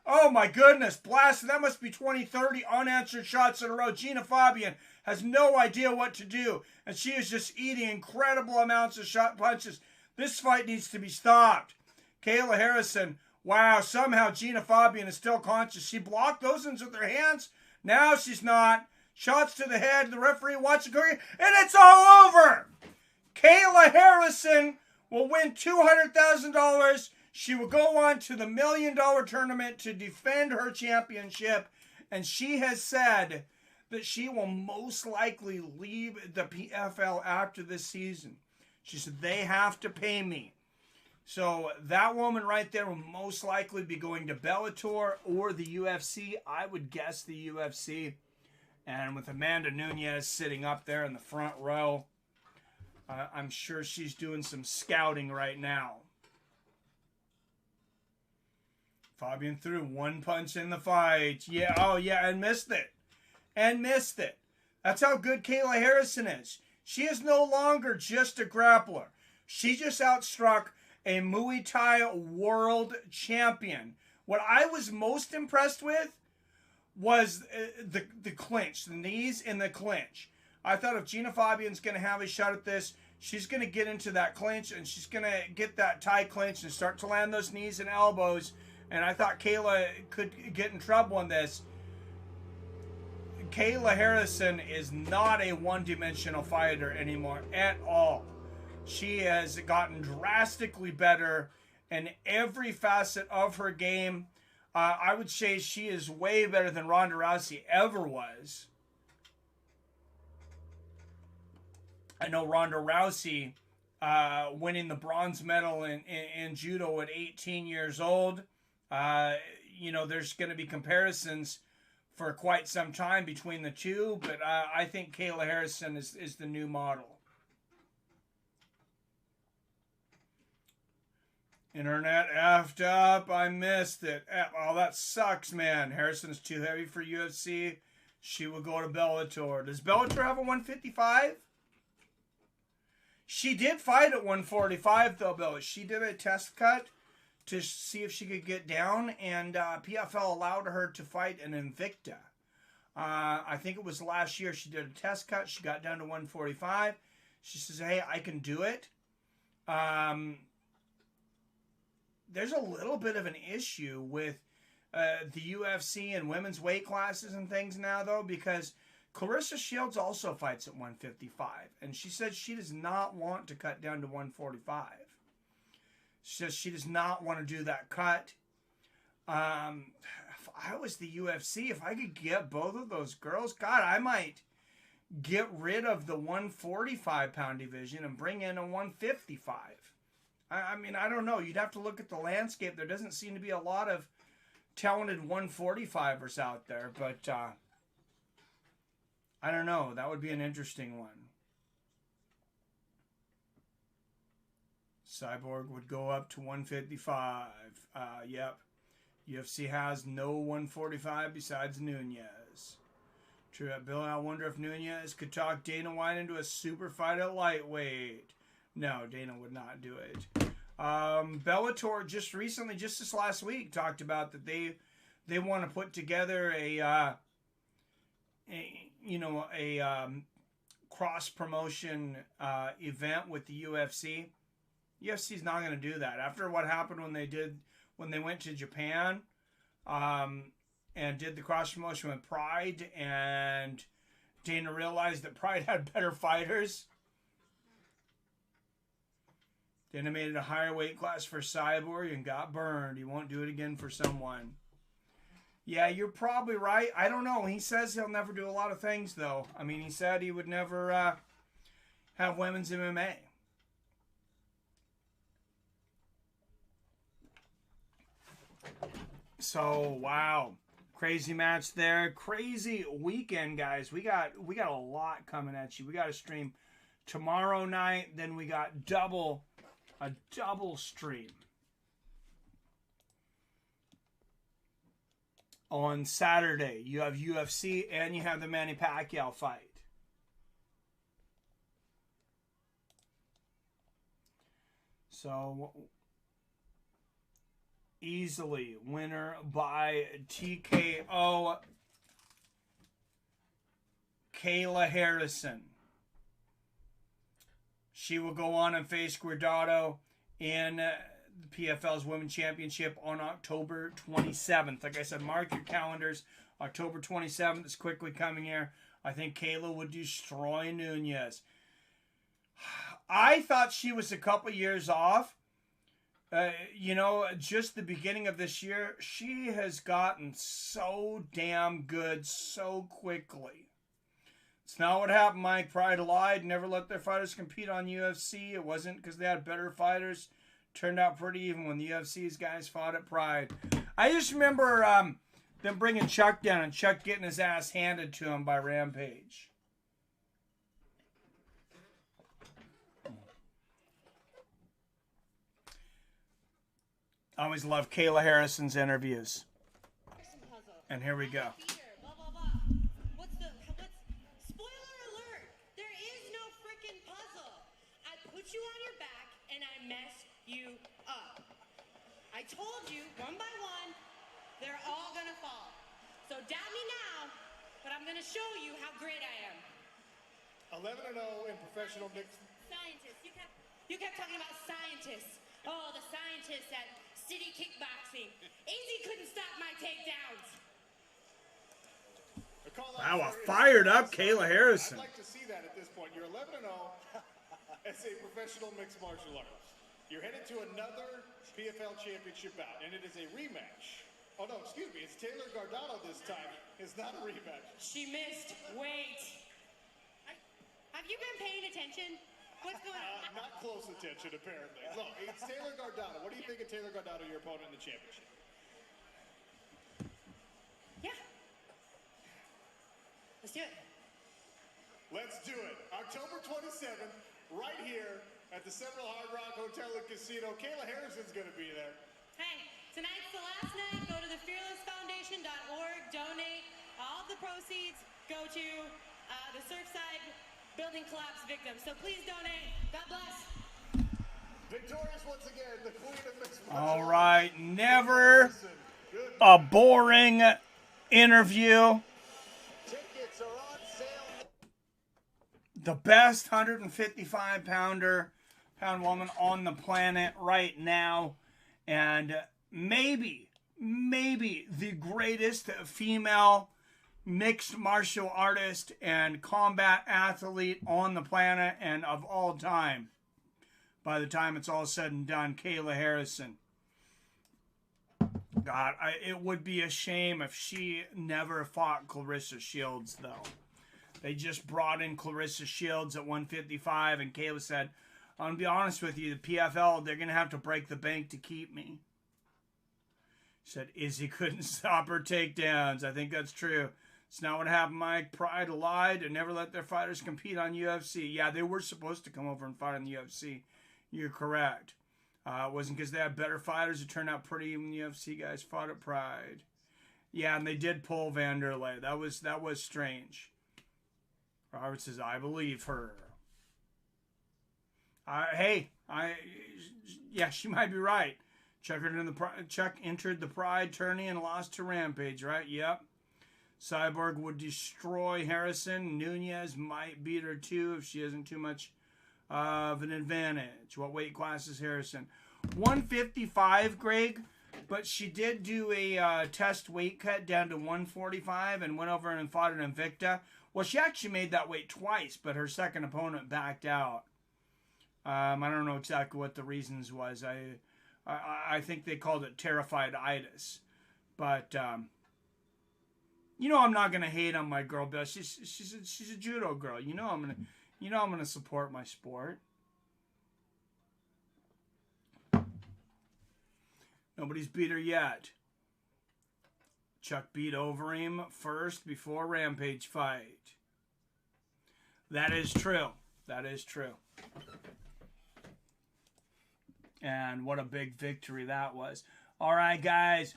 Oh my goodness. Blasted. That must be 20, 30 unanswered shots in a row. Genah Fabian has no idea what to do. And she is just eating incredible amounts of shot punches. This fight needs to be stopped. Kayla Harrison. Wow. Somehow Genah Fabian is still conscious. She blocked those ones with her hands. Now she's not. Shots to the head. The referee watching her. And it's all over. Kayla Harrison will win $200,000. She will go on to the $1 million tournament to defend her championship. And she has said that she will most likely leave the PFL after this season. She said, they have to pay me. So that woman right there will most likely be going to Bellator or the UFC. I would guess the UFC. And with Amanda Nunes sitting up there in the front row, I'm sure she's doing some scouting right now. Fabian threw one punch in the fight. Yeah, oh yeah, and missed it. And missed it. That's how good Kayla Harrison is. She is no longer just a grappler. She just outstruck a Muay Thai world champion. What I was most impressed with was the clinch, the knees in the clinch. I thought if Genah Fabian's going to have a shot at this, she's going to get into that clinch and she's going to get that Thai clinch and start to land those knees and elbows. And I thought Kayla could get in trouble on this. Kayla Harrison is not a one-dimensional fighter anymore at all. She has gotten drastically better in every facet of her game. I would say she is way better than Ronda Rousey ever was. I know Ronda Rousey winning the bronze medal in judo at 18 years old. You know, there's going to be comparisons for quite some time between the two, but I think Kayla Harrison is the new model. Internet effed up. I missed it. Oh, that sucks, man. Harrison's too heavy for UFC. She will go to Bellator. Does Bellator have a 155? She did fight at 145, though, Bill. She did a test cut to see if she could get down, and PFL allowed her to fight an Invicta. I think it was last year. She did a test cut. She got down to 145. She says, hey, I can do it. There's a little bit of an issue with the UFC and women's weight classes and things now, though, because Clarissa Shields also fights at 155, and she said she does not want to cut down to 145. She says she does not want to do that cut. If I was the UFC, if I could get both of those girls, God, I might get rid of the 145-pound division and bring in a 155. I mean, I don't know. You'd have to look at the landscape. There doesn't seem to be a lot of talented 145ers out there, but I don't know. That would be an interesting one. Cyborg would go up to 155. Yep. UFC has no 145 besides Nunes. True, Bill, I wonder if Nunes could talk Dana White into a super fight at lightweight. No, Dana would not do it. Bellator just recently, just this last week, talked about that they want to put together a cross promotion event with the UFC. UFC's not going to do that. After what happened when they went to Japan and did the cross promotion with Pride, and Dana realized that Pride had better fighters. Dana made it a higher weight class for Cyborg and got burned. He won't do it again for someone. Yeah, you're probably right. I don't know. He says he'll never do a lot of things, though. I mean, he said he would never have women's MMA. So, wow. Crazy match there. Crazy weekend, guys. We got a lot coming at you. We got a stream tomorrow night. Then we got a double stream on Saturday. You have UFC and you have the Manny Pacquiao fight. So, easily winner by TKO, Kayla Harrison. She will go on and face Guardado in the PFL's Women's Championship on October 27th. Like I said, mark your calendars. October 27th is quickly coming here. I think Kayla would destroy Nunes. I thought she was a couple years off. You know, just the beginning of this year, she has gotten so damn good so quickly. It's not what happened, Mike. Pride lied. Never let their fighters compete on UFC. It wasn't because they had better fighters. Turned out pretty even when the UFC's guys fought at Pride. I just remember them bringing Chuck down and Chuck getting his ass handed to him by Rampage. I always love Kayla Harrison's interviews. And here we go. Spoiler alert, there is no freaking puzzle. I put you on your back and I messed you up. I told you, one by one, they're all gonna fall. So doubt me now, but I'm gonna show you how great I am. 11-0 in professional mixed. Scientists, you kept talking about scientists. Oh, the scientists at City Kickboxing. Easy couldn't stop my takedowns. Wow, a fired up Kayla Harrison. I'd like to see that at this point. You're 11-0 as a professional mixed martial artist. You're headed to another PFL championship bout, and it is a rematch. Oh, no, excuse me. It's Taylor Gardner this time. It's not a rematch. She missed weight. Have you been paying attention? What's going on? Not close attention, apparently. Look, it's Taylor Gardner. What do you think of Taylor Gardner, your opponent in the championship? Yeah. Let's do it. Let's do it. October 27th, right here at the Several Hard Rock Hotel and Casino. Kayla Harrison's going to be there. Hey, tonight's the last night. Go to the fearlessfoundation.org. Donate. All the proceeds go to the Surfside building collapse victims. So please donate. God bless. Victorious once again, the queen of mixed martial All right, arts. never a boring interview. Tickets are on sale. The best 155-pound woman on the planet right now, and maybe the greatest female mixed martial artist and combat athlete on the planet and of all time. By the time it's all said and done, Kayla Harrison. God, it would be a shame if she never fought Clarissa Shields, though. They just brought in Clarissa Shields at 155, and Kayla said, I'm going to be honest with you, the PFL, they're going to have to break the bank to keep me. She said, Izzy couldn't stop her takedowns. I think that's true. It's not what happened, Mike. Pride lied and never let their fighters compete on UFC. Yeah, they were supposed to come over and fight on the UFC. You're correct. It wasn't because they had better fighters. It turned out pretty when the UFC guys fought at Pride. Yeah, and they did pull Vanderlei. That was strange. Robert says, I believe her. Yeah, she might be right. Chuck entered the Pride tourney and lost to Rampage, right? Yep. Cyborg would destroy Harrison. Nunes might beat her too if she isn't too much of an advantage. What weight class is Harrison? 155, Greg. But she did do a test weight cut down to 145 and went over and fought an Invicta. Well, she actually made that weight twice, but her second opponent backed out. I don't know exactly what the reasons was. I think they called it terrified-itis. But you know I'm not gonna hate on my girl, Bill. She's a judo girl. You know I'm gonna support my sport. Nobody's beat her yet. Chuck beat Overeem first before Rampage fight. That is true. That is true. And what a big victory that was. All right, guys.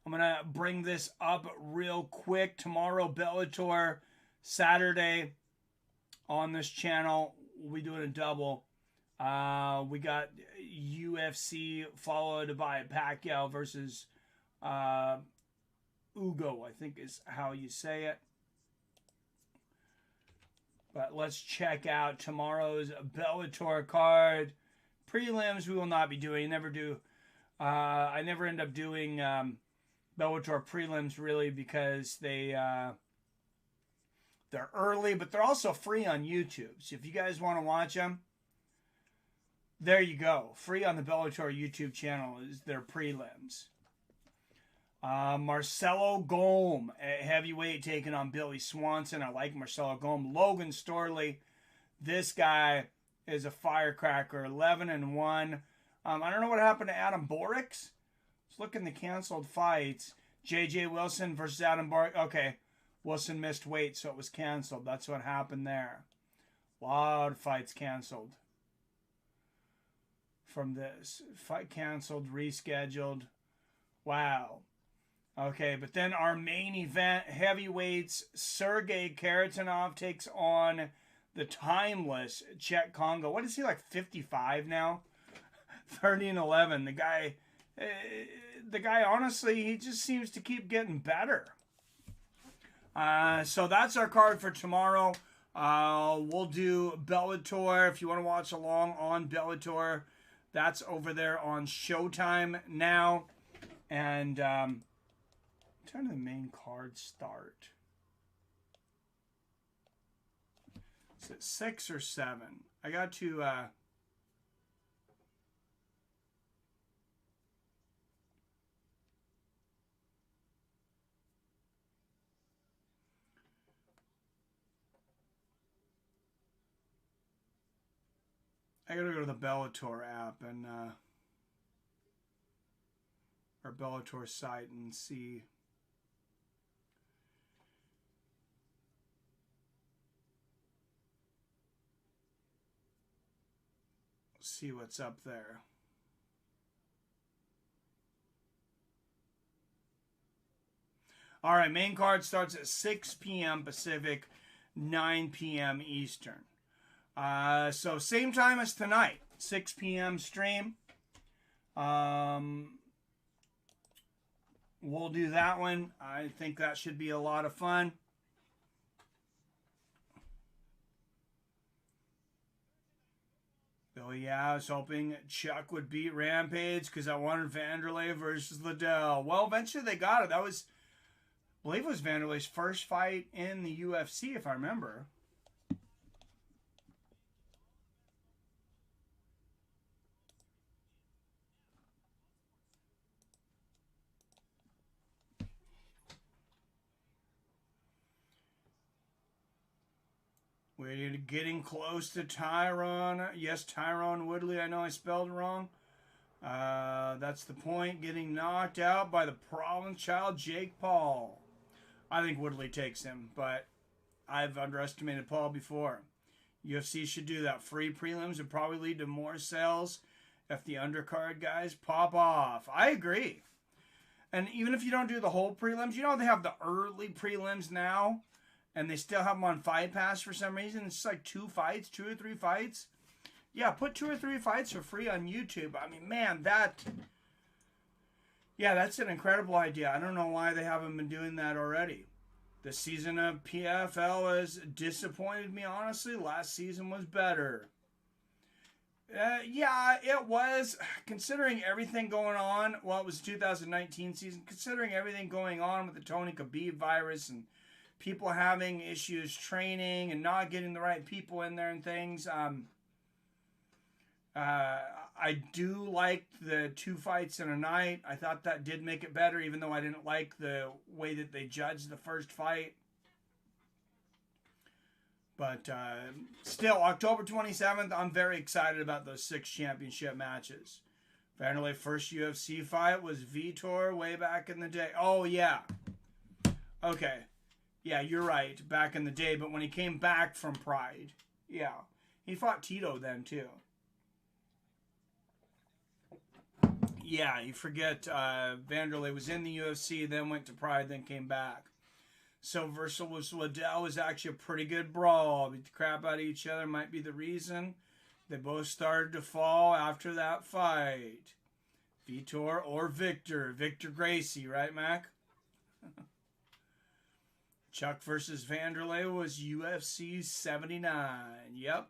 I'm going to bring this up real quick. Tomorrow, Bellator. Saturday on this channel, we'll be doing a double. We got UFC followed by Pacquiao versus Ugo, I think is how you say it. But let's check out tomorrow's Bellator card. Prelims we will not be doing. I never end up doing Bellator prelims really because they're early, but they're also free on YouTube. So if you guys want to watch them, there you go. Free on the Bellator YouTube channel is their prelims. Marcelo Golm, heavyweight, taking on Billy Swanson. I like Marcelo Golm. Logan Storley, this guy is a firecracker. 11-1. I don't know what happened to Adam Borix. Let's look in the canceled fights. J.J. Wilson versus Adam Borix. Okay, Wilson missed weight, so it was canceled. That's what happened there. A lot of fights canceled from this. Fight canceled, rescheduled. Wow. Okay, but then our main event, heavyweights, Sergey Karatanov takes on the timeless Czech Congo. What is he, like 55 now? 30-11. The guy, honestly, he just seems to keep getting better. So that's our card for tomorrow. We'll do Bellator. If you want to watch along on Bellator, that's over there on Showtime now. And what time do the main cards start? Is it 6 or 7? I got to... I gotta go to the Bellator app and our Bellator site and see what's up there. All right, main card starts at 6 p.m. Pacific, 9 p.m. Eastern. So same time as tonight, 6 p.m. stream. We'll do that one. I think that should be a lot of fun. Billy, yeah, I was hoping Chuck would beat Rampage because I wanted Vanderlei versus Liddell. Well, eventually they got it. That was, I believe it was Vanderlei's first fight in the UFC, if I remember. We're getting close to Tyrone. Yes, Tyrone Woodley. I know I spelled it wrong. That's the point. Getting knocked out by the Province Child, Jake Paul. I think Woodley takes him, but I've underestimated Paul before. UFC should do that. Free prelims would probably lead to more sales if the undercard guys pop off. I agree. And even if you don't do the whole prelims, you know they have the early prelims now. And they still have them on Fight Pass for some reason. It's like 2 fights, 2 or 3 fights. Yeah, put 2 or 3 fights for free on YouTube. I mean, man, that's an incredible idea. I don't know why they haven't been doing that already. The season of PFL has disappointed me, honestly. Last season was better. Yeah, it was. Considering everything going on, well, it was 2019 season. Considering everything going on with the Tony Khabib virus and people having issues training and not getting the right people in there and things. I do like the 2 fights in a night. I thought that did make it better, even though I didn't like the way that they judged the first fight. But still, October 27th, I'm very excited about those 6 championship matches. Vanderlei first UFC fight was Vitor way back in the day. Oh, yeah. Okay. Yeah, you're right. Back in the day, but when he came back from Pride, yeah, he fought Tito then too. Yeah, you forget Vanderlei was in the UFC, then went to Pride, then came back. So versus Liddell was actually a pretty good brawl. Beat the crap out of each other. Might be the reason they both started to fall after that fight. Vitor or Victor. Victor Gracie, right, Mac? Chuck versus Vanderlei was UFC 79. Yep.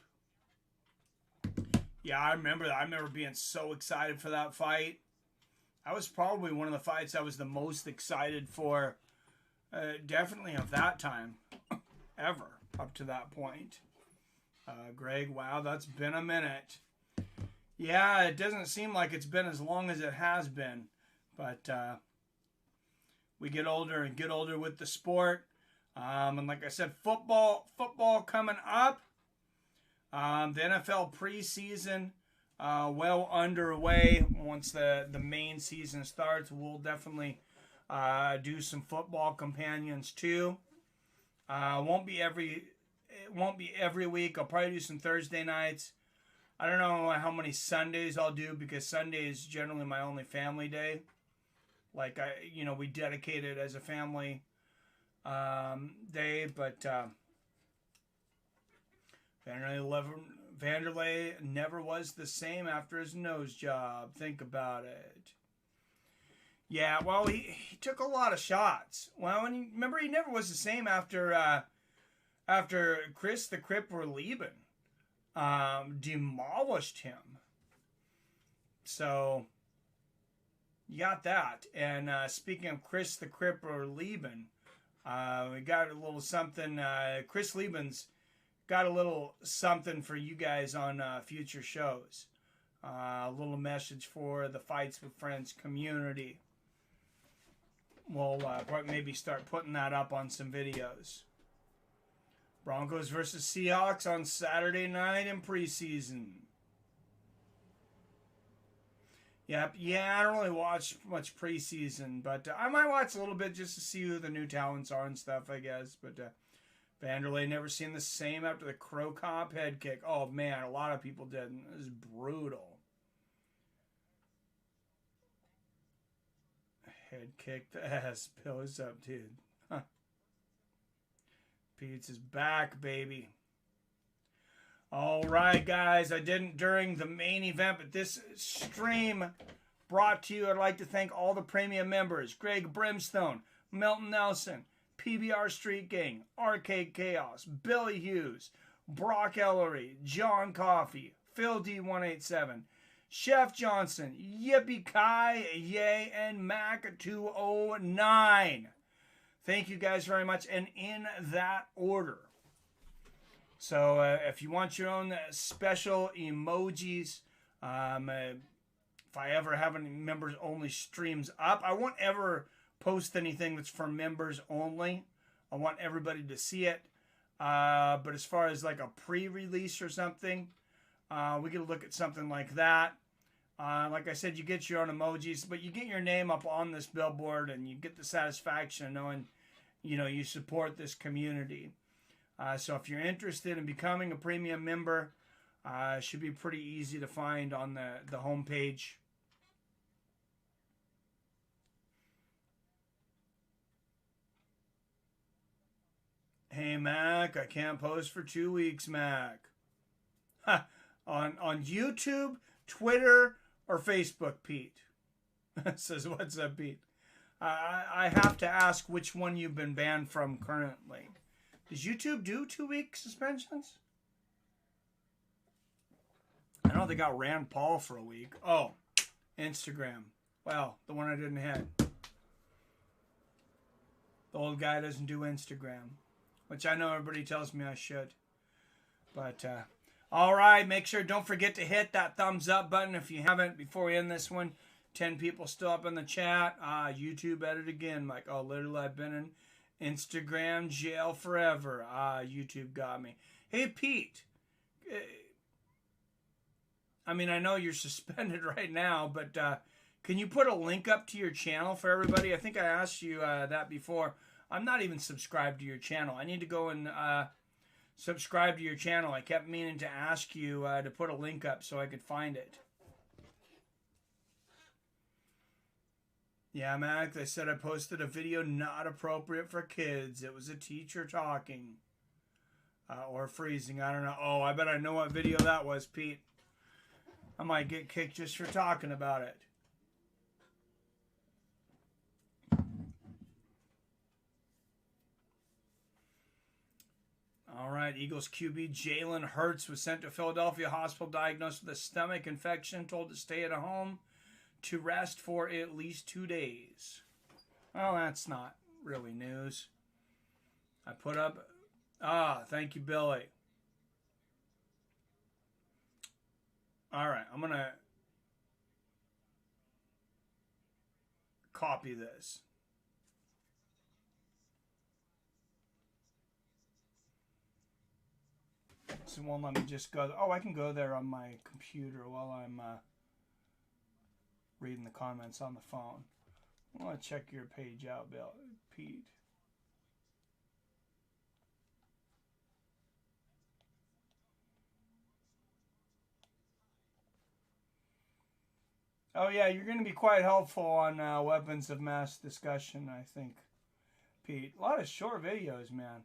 Yeah, I remember that. I remember being so excited for that fight. That was probably one of the fights I was the most excited for, definitely of that time, ever, up to that point. Greg, wow, that's been a minute. Yeah, it doesn't seem like it's been as long as it has been, but we get older and get older with the sport. And like I said, football coming up. The NFL preseason well underway. Once the main season starts, we'll definitely do some football companions too. It won't be every week. I'll probably do some Thursday nights. I don't know how many Sundays I'll do because Sunday is generally my only family day. Like we dedicate it as a family day, but Vanderlei never was the same after his nose job. Think about it. Yeah, well, he took a lot of shots. Well, remember, he never was the same after Chris the Cripper Lieben demolished him. So, you got that. And speaking of Chris the Cripper Lieben, we got a little something. Chris Lieben's got a little something for you guys on future shows. A little message for the Fights with Friends community. We'll maybe start putting that up on some videos. Broncos versus Seahawks on Saturday night in preseason. Yep. Yeah, I don't really watch much preseason, but I might watch a little bit just to see who the new talents are and stuff, I guess. But Vanderlei never seen the same after the Crow Cop head kick. Oh, man, a lot of people didn't. It was brutal. Head kick the ass. Pillows up, dude. Huh. Pete's is back, baby. All right, guys. I didn't during the main event, but this stream brought to you. I'd like to thank all the premium members. Greg Brimstone, Milton Nelson, PBR Street Gang, Arcade Chaos, Billy Hughes, Brock Ellery, John Coffey, Phil D187, Chef Johnson, Yippee Kai, Yay, and Mac 209. Thank you guys very much, and in that order. So if you want your own special emojis, if I ever have any members only streams up, I won't ever post anything that's for members only. I want everybody to see it. But as far as like a pre-release or something, we could look at something like that. Like I said, you get your own emojis, but you get your name up on this billboard and you get the satisfaction of knowing, you support this community. So if you're interested in becoming a premium member, it should be pretty easy to find on the homepage. Hey, Mac, I can't post for 2 weeks, Mac. On YouTube, Twitter, or Facebook, Pete. Says, what's up, Pete? I have to ask which one you've been banned from currently. Does YouTube do 2-week suspensions? I know they got Rand Paul for a week. Oh, Instagram. Well, the one I didn't hit. The old guy doesn't do Instagram, which I know everybody tells me I should. But, all right, make sure, don't forget to hit that thumbs up button if you haven't before we end this one. 10 people still up in the chat. YouTube at it again. Like, oh, literally, I've been in Instagram jail forever. YouTube got me. Hey, Pete. I mean, I know you're suspended right now, but can you put a link up to your channel for everybody? I think I asked you that before. I'm not even subscribed to your channel. I need to go and subscribe to your channel. I kept meaning to ask you to put a link up so I could find it. Yeah, Mac, they said I posted a video not appropriate for kids. It was a teacher talking. Or freezing, I don't know. Oh, I bet I know what video that was, Pete. I might get kicked just for talking about it. All right, Eagles QB Jalen Hurts was sent to Philadelphia hospital diagnosed with a stomach infection, told to stay at home to rest for at least 2 days. Well, that's not really news. I put up... thank you, Billy. All right, I'm going to copy this. So it won't let me just go. Oh, I can go there on my computer while I'm reading the comments on the phone. I want to check your page out, Bill, Pete. Oh, yeah, you're going to be quite helpful on weapons of mass discussion, I think, Pete. A lot of short videos, man.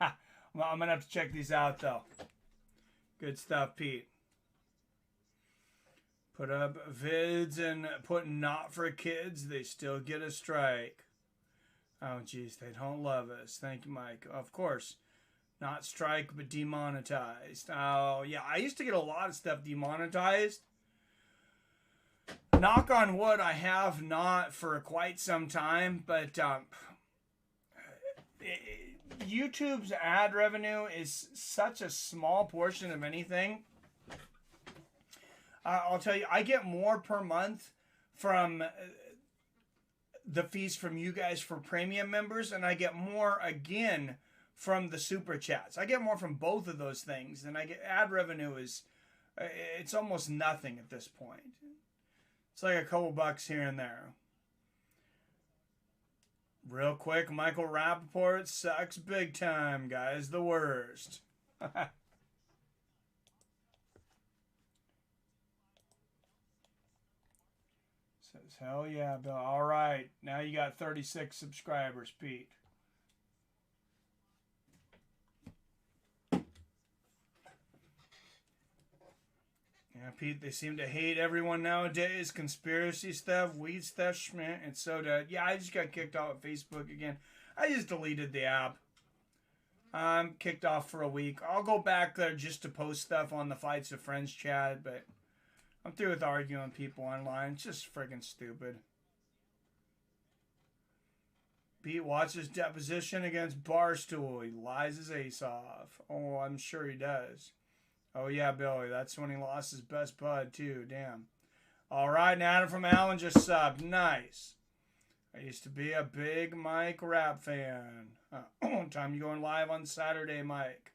Ha! Well, I'm going to have to check these out, though. Good stuff, Pete. Put up vids and put not for kids. They still get a strike. Oh, geez, they don't love us. Thank you, Mike. Of course. Not strike, but demonetized. Oh, yeah. I used to get a lot of stuff demonetized. Knock on wood, I have not for quite some time. But YouTube's ad revenue is such a small portion of anything. I'll tell you, I get more per month from the fees from you guys for premium members. And I get more, again, from the super chats. I get more from both of those things, and I get ad revenue is it's almost nothing at this point. It's like a couple bucks here and there. Real quick, Michael Rappaport sucks big time, guys. The worst. Says, hell yeah, Bill. All right, now you got 36 subscribers, Pete. Yeah, Pete, they seem to hate everyone nowadays. Conspiracy stuff, weed stuff, schmint, and soda. Yeah, I just got kicked off of Facebook again. I just deleted the app. I'm kicked off for a week. I'll go back there just to post stuff on the Fights of Friends chat, but I'm through with arguing with people online. It's just friggin' stupid. Pete watches deposition against Barstool. He lies his ace off. Oh, I'm sure he does. Oh, yeah, Billy. That's when he lost his best bud, too. Damn. All right, and Adam from Allen just subbed. Nice. I used to be a big Mike rap fan. Time you going live on Saturday, Mike?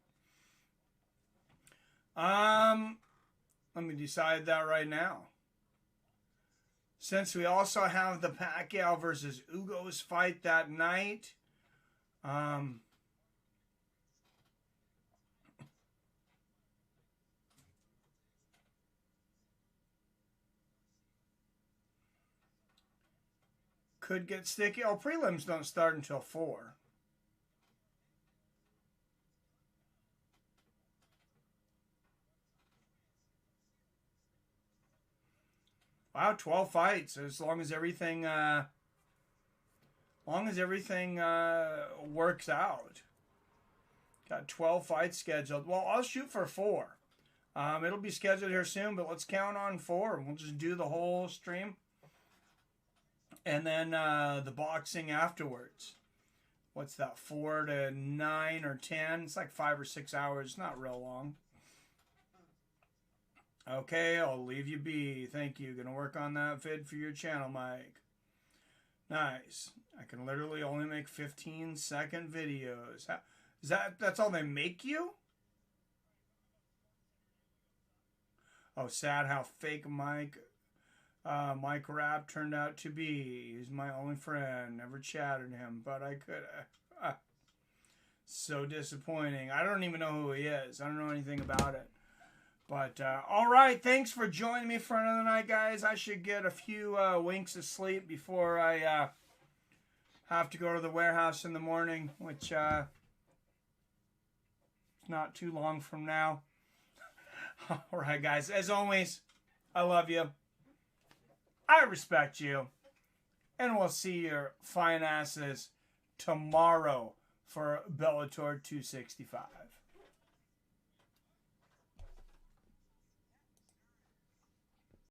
Let me decide that right now. Since we also have the Pacquiao versus Ugo's fight that night, could get sticky. Oh, prelims don't start until 4. Wow, 12 fights. As long as everything, works out. Got 12 fights scheduled. Well, I'll shoot for 4. It'll be scheduled here soon, but let's count on 4. We'll just do the whole stream. And then the boxing afterwards. What's that, 4 to 9 or 10? It's like 5 or 6 hours. It's not real long. Okay, I'll leave you be. Thank you. Gonna work on that vid for your channel, Mike. Nice. I can literally only make 15-second videos. That's all they make you? Oh, sad how fake Mike Mike Rapp turned out to be. He's my only friend. Never chatted him, but I could. So disappointing. I don't even know who he is. I don't know anything about it. But, all right. Thanks for joining me for another night, guys. I should get a few winks of sleep before I have to go to the warehouse in the morning, which is not too long from now. All right, guys. As always, I love you. I respect you. And we'll see your fine asses tomorrow for Bellator 265.